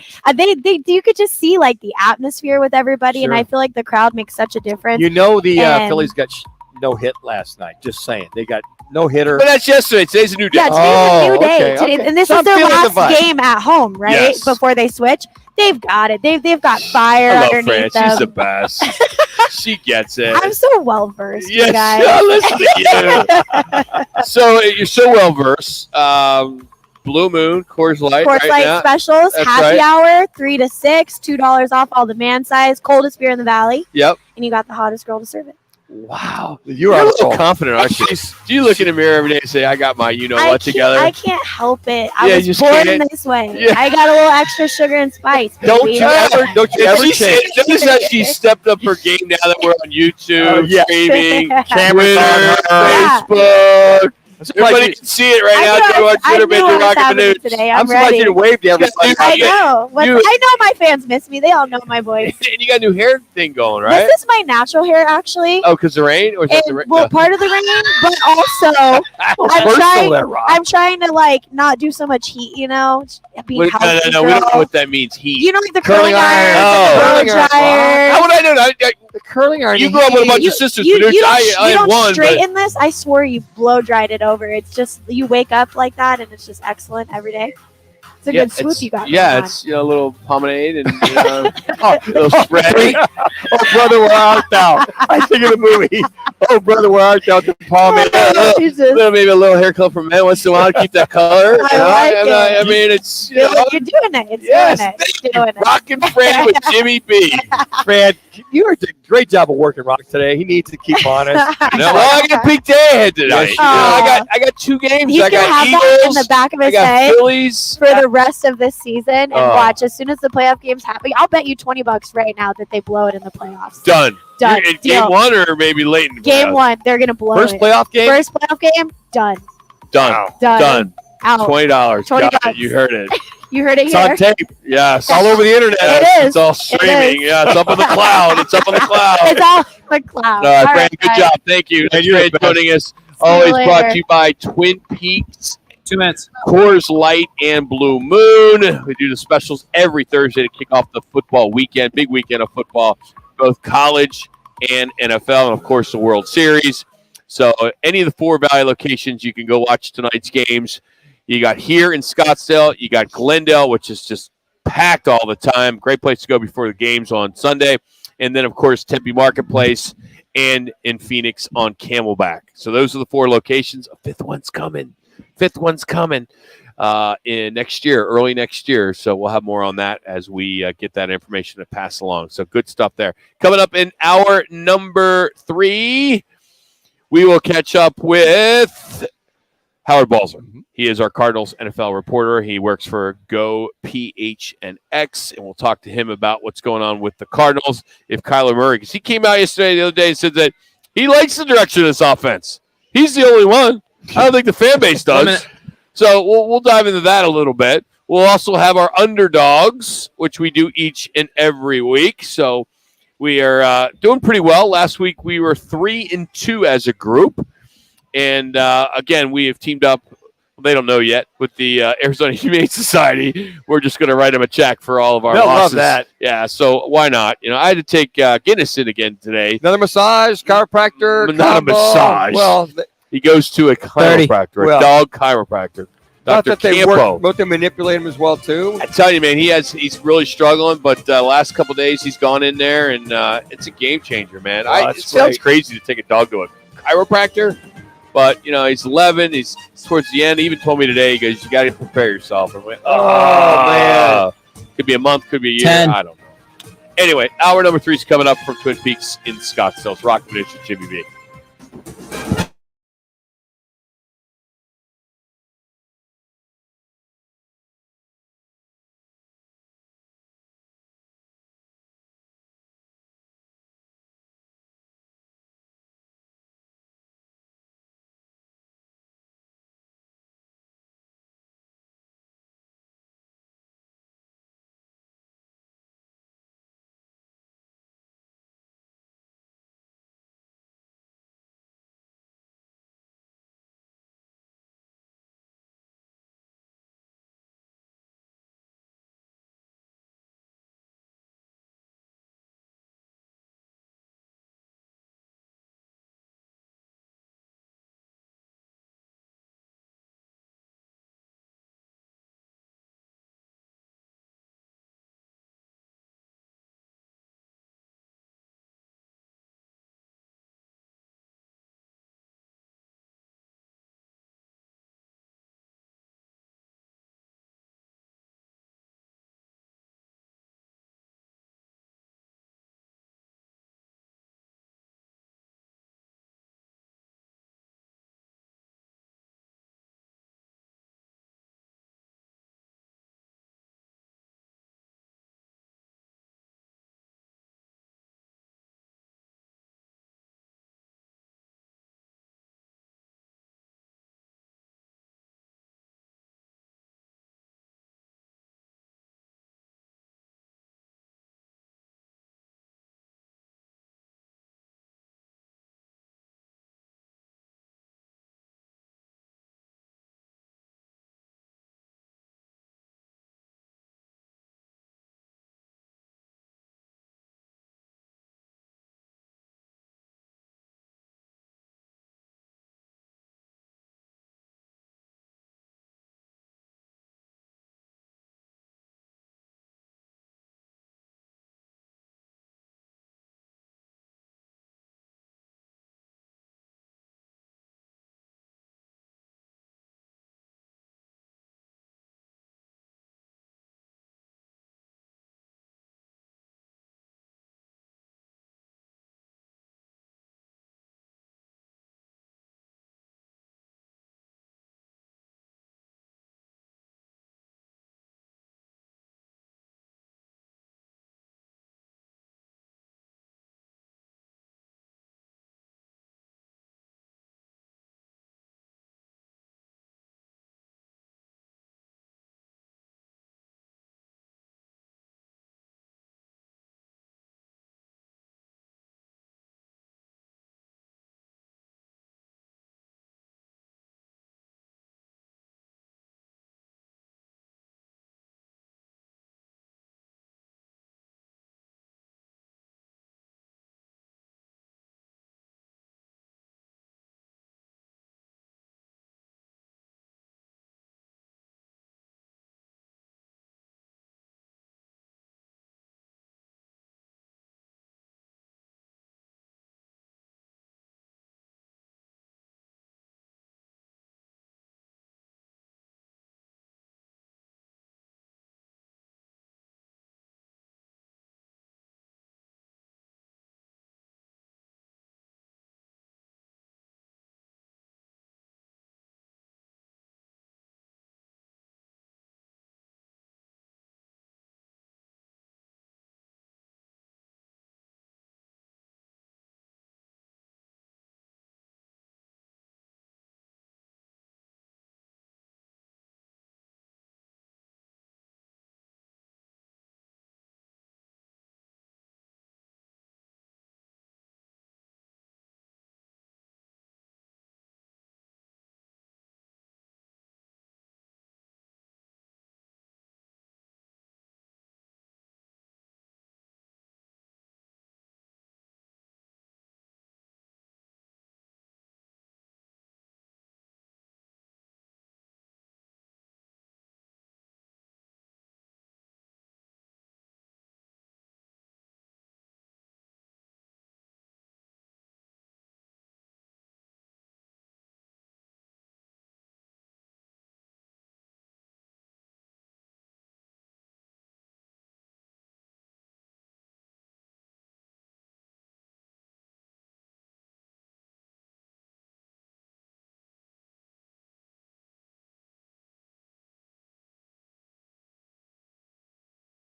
You could just see like the atmosphere with everybody, and Sure. I feel like the crowd makes such a difference. The And- Phillies got no hit last night. Just saying. They got no hitter. But that's yesterday. Today's a new day. Yeah, today's a new day. okay, Today- okay. And this So is I'm their feeling the last vibe. game at home, right? Yes. Before they switch. They've got it. They've got fire I love Fran. underneath them. She's the best. She gets it. I'm so well versed, you Yes, guys. listen to you. So you're so well versed. Blue Moon, Coors Light, Coors right Light now. specials, That's happy right. hour, 3 to 6, $2 off all the man size, coldest beer in the valley, Yep. and you got the hottest girl to serve it. Wow. You're a on little roll. confident, aren't you? Do you look in the mirror every day and say, I got my I together? can't help it. I Yeah, was you just born can't. this way. Yeah. I got a little extra sugar and spice. Don't baby. you ever She said- change. Notice how she stepped up her game now that we're on YouTube, yeah. streaming, Cameras on Twitter, her. Facebook. surprised Everybody you- can see it right I now. knew Go on I Twitter, knew Major what was Rock and happening Manuch. today. I'm surprised ready. you didn't wave to everybody. I know. You- I know my fans miss me. They all know my voice. And you got a new hair thing going, right? This is my natural hair, actually. Oh, because the rain? Or is that the And, rain? well, part of the rain, but also I'm trying to like not do so much heat, be Wait, healthy. no, we don't know girl. what that means. Heat. You know, like the curling iron, Oh. the blow dryer. How would I know that? The curling iron. You grew up with a bunch of sisters. Manuch. I had don't one. straighten this. I swear you blow dried it over. It's just you wake up like that, and it's just excellent every day. It's a good swoop you got. Yeah, going on. it's a little pomade and a little spray. Oh, brother, where art thou? I think of the movie. Oh, brother, where art thou? The pomade. Maybe a little hair color for men once in a while to keep that color. I mean, it's You're doing it. It's doing it. You're doing it. Rock and Fran with Jimmy B. Fran, you did a great job of working Rock today. He needs to keep honest. No, well, I got a big day ahead tonight. Yes, I got 2 games. He I can got have Eagles. that in the back of I his got head Phillies. for the rest of this season, and Oh. watch as soon as the playoff games happen. I'll bet you $20 right now that they blow it in the playoffs. Done. Done. In Deal. game 1 or maybe late in the Game playoffs? 1, they're gonna blow First it. playoff game? First playoff game, done. Done. Done. Out. $20. $20. Got it. You heard it. You heard it It's here. on tape. Yes. All over the internet. It is. It's all It streaming. is. Yeah, it's up on the cloud. It's up on the cloud. It's all the cloud. All right, All Fran, good guys. job. Thank you. Thanks you're for the best. joining us. you Always brought later. to you by Twin Peaks, 2 minutes. Coors Light, and Blue Moon. We do the specials every Thursday to kick off the football weekend, big weekend of football, both college and NFL, and of course the World Series. So any of the 4 Valley locations, you can go watch tonight's games. You got here in Scottsdale, you got Glendale, which is just packed all the time. Great place to go before the games on Sunday. And then, of course, Tempe Marketplace and in Phoenix on Camelback. So those are the 4 locations. A 5th one's coming. in early next year. So we'll have more on that as we get that information to pass along. So good stuff there. Coming up in hour number 3, we will catch up with Howard Balzer. He is our Cardinals NFL reporter. He works for Go PHNX, and we'll talk to him about what's going on with the Cardinals. If Kyler Murray, because he came out yesterday, the other day, and said that he likes the direction of this offense. He's the only one. I don't think the fan base does. So we'll dive into that a little bit. We'll also have our underdogs, which we do each and every week. So we are doing pretty well. Last week we were 3-2 as a group. And, again, we have teamed up, they don't know yet, with the Arizona Humane Society. We're just going to write them a check for all of our losses. Love that. Yeah, so why not? I had to take Guinness in again today. Another massage, chiropractor. Not a massage. Well, he goes to a chiropractor, a dog chiropractor. Not Dr. that they Campo. work, they manipulate him as well, too. I tell you, man, he's really struggling, but last couple of days he's gone in there, and it's a game changer, man. It sounds crazy to take a dog to a chiropractor. But, he's 11. He's towards the end. He even told me today, he goes, you got to prepare yourself. And I went, man. Could be a month, could be a year. 10. I don't know. Anyway, hour number 3 is coming up from Twin Peaks in Scottsdale. It's Roc and Manuch and Jimmy B.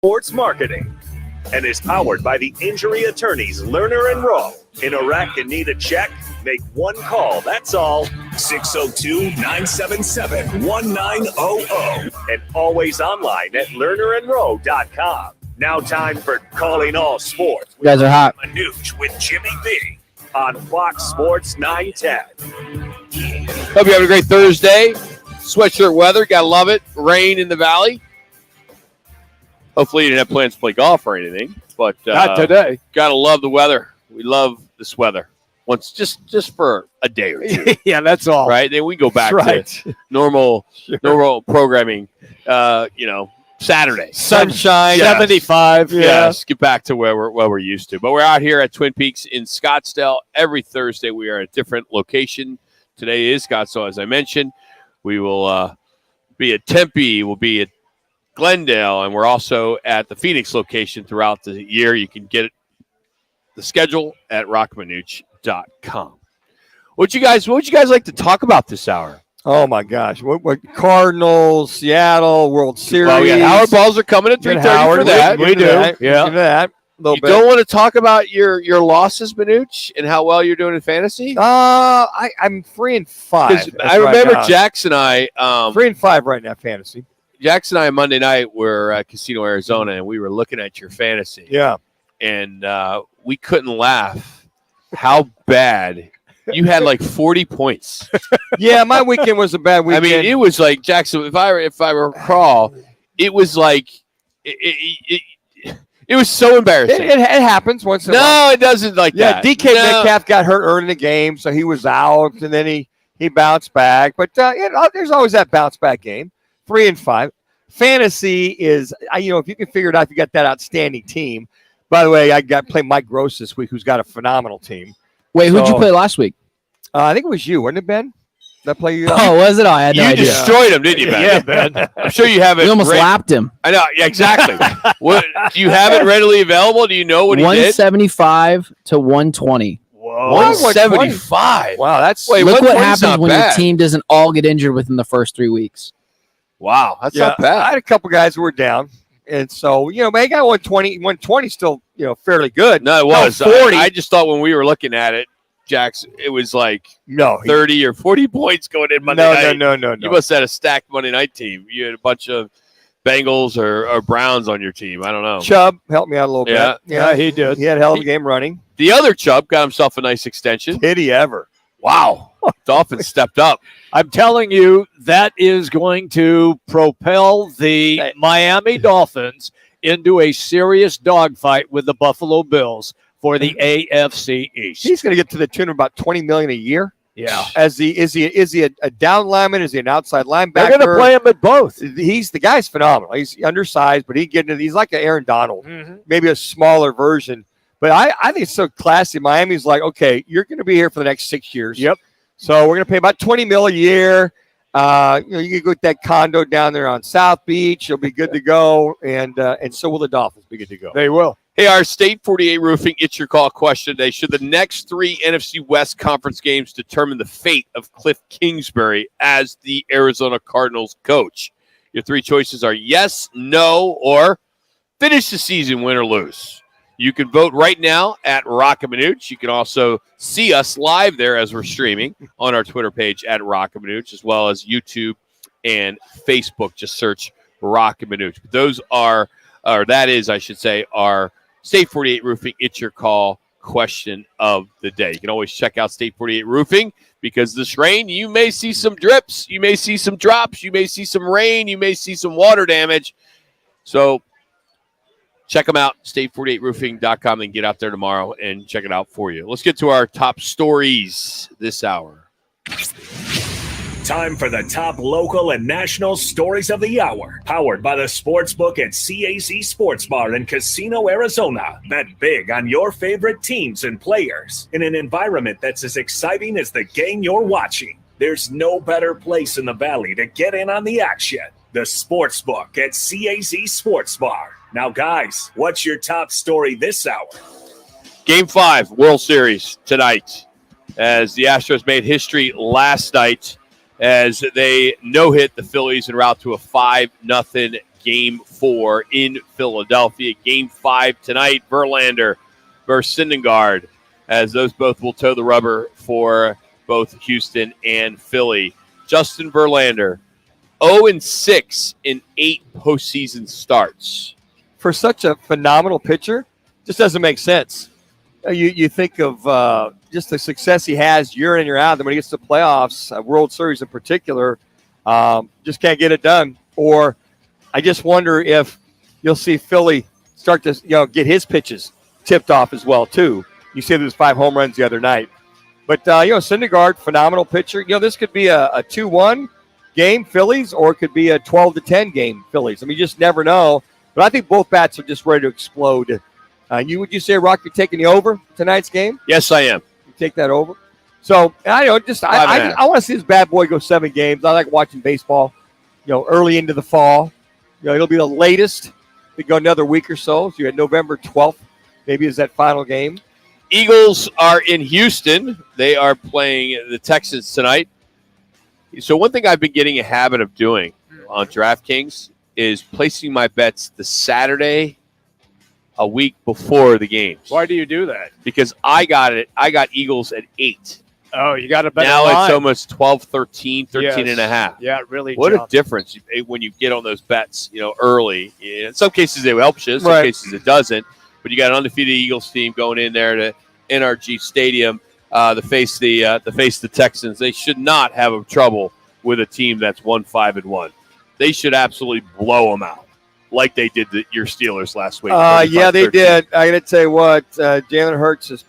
Sports Marketing and is powered by the injury attorneys Lerner and Rowe. In a wreck and need a check? Make one call, that's all. 602-977-1900. And always online at lernerandrowe.com. Now time for Calling All Sports. You guys are hot. Manuch with Jimmy B on Fox Sports 910. Hope you have a great Thursday. Sweatshirt weather, gotta love it. Rain in the valley. Hopefully you didn't have plans to play golf or anything, but not today. Gotta love the weather. We love this weather. Once just for a day or two. Yeah, that's all. Right? Then we go back to normal programming. Saturday. Sunshine. 75. Yeah. Yes, get back to where we're used to. But we're out here at Twin Peaks in Scottsdale. Every Thursday we are at a different location. Today is Scottsdale, as I mentioned. We will be at Tempe. We'll be at Glendale, and we're also at the Phoenix location throughout the year. You can get the schedule at rockmanuch.com. What would you guys like to talk about this hour? Oh my gosh! What Cardinals, Seattle, World Series. Well, yeah, Howard Balls are coming at 3:30 for that. We do. Yeah, that. You don't want to talk about your losses, Manuch, and how well you're doing in fantasy? I'm 3-5. I remember Jax and I 3-5 right now, fantasy. Jax and I Monday night were at Casino Arizona, and we were looking at your fantasy. Yeah, and we couldn't laugh how bad you had, like 40 points. Yeah, my weekend was a bad weekend. I mean, it was like Jackson. If I recall, it was like it was so embarrassing. It happens once in a while. No, it doesn't that. Yeah, DK Metcalf got hurt early in the game, so he was out, and then he bounced back. But there's always that bounce back game. 3-5. Fantasy is, if you can figure it out, if you got that outstanding team. By the way, I got playing Mike Gross this week, who's got a phenomenal team. Wait, who'd you play last week? I think it was you, wasn't it, Ben? Did I play you? Oh, was it? I had no idea. You destroyed him, didn't you, Ben? Yeah, Ben. I'm sure you have it. You almost lapped him. I know. Yeah, exactly. What do you have it readily available? Do you know what he did? 175 to 120. Whoa. 175. Wow, that's look what happens when your team doesn't all get injured within the first 3 weeks. Wow, that's not bad. I had a couple guys who were down. And so, but I got 120. 120 still, fairly good. No, it was. 40. I just thought when we were looking at it, Jax, it was like 30 or 40 points going in Monday night. No. You must have had a stacked Monday night team. You had a bunch of Bengals or Browns on your team. I don't know. Chubb helped me out a little bit. Yeah, he did. He had a hell of a game running. The other Chubb got himself a nice extension. Did he ever? Wow. Dolphins stepped up. I'm telling you, that is going to propel the Miami Dolphins into a serious dogfight with the Buffalo Bills for the AFC East. He's going to get to the tune of about $20 million a year. Yeah. Is he a down lineman? Is he an outside linebacker? They're going to play him at both. The guy's phenomenal. He's undersized, but he's like an Aaron Donald, maybe a smaller version. But I think it's so classy. Miami's like, okay, you're going to be here for the next 6 years. Yep. So we're going to pay about $20 million a year. You can go get that condo down there on South Beach. You'll be good to go, and so will the Dolphins be good to go. They will. Hey, our State 48 Roofing It's Your Call question today. Should the next 3 NFC West Conference games determine the fate of Cliff Kingsbury as the Arizona Cardinals coach? Your 3 choices are yes, no, or finish the season win or lose. You can vote right now at Roc and Manuch. You can also see us live there as we're streaming on our Twitter page at Roc and Manuch, as well as YouTube and Facebook. Just search Roc and Manuch. Those are, or that is, I should say, our State 48 Roofing It's Your Call question of the day. You can always check out State 48 Roofing because this rain, you may see some drips, you may see some drops, you may see some rain, you may see some water damage. So check them out, state48roofing.com, and get out there tomorrow and check it out for you. Let's get to our top stories this hour. Time for the top local and national stories of the hour. Powered by the Sportsbook at CAC Sports Bar in Casino, Arizona. Bet big on your favorite teams and players in an environment that's as exciting as the game you're watching. There's no better place in the Valley to get in on the action. The Sportsbook at CAC Sports Bar. Now, guys, what's your top story this hour? Game 5, World Series tonight, as the Astros made history last night as they no-hit the Phillies en route to a 5-0 Game 4 in Philadelphia. Game 5 tonight, Verlander versus Syndergaard, as those both will toe the rubber for both Houston and Philly. Justin Verlander, 0-6 in 8 postseason starts. For such a phenomenal pitcher, just doesn't make sense. You think of just the success he has year in and year out. Then when he gets to playoffs, World Series in particular, just can't get it done. Or I just wonder if you'll see Philly start to get his pitches tipped off as well too. You see there's 5 home runs the other night. But Syndergaard, phenomenal pitcher. This could be a 2-1 game Phillies, or it could be a 12-10 game Phillies. I mean, you just never know. But I think both bats are just ready to explode. Would you say, Rock, you're taking the over tonight's game? Yes, I am. You take that over. So I want to see this bad boy go 7 games. I like watching baseball. Early into the fall. It'll be the latest. We go another week or so. So you had November 12th. Maybe is that final game. Eagles are in Houston. They are playing the Texans tonight. So one thing I've been getting a habit of doing on DraftKings is placing my bets the Saturday a week before the games. Why do you do that? Because I got Eagles at 8. Oh, you got a better now line. It's almost 12, 13 and a half. Yeah, it really What jumped. a difference when you get on those bets, early. In some cases it helps you, some cases it doesn't. But you got an undefeated Eagles team going in there to NRG Stadium to face the Texans. They should not have trouble with a team that's 1-5-1. They should absolutely blow them out, like they did your Steelers last week. Yeah, they did. I got to tell you what, Jalen Hurts is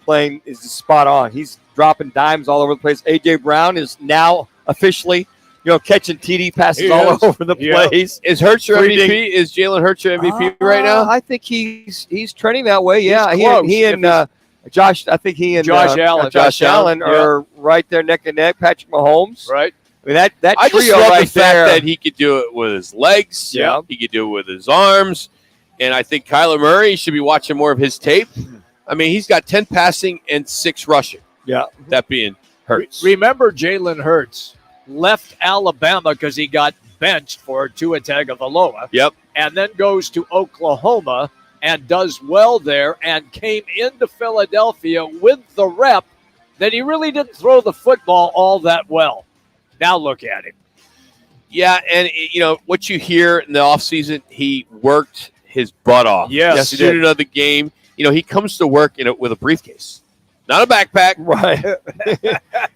spot on. He's dropping dimes all over the place. A.J. Brown is now officially, catching TD passes all over the place. Is Hurts your MVP? Is Jalen Hurts your MVP right now? I think he's trending that way. Yeah, He's he and Josh. I think he and Josh Allen. Josh Allen are right there neck and neck. Patrick Mahomes. Right. I mean that I trio just love right the fact there. that he could do it with his legs. Yeah. He could do it with his arms. And I think Kyler Murray should be watching more of his tape. I mean, he's got 10 passing and 6 rushing. Yeah. That being Hurts. Remember, Jalen Hurts left Alabama because he got benched for Tua Tagovailoa. Yep. And then goes to Oklahoma and does well there and came into Philadelphia with the rep that he really didn't throw the football all that well. Now look at him. Yeah, and what you hear in the offseason, he worked his butt off. Yes, he did another game. He comes to work with a briefcase, not a backpack. Right.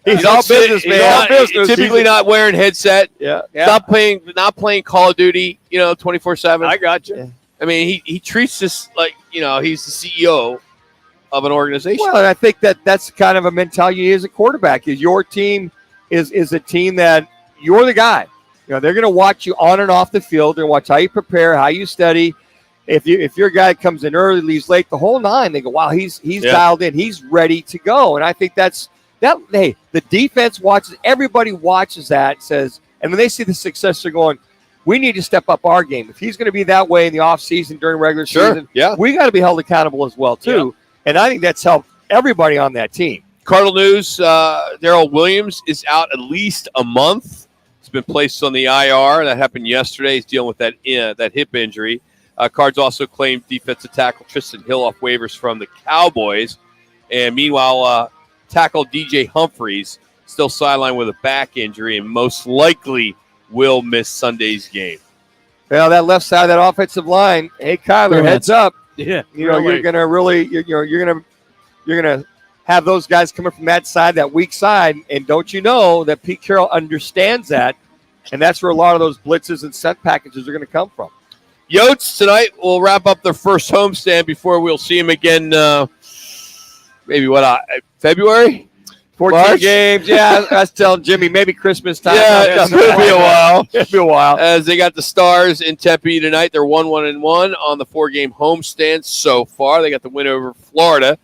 He's all business, man. He's typically not wearing headset. Yeah. Not playing Call of Duty. 24/7. I got you. Yeah. I mean, he treats this like he's the CEO of an organization. Well, and I think that's kind of a mentality as a quarterback. Is your team is a team that you're the guy. They're going to watch you on and off the field. They're going to watch how you prepare, how you study. If you're a guy that comes in early, leaves late, the whole 9, they go, wow, he's dialed in. He's ready to go. And I think that's that. Hey, the defense watches. Everybody watches that. Says, and when they see the success, they're going, we need to step up our game. If he's going to be that way in the offseason during regular season, we got to be held accountable as well too. Yeah. And I think that's helped everybody on that team. Cardinal news, Darrell Williams is out at least a month. He's been placed on the IR. That happened yesterday. He's dealing with that hip injury. Cards also claimed defensive tackle Tristan Hill off waivers from the Cowboys. And meanwhile, tackle DJ Humphreys still sidelined with a back injury and most likely will miss Sunday's game. Well, that left side of that offensive line, hey, Kyler, heads up. Yeah. You're going to really you're going to have those guys coming from that side, that weak side, and don't you know that Pete Carroll understands that, and that's where a lot of those blitzes and set packages are going to come from. Yotes tonight will wrap up their first homestand before we'll see them again. February? 14 games. Yeah, I was telling Jimmy maybe Christmas time. Yeah, it could be a while. It'll be a while. As they got the Stars in Tempe tonight, they're 1-1-1 on the 4-game homestand so far. They got the win over Florida.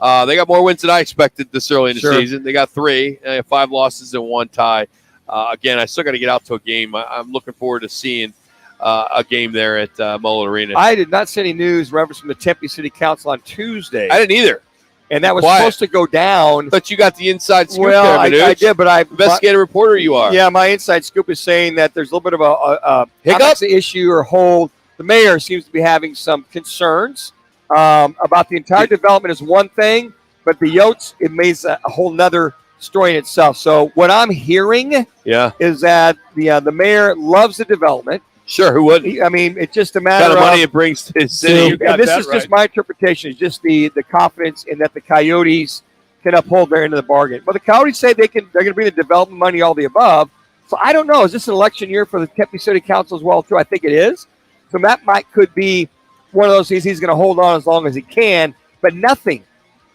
They got more wins than I expected this early in the season. They got 3, 5 losses and 1 tie. Again, I still got to get out to a game. I'm looking forward to seeing a game there at Mullet Arena. I did not see any news reference from the Tempe City Council on Tuesday. I didn't either. And that was supposed to go down. But you got the inside scoop there, Manuch. I did, but investigative reporter you are. Yeah, my inside scoop is saying that there's a little bit of a hiccup issue or hold the mayor seems to be having some concerns about the entire development is one thing, but the yachts, it makes a whole nother story in itself. So what I'm hearing is that the mayor loves the development. Sure, who wouldn't? I mean, it's just a matter kind of money of it brings to his city. and this is just my interpretation. It's just the confidence in that the Coyotes can uphold their end of the bargain. But the Coyotes say they're going to bring the development money, all the above. So I don't know. Is this an election year for the Tempe City Council as well, too? I think it is. So Matt could be one of those things he's going to hold on as long as he can. But nothing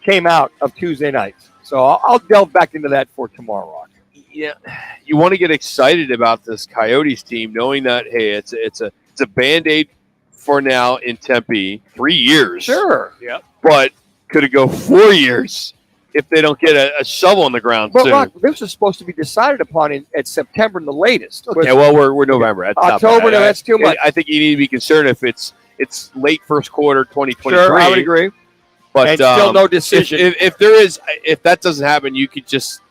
came out of Tuesday nights. So I'll delve back into that for tomorrow, Rock. Yeah, you want to get excited about this Coyotes team, knowing that hey, it's a Band-Aid for now in Tempe, 3 years. Sure. Yep. But could it go 4 years if they don't get a shovel on the ground But soon? Rock, this is supposed to be decided upon at September in the latest. Okay, well we're November. That's October. No, that's too much. I think you need to be concerned if it's late first quarter 2023. Sure, I would agree. But and still no decision. If that doesn't happen, you could just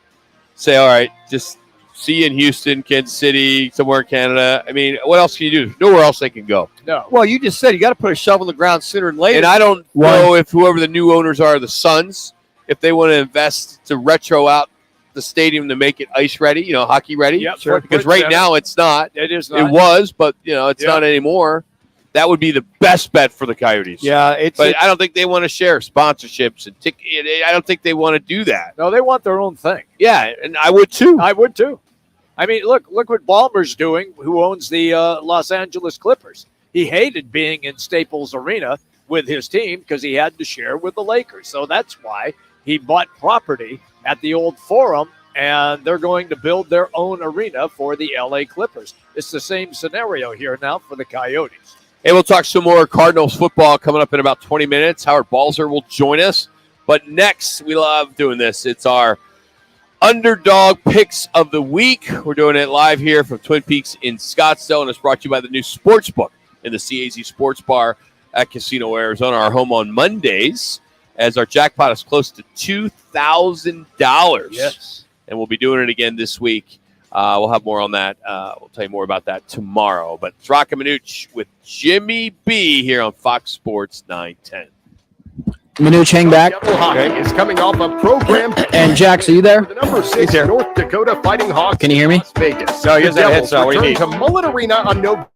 say, all right, just see you in Houston, Kansas City, somewhere in Canada. I mean, what else can you do? There's nowhere else they can go. No. Well, you just said you got to put a shovel in the ground sooner than later. And I don't know if whoever the new owners are, the Suns, if they want to invest to retro out the stadium to make it ice ready, hockey ready. Yep, sure. Because right now it's not. It is not. It was, but it's not anymore. That would be the best bet for the Coyotes. Yeah, but I don't think they want to share sponsorships and I don't think they want to do that. No, they want their own thing. Yeah, and I would too. I would too. I mean, look what Ballmer's doing, who owns the Los Angeles Clippers. He hated being in Staples Arena with his team because he had to share with the Lakers. So that's why he bought property at the old Forum, and they're going to build their own arena for the LA Clippers. It's the same scenario here now for the Coyotes. Hey, we'll talk some more Cardinals football coming up in about 20 minutes. Howard Balzer will join us. But next, we love doing this. It's our Underdog Picks of the Week. We're doing it live here from Twin Peaks in Scottsdale, and it's brought to you by the new Sportsbook in the CAZ Sports Bar at Casino Arizona, our home on Mondays, as our jackpot is close to $2,000. Yes. And we'll be doing it again this week. We'll have more on that. We'll tell you more about that tomorrow. But it's Roc and Manuch with Jimmy B here on Fox Sports 910. Manuch, hang back. Hockey is coming off a program. And Jax, are you there? The number 6 North Dakota Fighting Hawks. Can you hear me? Las Vegas. No, he has The that Devils headset. What do you return to Mullet Arena on November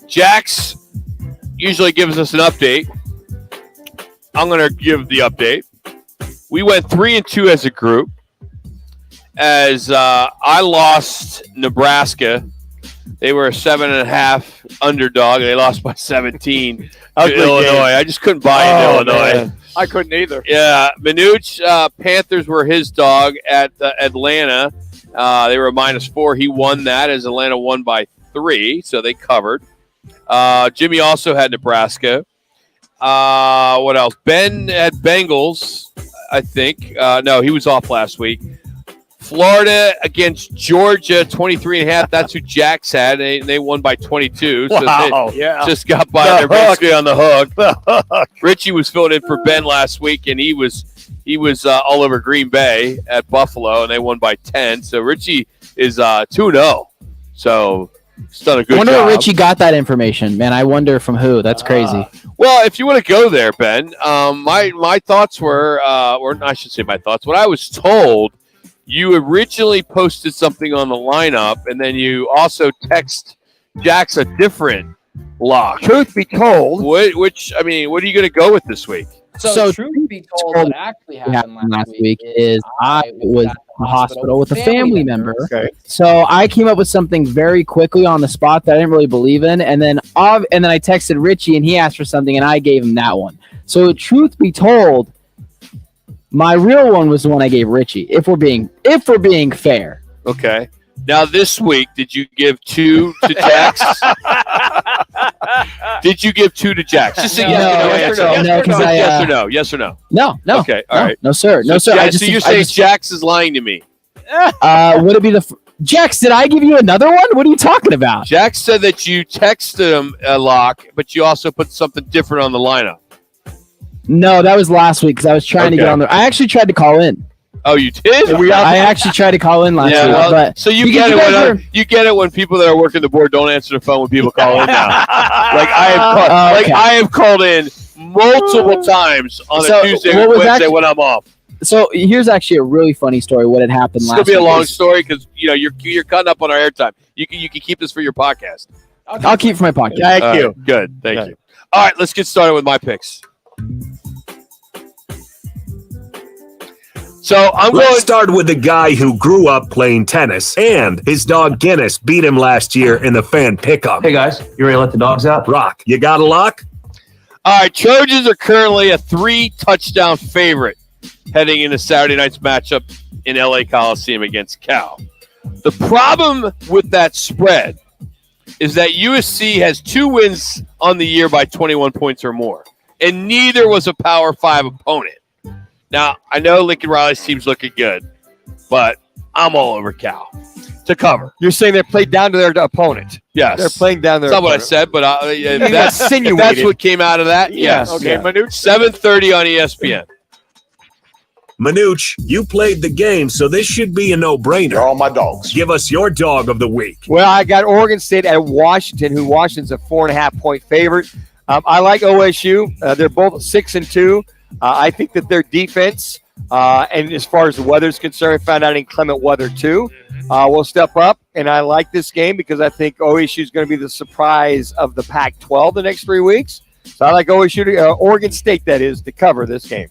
Jax usually gives us an update. I'm going to give the update. We went 3-2 as a group. As I lost Nebraska. They were a 7.5 underdog. They lost by 17 to Illinois. Game. I just couldn't buy into Illinois. Man. I couldn't either. Yeah, Manuch, Panthers were his dog at Atlanta. They were a -4. He won that as Atlanta won by 3, so they covered. Jimmy also had Nebraska. What else? Ben had Bengals, I think. No, he was off last week. Florida against Georgia, 23.5. That's who Jax had. They won by 22. So they just got by. They're basically on the hook. Richie was filling in for Ben last week, and he was all over Green Bay at Buffalo, and they won by 10. So Richie is 2-0. So he's done a good job. I wonder where Richie got that information, man. I wonder from who. That's crazy. Well, if you want to go there, Ben, my thoughts were, or I should say my thoughts. What I was told. You originally posted something on the lineup, and then you also text Jax a different lock. Truth be told, what are you going to go with this week? So truth be told, what actually happened last week is I was in the hospital with a family member. Okay. So I came up with something very quickly on the spot that I didn't really believe in, and then I texted Richie, and he asked for something, and I gave him that one. So truth be told. My real one was the one I gave Richie. If we're being fair. Okay. Now this week, did you give 2 to Jax? Did you give 2 to Jax? Just say yes or no. Yes or no. No. Okay. All right. No, sir. No, sir. So you're saying Jax is lying to me? Would it be Jax? Did I give you another one? What are you talking about? Jax said that you texted him a lock, but you also put something different on the lineup. No, that was last week because I was trying to get on there. I actually tried to call in. Oh, you did? I actually tried to call in last week. Well, but so you get it when people that are working the board don't answer the phone when people call in now. I have called in multiple times on a Tuesday or Wednesday when I'm off. So here's actually a really funny story. What had happened last week. It's gonna be a long story because you're cutting up on our airtime. You can keep this for your podcast. I'll keep it for my podcast. Thank you. Good. Thank you. All right, let's get started with my picks. So Let's start with the guy who grew up playing tennis, and his dog Guinness beat him last year in the fan pickup. Hey guys, you ready to let the dogs out? Rock, you got a lock? All right, Trojans are currently a 3-touchdown favorite heading into Saturday night's matchup in LA Coliseum against Cal. The problem with that spread is that USC has 2 wins on the year by 21 points or more, and neither was a Power 5 opponent. Now, I know Lincoln Riley's team's looking good, but I'm all over Cal to cover. You're saying they played down to their opponent? Yes. They're playing down their That's not opponent. what I said, but that's what came out of that. Yes. Okay, Manuch. 7:30 on ESPN. Manuch, you played the game, so this should be a no-brainer. They're all my dogs. Give us your dog of the week. Well, I got Oregon State at Washington, Washington's a 4.5-point favorite. I like OSU. They're both 6-2. I think that their defense, and as far as the weather is concerned, I found out inclement weather too, will step up. And I like this game because I think OSU is going to be the surprise of the Pac-12 the next 3 weeks. So I like OSU, Oregon State, that is, to cover this game.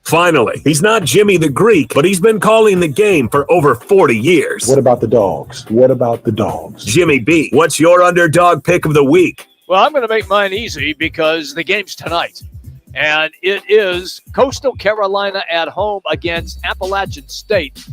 Finally, he's not Jimmy the Greek, but he's been calling the game for over 40 years. What about the dogs? What about the dogs? Jimmy B, what's your underdog pick of the week? Well, I'm going to make mine easy because the game's tonight. And it is Coastal Carolina at home against Appalachian State.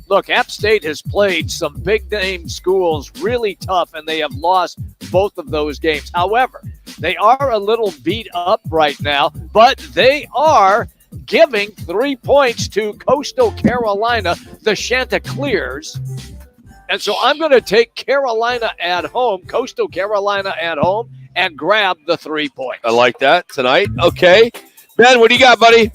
Look, App State has played some big-name schools really tough, and they have lost both of those games. However, they are a little beat up right now, but they are giving 3 points to Coastal Carolina, the Chanticleers. And so I'm going to take Carolina at home, Coastal Carolina at home, and grab the 3 points. I like that tonight. Okay. Ben, what do you got, buddy?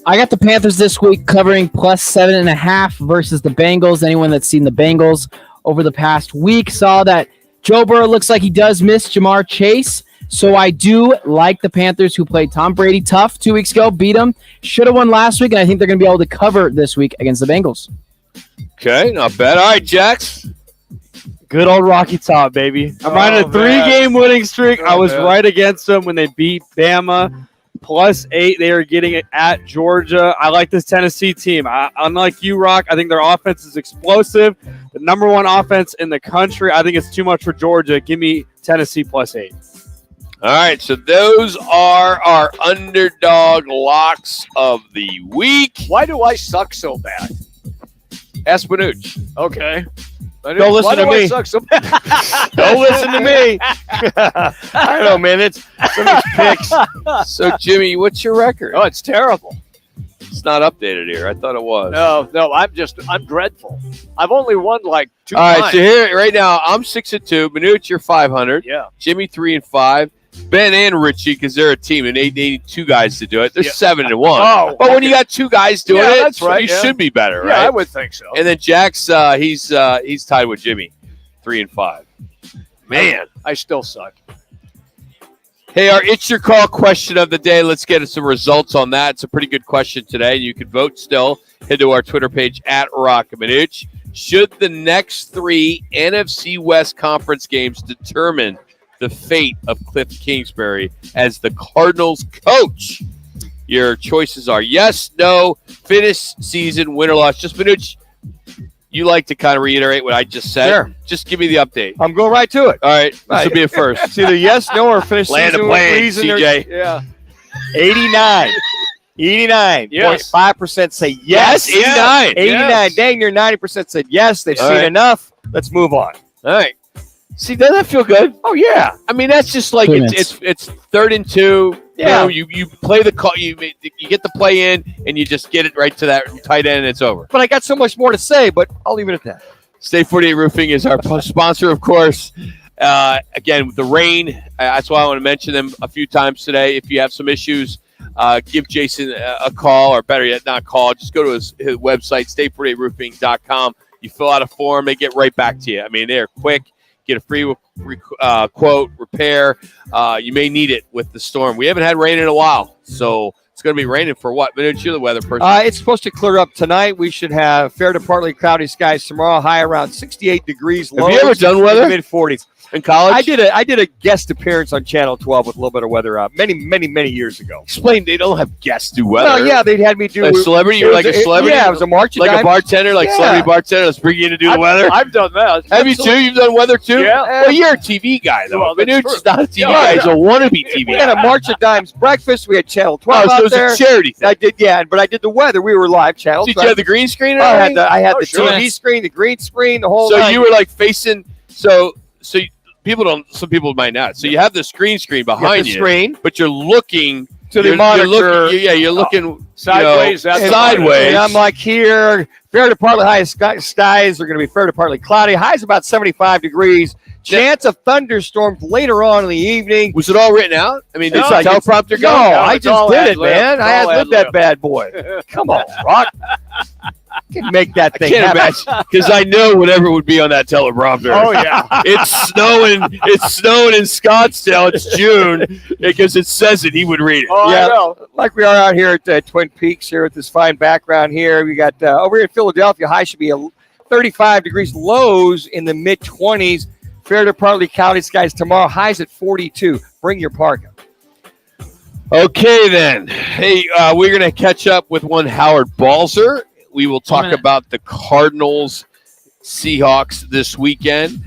I got the Panthers this week covering plus 7.5 versus the Bengals. Anyone that's seen the Bengals over the past week saw that Joe Burrow looks like he does miss Jamar Chase. So I do like the Panthers, who played Tom Brady tough 2 weeks ago, beat him. Should have won last week, and I think they're going to be able to cover this week against the Bengals. Okay, not bad. All right, Jax. Good old Rocky Top, baby. I'm riding a 3-game winning streak. I was right against them when they beat Bama. +8, they are getting it at Georgia. I like this Tennessee team. Unlike you, Rock, I think their offense is explosive. The #1 offense in the country. I think it's too much for Georgia. Give me Tennessee +8. All right, so those are our underdog locks of the week. Why do I suck so bad? Ask Manuch. Okay. Don't listen to me. Don't listen to me. I don't know, man. It's some of these picks. So, Jimmy, what's your record? Oh, it's terrible. It's not updated here. I thought it was. No, I'm dreadful. I've only won like 2 All times. right, so here right now I'm 6-2. Manuch, you're 500. Yeah. Jimmy 3-5. Ben and Richie, because they're a team and they need 2 guys to do it. They're 7-1. Oh, but when you got 2 guys doing it, that's right, you should be better, Yeah, right? I would think so. And then Jack's he's tied with Jimmy, 3-5. Man, I still suck. Hey, our It's Your Call question of the day. Let's get some results on that. It's a pretty good question today. You can vote still. Head to our Twitter page at Roc and Manuch. Should the next 3 NFC West Conference games determine the fate of Cliff Kingsbury as the Cardinals coach? Your choices are yes, no, finish season, win or loss. Just Manuch, you like to kind of reiterate what I just said. Sure. Just give me the update. I'm going right to it. All right. This will be a first. It's either yes, no, or finish Land season of with plane, reason. CJ. Yeah. 89. 89.5% say yes. 89. 89. Dang, near 90% said yes. They've All seen right. enough. Let's move on. All right. See, doesn't that feel good? Oh, yeah. I mean, that's just like it's 3rd and 2. Yeah. You play the call. You get the play in, and you just get it right to that tight end, and it's over. But I got so much more to say, but I'll leave it at that. Stay 48 Roofing is our sponsor, of course. Again, with the rain, that's why I want to mention them a few times today. If you have some issues, give Jason a call, or better yet, not call. Just go to his website, stay48roofing.com. You fill out a form, they get right back to you. I mean, they're quick. Get a free quote, repair. You may need it with the storm. We haven't had rain in a while, so it's going to be raining for what? Manuch, you're the weather person. It's supposed to clear up tonight. We should have fair to partly cloudy skies tomorrow. High around 68 degrees. Have you ever done weather? Mid-40s. In college? I did a guest appearance on Channel 12 with a little bit of weather many years ago. Explain. They don't have guests do weather. Well, yeah, they'd had me do a celebrity. You're like a celebrity. Yeah, it was a March. Like a bartender, like celebrity bartender. Let's bring you in to do the weather. I've done that. Have you too? You've done weather too? Yeah. Well, you're a TV guy though. Well, that's Manuch's true. not a TV guy. He's a wannabe TV We guy. had a March of Dimes breakfast. We had Channel 12 so out it was there. a charity thing. I did, yeah, but I did the weather. We were live channel. Did you have the green screen? I had the sure. TV screen, the green screen, the whole. So nine. you were like facing. So people don't. Some people might not. So you have the screen behind you, screen, but you're looking to the monitor. You're looking sideways. Sideways. And I'm like here. Fair to partly high skies are going to be fair to partly cloudy. Highs about 75 degrees. Chance of thunderstorms later on in the evening. Was it all written out? I mean, did the teleprompter go? No, I just did it, man. I had lived that bad boy. Come on, Rock. Can make that thing Can't happen. imagine because I know whatever would be on that teleprompter. Oh yeah, it's snowing. It's snowing in Scottsdale. It's June because it says it. He would read it. Oh, Yeah. I know. Like we are out here at Twin Peaks here with this fine background here. We got over here in Philadelphia, high should be 35 degrees, lows in the mid-20s. Fair to partly cloudy skies tomorrow, highs at 42. Bring your parka. Okay, then. Hey, we're going to catch up with one Howard Balzer. We will talk about the Cardinals Seahawks this weekend.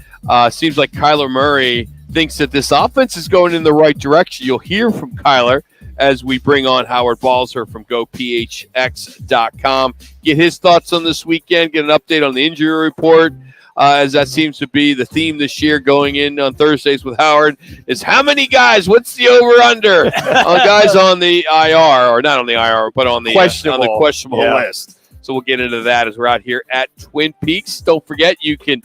Seems like Kyler Murray thinks that this offense is going in the right direction. You'll hear from Kyler as we bring on Howard Balzer from GoPHX.com. Get his thoughts on this weekend, get an update on the injury report, as that seems to be the theme this year going in on Thursdays with Howard, is how many guys, what's the over-under on guys on the IR, or not on the IR, but on the questionable list. So we'll get into that as we're out here at Twin Peaks. Don't forget, you can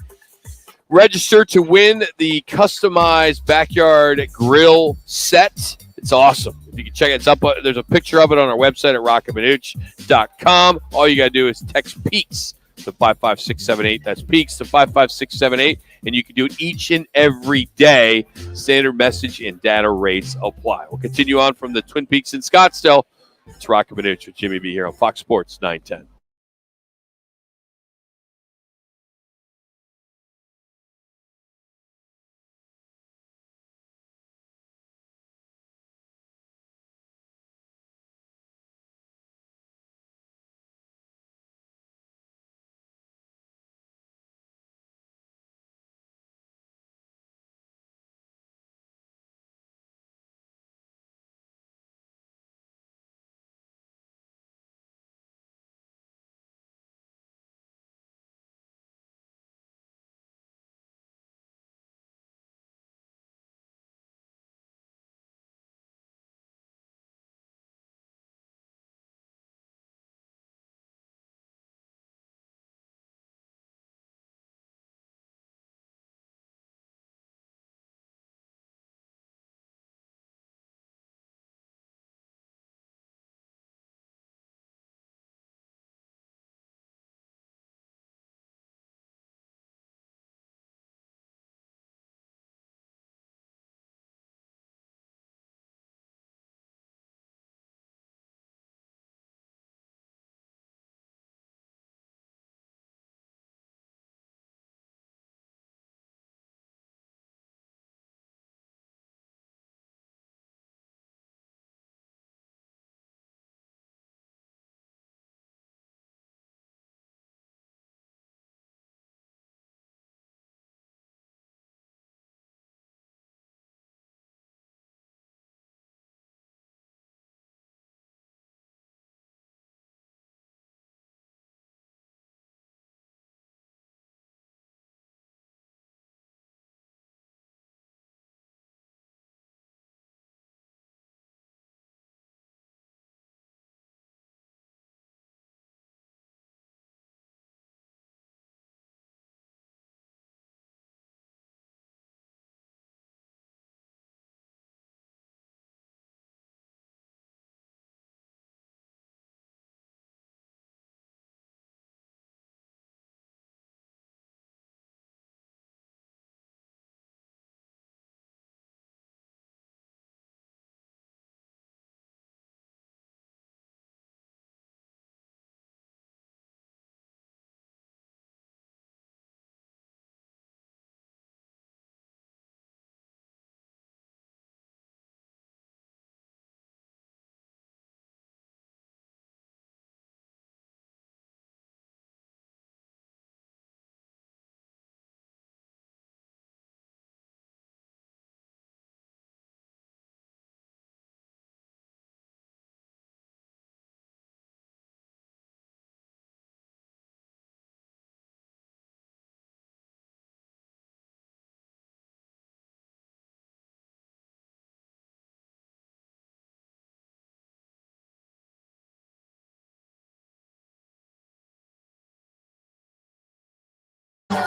register to win the customized backyard grill set. It's awesome. If you can check it, it's up. There's a picture of it on our website at rockandmanuch.com. All you got to do is text Peaks to 55678. That's Peaks to 55678. And you can do it each and every day. Standard message and data rates apply. We'll continue on from the Twin Peaks in Scottsdale. It's Roc and Manuch with Jimmy B here on Fox Sports 910.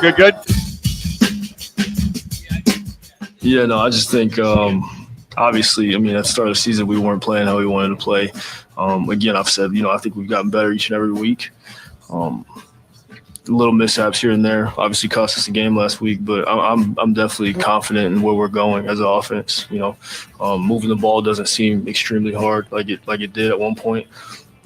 Good. Yeah, no, I just think, obviously, I mean, at the start of the season, we weren't playing how we wanted to play. Again, I've said, I think we've gotten better each and every week. Little mishaps here and there obviously cost us a game last week, but I'm definitely confident in where we're going as an offense. Moving the ball doesn't seem extremely hard like it did at one point.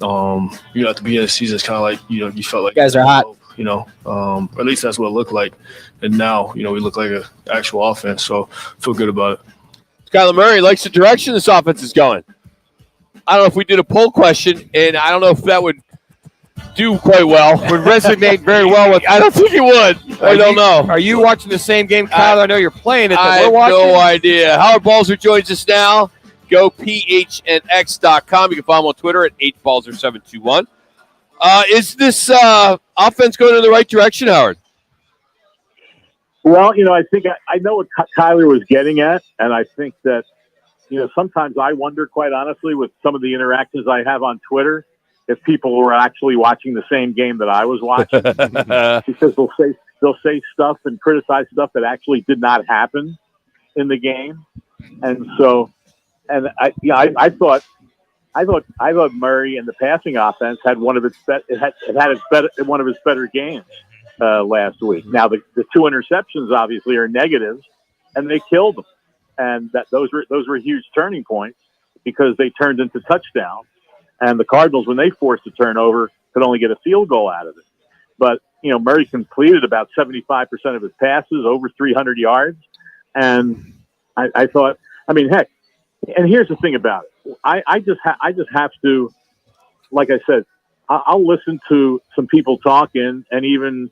At the beginning of the season, it's kind of like you felt like you guys are hot. Or at least that's what it looked like. And now we look like an actual offense, so I feel good about it. Kyler Murray likes the direction this offense is going. I don't know if we did a poll question, and I don't know if that would do quite well. Would resonate very well with. I don't think it would. I don't know. Are you watching the same game, Kyler? I know you're playing it. I we're have watching. no idea. Howard Balzer joins us now. Go phnx.com. You can follow him on Twitter at 8balzer721. Is this offense going in the right direction, Howard? Well, I think I know what Kyler was getting at, and I think that, sometimes I wonder, quite honestly, with some of the interactions I have on Twitter, if people were actually watching the same game that I was watching, because they'll say stuff and criticize stuff that actually did not happen in the game, and so, and I thought Murray and the passing offense had one of its one of his better games last week. Now the two interceptions obviously are negatives, and they killed them, and those were huge turning points because they turned into touchdowns. And the Cardinals, when they forced a turnover, could only get a field goal out of it. But Murray completed about 75% of his passes, over 300 yards, and I thought, heck. And here's the thing about it. I just have to, like I said, I'll listen to some people talking and even,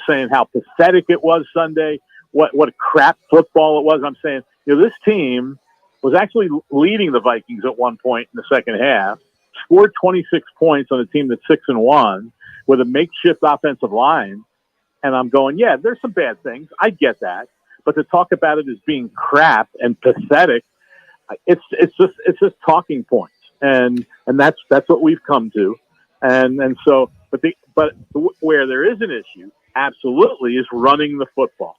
saying how pathetic it was Sunday, what a crap football it was. I'm saying, this team was actually leading the Vikings at one point in the second half, scored 26 points on a team that's 6-1 with a makeshift offensive line. And I'm going, yeah, there's some bad things. I get that. But to talk about it as being crap and pathetic, it's just talking points, and that's what we've come to, and so but where there is an issue, absolutely, is running the football,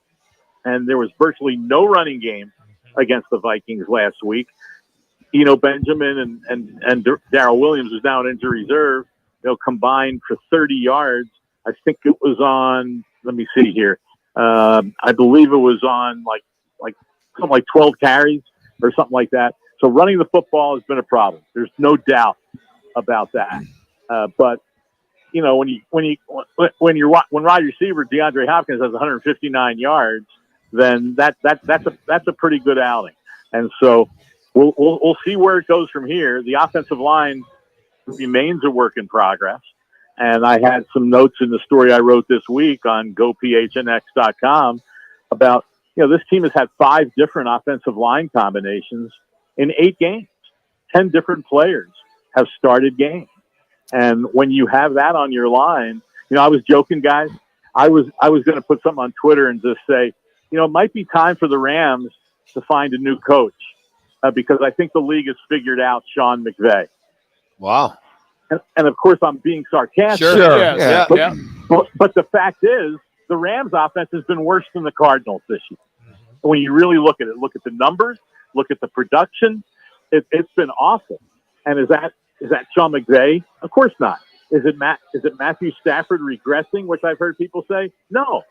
and there was virtually no running game against the Vikings last week. Benjamin and Darrell Williams, who's now on injury reserve, combined for 30 yards. I think it was on. Let me see here. I believe it was on like something like 12 carries or something like that. So running the football has been a problem. There's no doubt about that. But when wide receiver DeAndre Hopkins has 159 yards, then that's a pretty good outing. And so we'll see where it goes from here. The offensive line remains a work in progress. And I had some notes in the story I wrote this week on gophnx.com about, this team has had 5 different offensive line combinations in 8 games. 10 different players have started games. And when you have that on your line, I was joking, guys. I was going to put something on Twitter and just say, it might be time for the Rams to find a new coach because I think the league has figured out Sean McVay. Wow. And of course, I'm being sarcastic. Sure. Yeah. But the fact is, the Rams offense has been worse than the Cardinals this year. When you really look at it, look at the numbers, look at the production, it's been awful. And is that Sean McVay? Of course not. Is it Matthew Stafford regressing, which I've heard people say? No.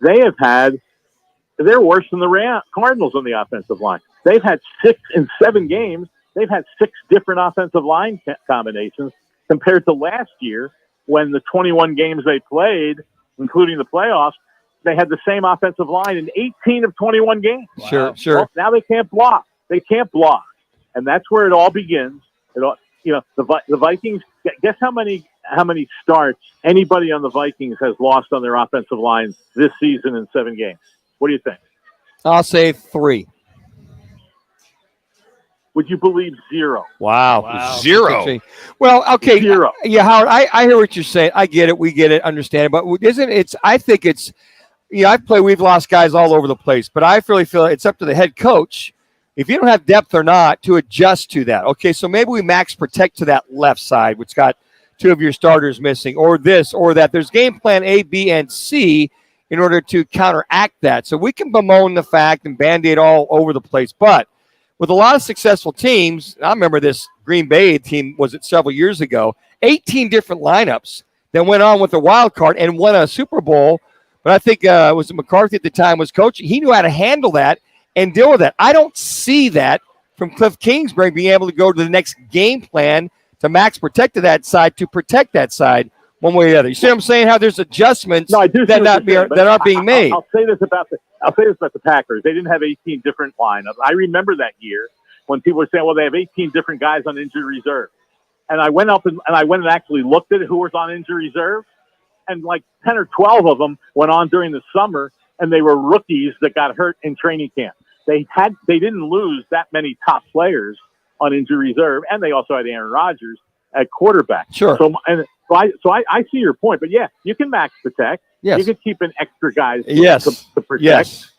They're worse than the Cardinals on the offensive line. They've had 6 in 7 games. They've had 6 different offensive line combinations compared to last year when the 21 games they played, including the playoffs, they had the same offensive line in 18 of 21 games. Wow. Sure. Well, now they can't block. And that's where it all begins. The Vikings, guess how many starts anybody on the Vikings has lost on their offensive line this season in 7 games? What do you think? I'll say 3. Would you believe 0? Wow. 0. Well, okay. 0. Yeah, Howard, I hear what you're saying. I get it. We get it. Understand it. But I think it's, we've lost guys all over the place, but I really feel it's up to the head coach, if you don't have depth or not, to adjust to that. Okay, so maybe we max protect to that left side, which got 2 of your starters missing, or this or that. There's game plan A, B, and C, in order to counteract that. So we can bemoan the fact and Band-Aid all over the place. But with a lot of successful teams, I remember this Green Bay team, was it several years ago, 18 different lineups that went on with a wild card and won a Super Bowl. But I think it was McCarthy at the time was coaching. He knew how to handle that and deal with that. I don't see that from Cliff Kingsbury being able to go to the next game plan to max protect to that side to protect that side one way or the other. You see what I'm saying? How there's adjustments that aren't being made. I'll say this about the Packers. They didn't have 18 different lineups. I remember that year when people were saying, "Well, they have 18 different guys on injury reserve." And I went up and actually looked at who was on injury reserve, and like 10 or 12 of them went on during the summer, and they were rookies that got hurt in training camp. They didn't lose that many top players on injury reserve, and they also had Aaron Rodgers at quarterback. Sure. So I see your point, but yeah, you can max protect. Yes. You can keep in extra guys to protect. Yes.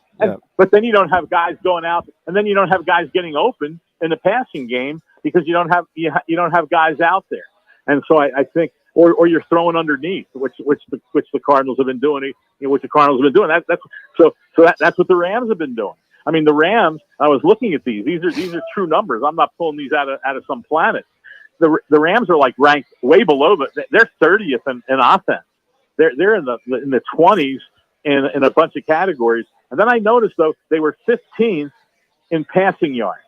But then you don't have guys going out, and then you don't have guys getting open in the passing game because you don't have guys out there. And so I think, or you're throwing underneath, which the Cardinals have been doing. Which the Cardinals have been doing. That's what the Rams have been doing. I mean, the Rams. I was looking at these. These are true numbers. I'm not pulling these out of some planet. The Rams are like ranked way below, but they're 30th in offense. They're in the 20s in a bunch of categories. And then I noticed though they were 15th in passing yards.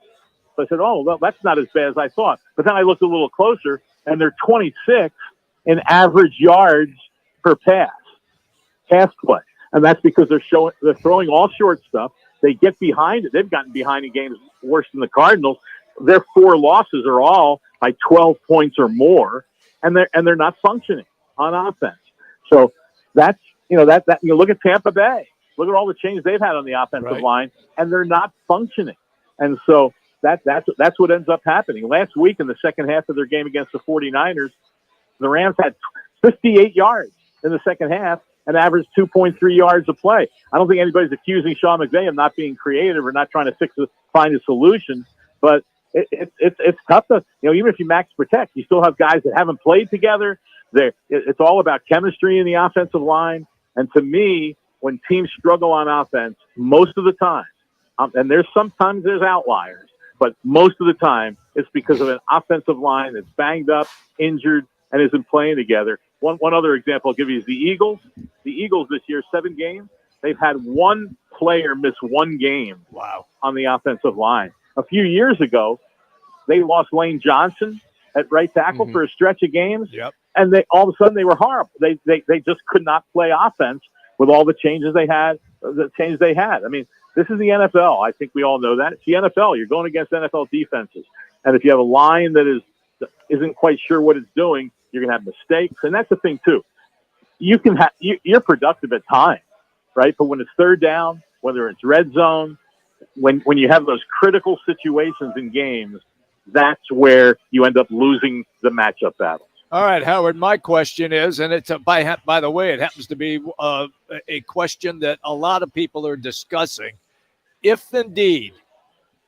So I said, oh, well, that's not as bad as I thought. But then I looked a little closer, and they're 26th in average yards per pass play, and that's because they're throwing all short stuff. They get behind it. They've gotten behind in games worse than the Cardinals. Their 4 losses are all by 12 points or more, and they're not functioning on offense. So that's that you look at Tampa Bay. Look at all the changes they've had on the offensive line, and they're not functioning. And so that's what ends up happening. Last week in the second half of their game against the 49ers, the Rams had 58 yards in the second half and averaged 2.3 yards a play. I don't think anybody's accusing Sean McVay of not being creative or not trying to find a solution, but it's tough to, even if you max protect, you still have guys that haven't played together. It's all about chemistry in the offensive line. And to me, when teams struggle on offense, most of the time, and sometimes there's outliers, but most of the time it's because of an offensive line that's banged up, injured, and isn't playing together. One other example I'll give you is the Eagles. The Eagles this year, 7 games, they've had one player miss 1 game. Wow. On the offensive line. A few years ago, they lost Lane Johnson at right tackle for a stretch of games. Yep. And all of a sudden they were horrible. They just could not play offense with all the changes they had. I mean, this is the NFL. I think we all know that. It's the NFL. You're going against NFL defenses. And if you have a line that isn't quite sure what it's doing, you're going to have mistakes. And that's the thing, too. You're productive at times, right? But when it's third down, whether it's red zone, when you have those critical situations in games, that's where you end up losing the matchup battle. All right, Howard, my question is, and it's by the way, it happens to be a question that a lot of people are discussing. If indeed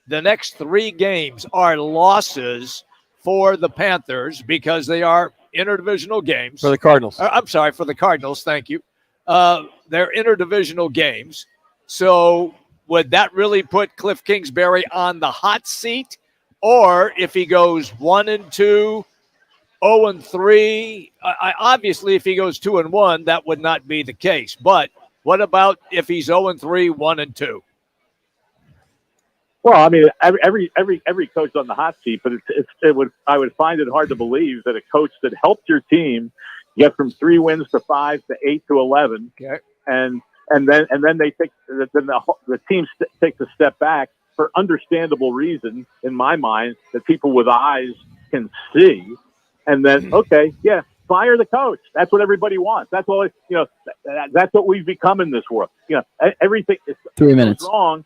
the next 3 games are losses for the Panthers because they are interdivisional games. For the Cardinals. I'm sorry, for the Cardinals, thank you. They're interdivisional games. So would that really put Cliff Kingsbury on the hot seat? Or if he goes 1-2, 0-3, obviously if he goes 2-1, that would not be the case. But what about if he's 0-3, 1-2? Well, I mean, every coach on the hot seat, but I would find it hard to believe that a coach that helped your team get from 3 wins to 5 to 8 to 11, okay, and then they take the team takes a step back for understandable reasons in my mind that people with eyes can see, and then fire the coach. That's what everybody wants. That's all that's what we've become in this world. Everything is 3 minutes wrong.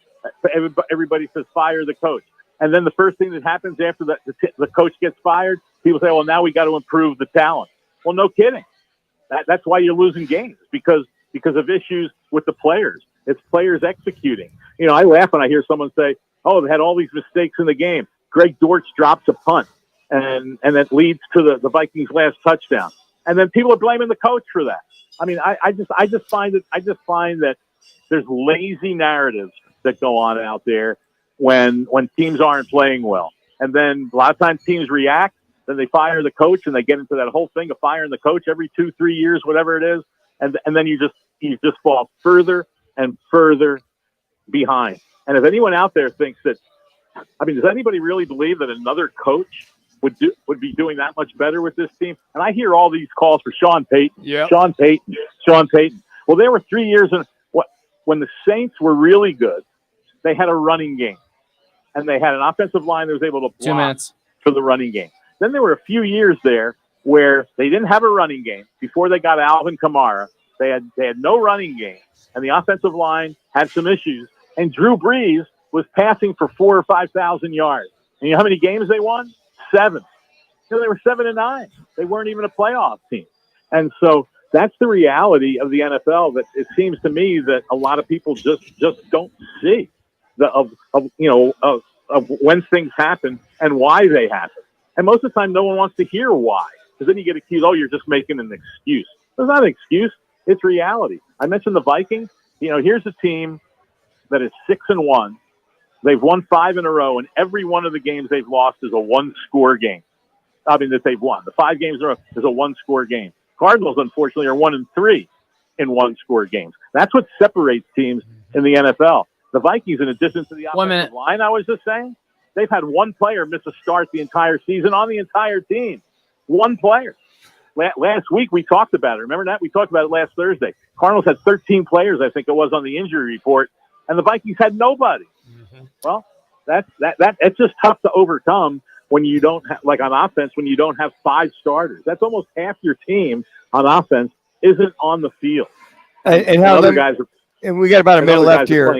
Everybody says fire the coach, and then the first thing that happens after the coach gets fired, people say, "Well, now we got to improve the talent." Well, no kidding. That's why you're losing games because of issues with the players. It's players executing. I laugh when I hear someone say, "Oh, they had all these mistakes in the game." Greg Dortch drops a punt, and that leads to the Vikings' last touchdown. And then people are blaming the coach for that. I mean, I just find that there's lazy narratives that go on out there when teams aren't playing well. And then a lot of times teams react, then they fire the coach, and they get into that whole thing of firing the coach every 2-3 years, whatever it is. And then you just fall further and further behind. And if anyone out there thinks that, I mean, does anybody really believe that another coach would be doing that much better with this team? And I hear all these calls for Sean Payton. Sean Payton. Well, there were 3 years when the Saints were really good. They had a running game, and they had an offensive line that was able to block 2 minutes for the running game. Then there were a few years there where they didn't have a running game before they got Alvin Kamara. They had no running game, and the offensive line had some issues. And Drew Brees was passing for 4,000 or 5,000 yards. And you know how many games they won? 7. They were 7-9. They weren't even a playoff team. And so that's the reality of the NFL. That it seems to me that a lot of people just don't see of when things happen and why they happen. And most of the time, no one wants to hear why, because then you get accused, oh, you're just making an excuse. It's not an excuse. It's reality. I mentioned the Vikings. Here's a team that is 6-1. They've won 5 in a row, and every one of the games they've lost is a one-score game. I mean, that they've won. The 5 games in a row is a one-score game. Cardinals, unfortunately, are 1-3 in one-score games. That's what separates teams in the NFL. The Vikings, in addition to the offensive line, I was just saying, they've had one player miss a start the entire season on the entire team. One player. Last week, we talked about it. Remember that? We talked about it last Thursday. Cardinals had 13 players, I think it was, on the injury report, and the Vikings had nobody. Well, it's just tough to overcome when you don't have, like on offense, when you don't have 5 starters. That's almost half your team on offense isn't on the field. And how other guys are. And we got about a minute left here.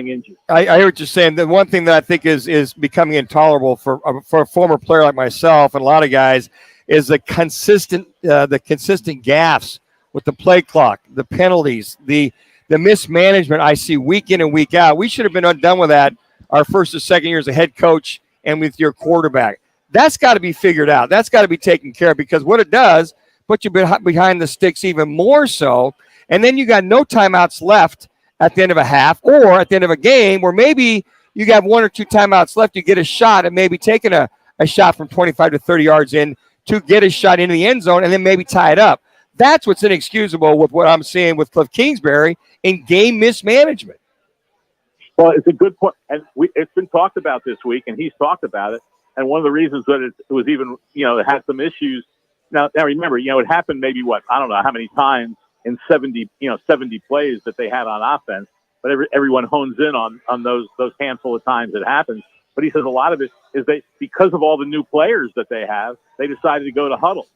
I hear what you're saying. The one thing that I think is becoming intolerable for a former player like myself and a lot of guys is the consistent gaffes with the play clock, the penalties, the mismanagement I see week in and week out. We should have been done with that our first or second year as a head coach and with your quarterback. That's got to be figured out. That's got to be taken care of, because what it does, puts you behind the sticks even more so, and then you got no timeouts left at the end of a half or at the end of a game where maybe you got 1 or 2 timeouts left. You get a shot at maybe taking a shot from 25 to 30 yards in to get a shot into the end zone and then maybe tie it up. That's what's inexcusable with what I'm seeing with Cliff Kingsbury in game mismanagement. Well, it's a good point. And it's been talked about this week, and he's talked about it. And one of the reasons that it was even, it had some issues. Now remember, it happened maybe I don't know how many times in 70 plays that they had on offense, but everyone hones in on those handful of times it happens. But he says a lot of it is because of all the new players that they have, they decided to go to huddle,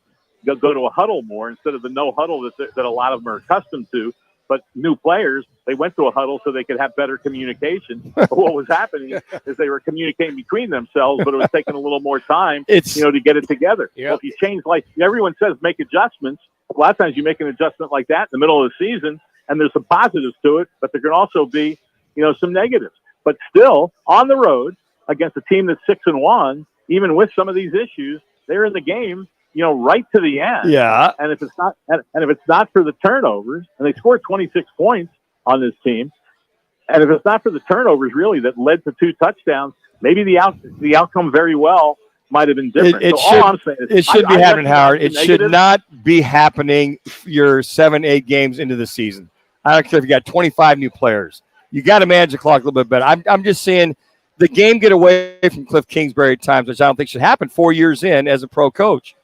go to a huddle more instead of the no huddle that a lot of them are accustomed to. But new players, they went to a huddle so they could have better communication. But what was happening is they were communicating between themselves, but it was taking a little more time, to get it together. Yep. Well, if you change, like everyone says, make adjustments. A lot of times you make an adjustment like that in the middle of the season, and there's some positives to it, but there can also be, some negatives. But still, on the road against a team that's 6-1, even with some of these issues, they're in the game, right to the end. Yeah. And if it's not for the turnovers, and they scored 26 points on this team, and if it's not for the turnovers really that led to 2 touchdowns, maybe the outcome very well might have been different. It should be happening, Howard. It should not be happening your 7-8 games into the season. I don't care if you got 25 new players. You got to manage the clock a little bit better. I'm just saying the game get away from Cliff Kingsbury at times, which I don't think should happen 4 years in as a pro coach.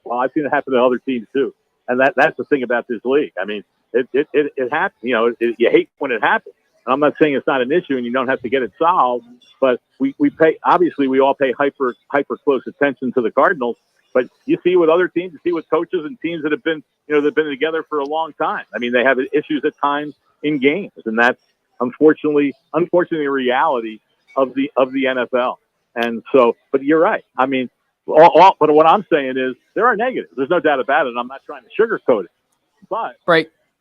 Well, I've seen it happen to other teams too, and that's the thing about this league. I mean, it happens. You hate when it happens. And I'm not saying it's not an issue and you don't have to get it solved, but we all pay hyper close attention to the Cardinals. But you see with other teams, you see with coaches and teams that have been they've been together for a long time. I mean, they have issues at times in games, and that's unfortunately a reality of the NFL. And so, but you're right. I mean. But what I'm saying is there are negatives. There's no doubt about it. I'm not trying to sugarcoat it. But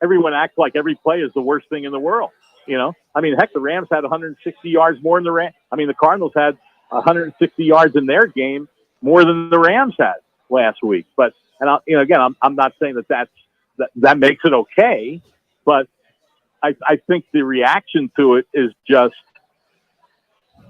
everyone acts like every play is the worst thing in the world. I mean, heck, the Rams had 160 yards more than the Rams. I mean, the Cardinals had 160 yards in their game more than the Rams had last week. But And again, I'm not saying that makes it okay, but I think the reaction to it is just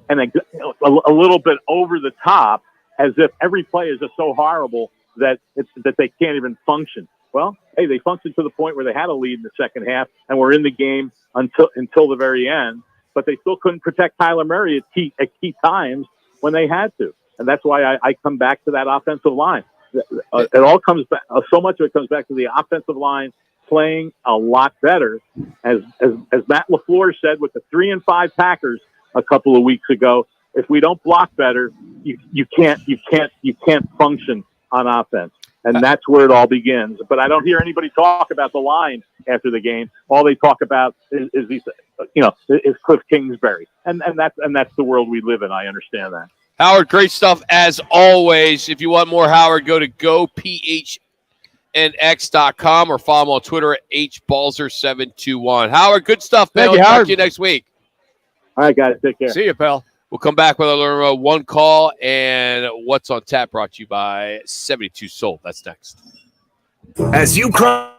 a little bit over the top, as if every play is just so horrible that they can't even function. Well, hey, they functioned to the point where they had a lead in the second half and were in the game until the very end, but they still couldn't protect Kyler Murray at key times when they had to. And that's why I come back to that offensive line. It all comes back. So much of it comes back to the offensive line playing a lot better. As Matt LaFleur said with the 3-5 Packers a couple of weeks ago, if we don't block better, you can't function on offense. And that's where it all begins. But I don't hear anybody talk about the line after the game. All they talk about is Cliff Kingsbury, and that's the world we live in. I understand that. Howard, great stuff as always. If you want more Howard, go to gophnx.com or follow him on Twitter at hbalzer721. Howard, good stuff, man. Thank you, I'll talk Howard. to you next week. All right, guys, take care. See you, pal. We'll come back with our one call and what's on tap, brought to you by 72 Soul. That's next. As you cry.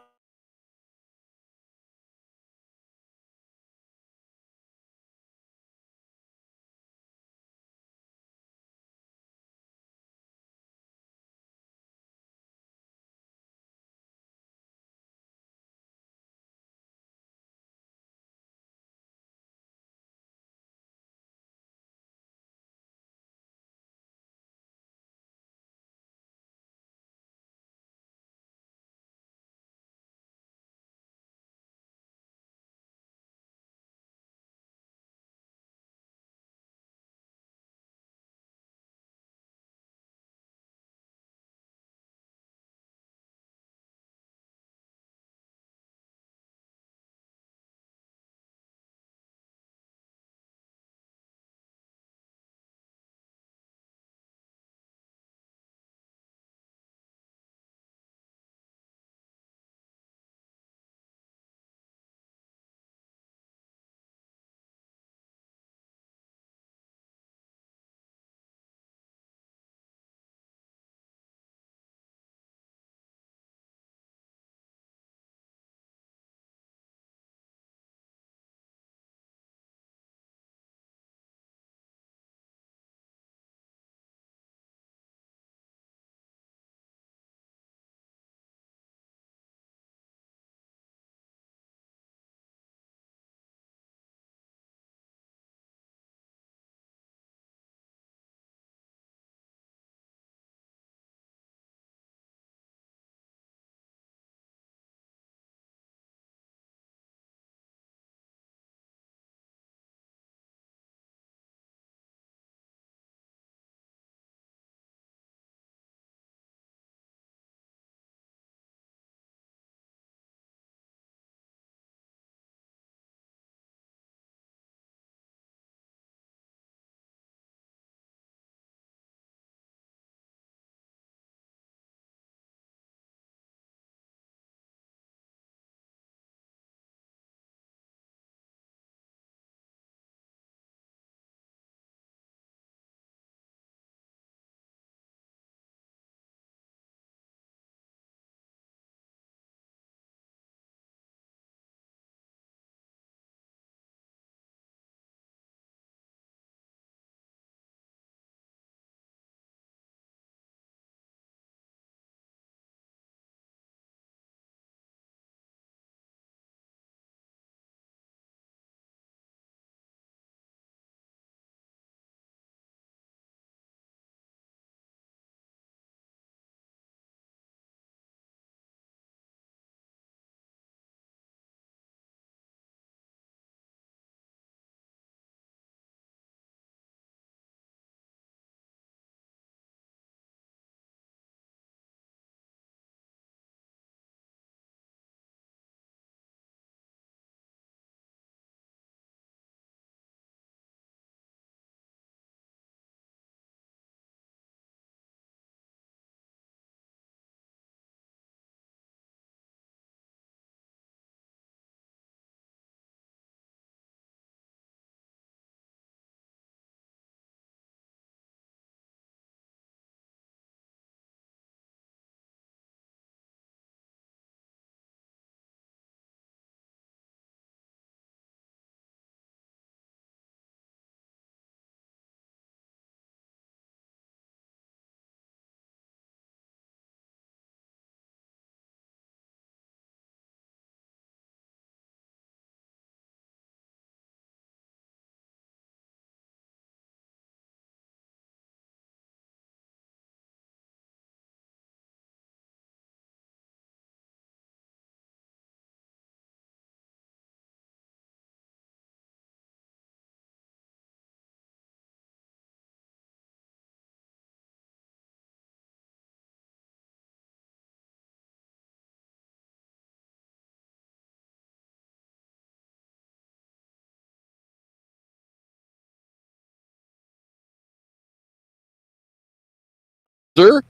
Walter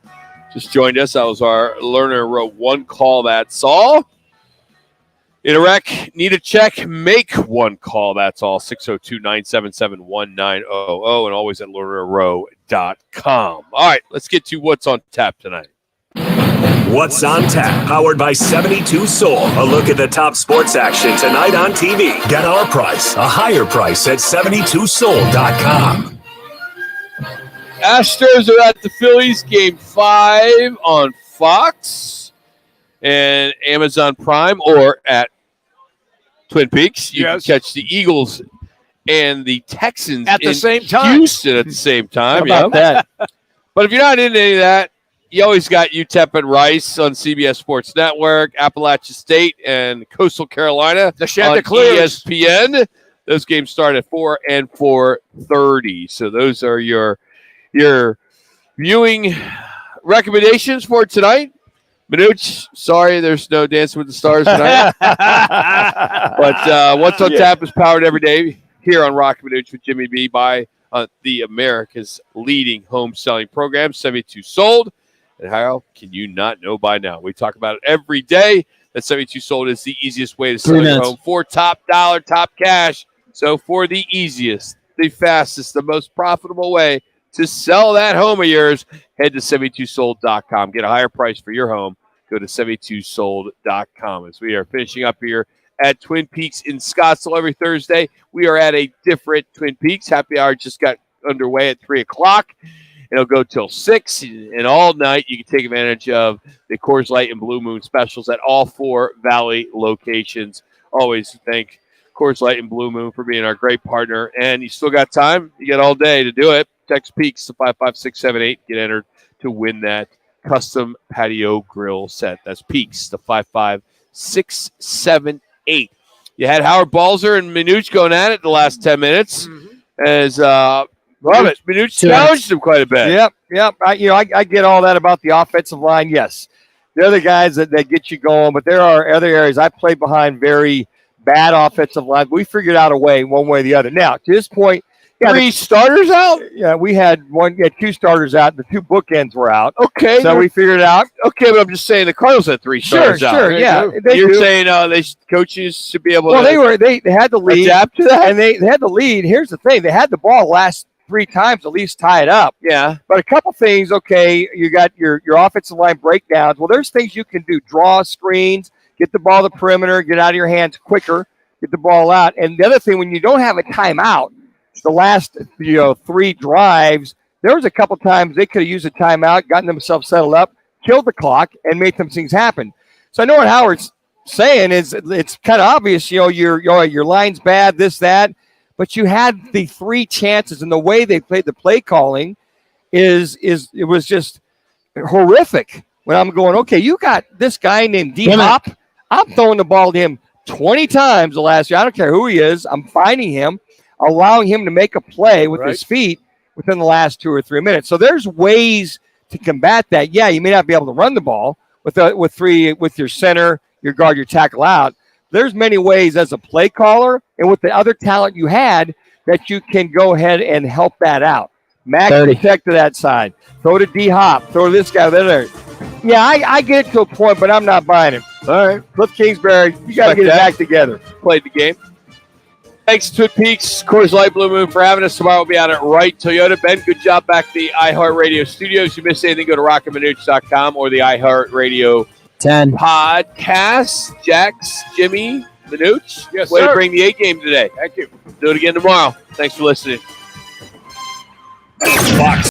just joined us. That was our learner who wrote one call, that's all. In a wreck, need a check, make one call, that's all. 602-977-1900 and always at learnerrow.com. All right, let's get to what's on tap tonight. What's on Tap, powered by 72 Soul. A look at the top sports action tonight on TV. Get our price, a higher price at 72soul.com. Astros are at the Phillies, Game 5 on Fox and Amazon Prime, or at Twin Peaks. You can catch the Eagles and the Texans at the same time. Houston at the same time. How about that? But if you're not into any of that, you always got UTEP and Rice on CBS Sports Network, Appalachia State and Coastal Carolina The on Chanticleers. ESPN. Those games start at 4 and 4:30. So those are your viewing recommendations for tonight. Manuch, sorry, there's no Dancing with the Stars tonight. But What's on Tap is powered every day here on Roc and Manuch with Jimmy B by the America's leading home selling program, 72 Sold. And how can you not know by now? We talk about it every day. That 72 Sold is the easiest way to sell your home for top dollar, top cash. So for the easiest, the fastest, the most profitable way to sell that home of yours, head to 72sold.com. Get a higher price for your home. Go to 72sold.com. As we are finishing up here at Twin Peaks in Scottsdale every Thursday, we are at a different Twin Peaks. Happy hour just got underway at 3 o'clock. It'll go till 6, and all night you can take advantage of the Coors Light and Blue Moon specials at all 4 Valley locations. Always thank Coors Light and Blue Moon for being our great partner, and you still got time. You got all day to do it. Text Peaks to 55678. Get entered to win that custom patio grill set. That's Peaks to 55678. You had Howard Balzer and Manuch going at it the last 10 minutes. As Love it. Manuch challenged him quite a bit. Yep. I get all that about the offensive line. Yes, they're the guys that get you going, but there are other areas. I played behind very bad offensive lines. We figured out a way, one way or the other. Now, to this point, 3 starters out? Yeah, we had 2 starters out. The 2 bookends were out. Okay. So we figured it out. Okay, but I'm just saying the Cardinals had 3 starters out. Sure, yeah. You're saying coaches should be able to they had the lead. Adapt to that? And they had the lead. Here's the thing. They had the ball last 3 times at least tie it up. Yeah. But a couple things, okay, you got your offensive line breakdowns. Well, there's things you can do. Draw screens, get the ball to the perimeter, get out of your hands quicker, get the ball out. And the other thing, when you don't have a timeout, the last 3 drives, there was a couple times they could have used a timeout, gotten themselves settled up, killed the clock, and made some things happen. So I know what Howard's saying is it's kind of obvious, your line's bad, this, that, but you had the 3 chances, and the way they played the play calling it was just horrific. When I'm going, okay, you got this guy named D-Hop. I'm throwing the ball to him 20 times the last year. I don't care who he is. I'm finding him, allowing him to make a play with his feet within the last 2 or 3 minutes. So there's ways to combat that. Yeah, you may not be able to run the ball with your center, your guard, your tackle out. There's many ways as a play caller and with the other talent you had that you can go ahead and help that out. Max protected that side. Throw to D-Hop. Throw to this guy there. Yeah, I get it to a point, but I'm not buying it. All right. Cliff Kingsbury, you got to get it back together. Played the game. Thanks to Twin Peaks, Coors Light, Blue Moon for having us. Tomorrow we'll be out at Wright Toyota. Ben, good job back at the iHeartRadio studios. If you missed anything, go to rockandmanuch.com or the iHeartRadio 10 podcast. Jax, Jimmy, Manuch. Yes, way sir. to bring the A game today. Thank you. Do it again tomorrow. Thanks for listening. Fox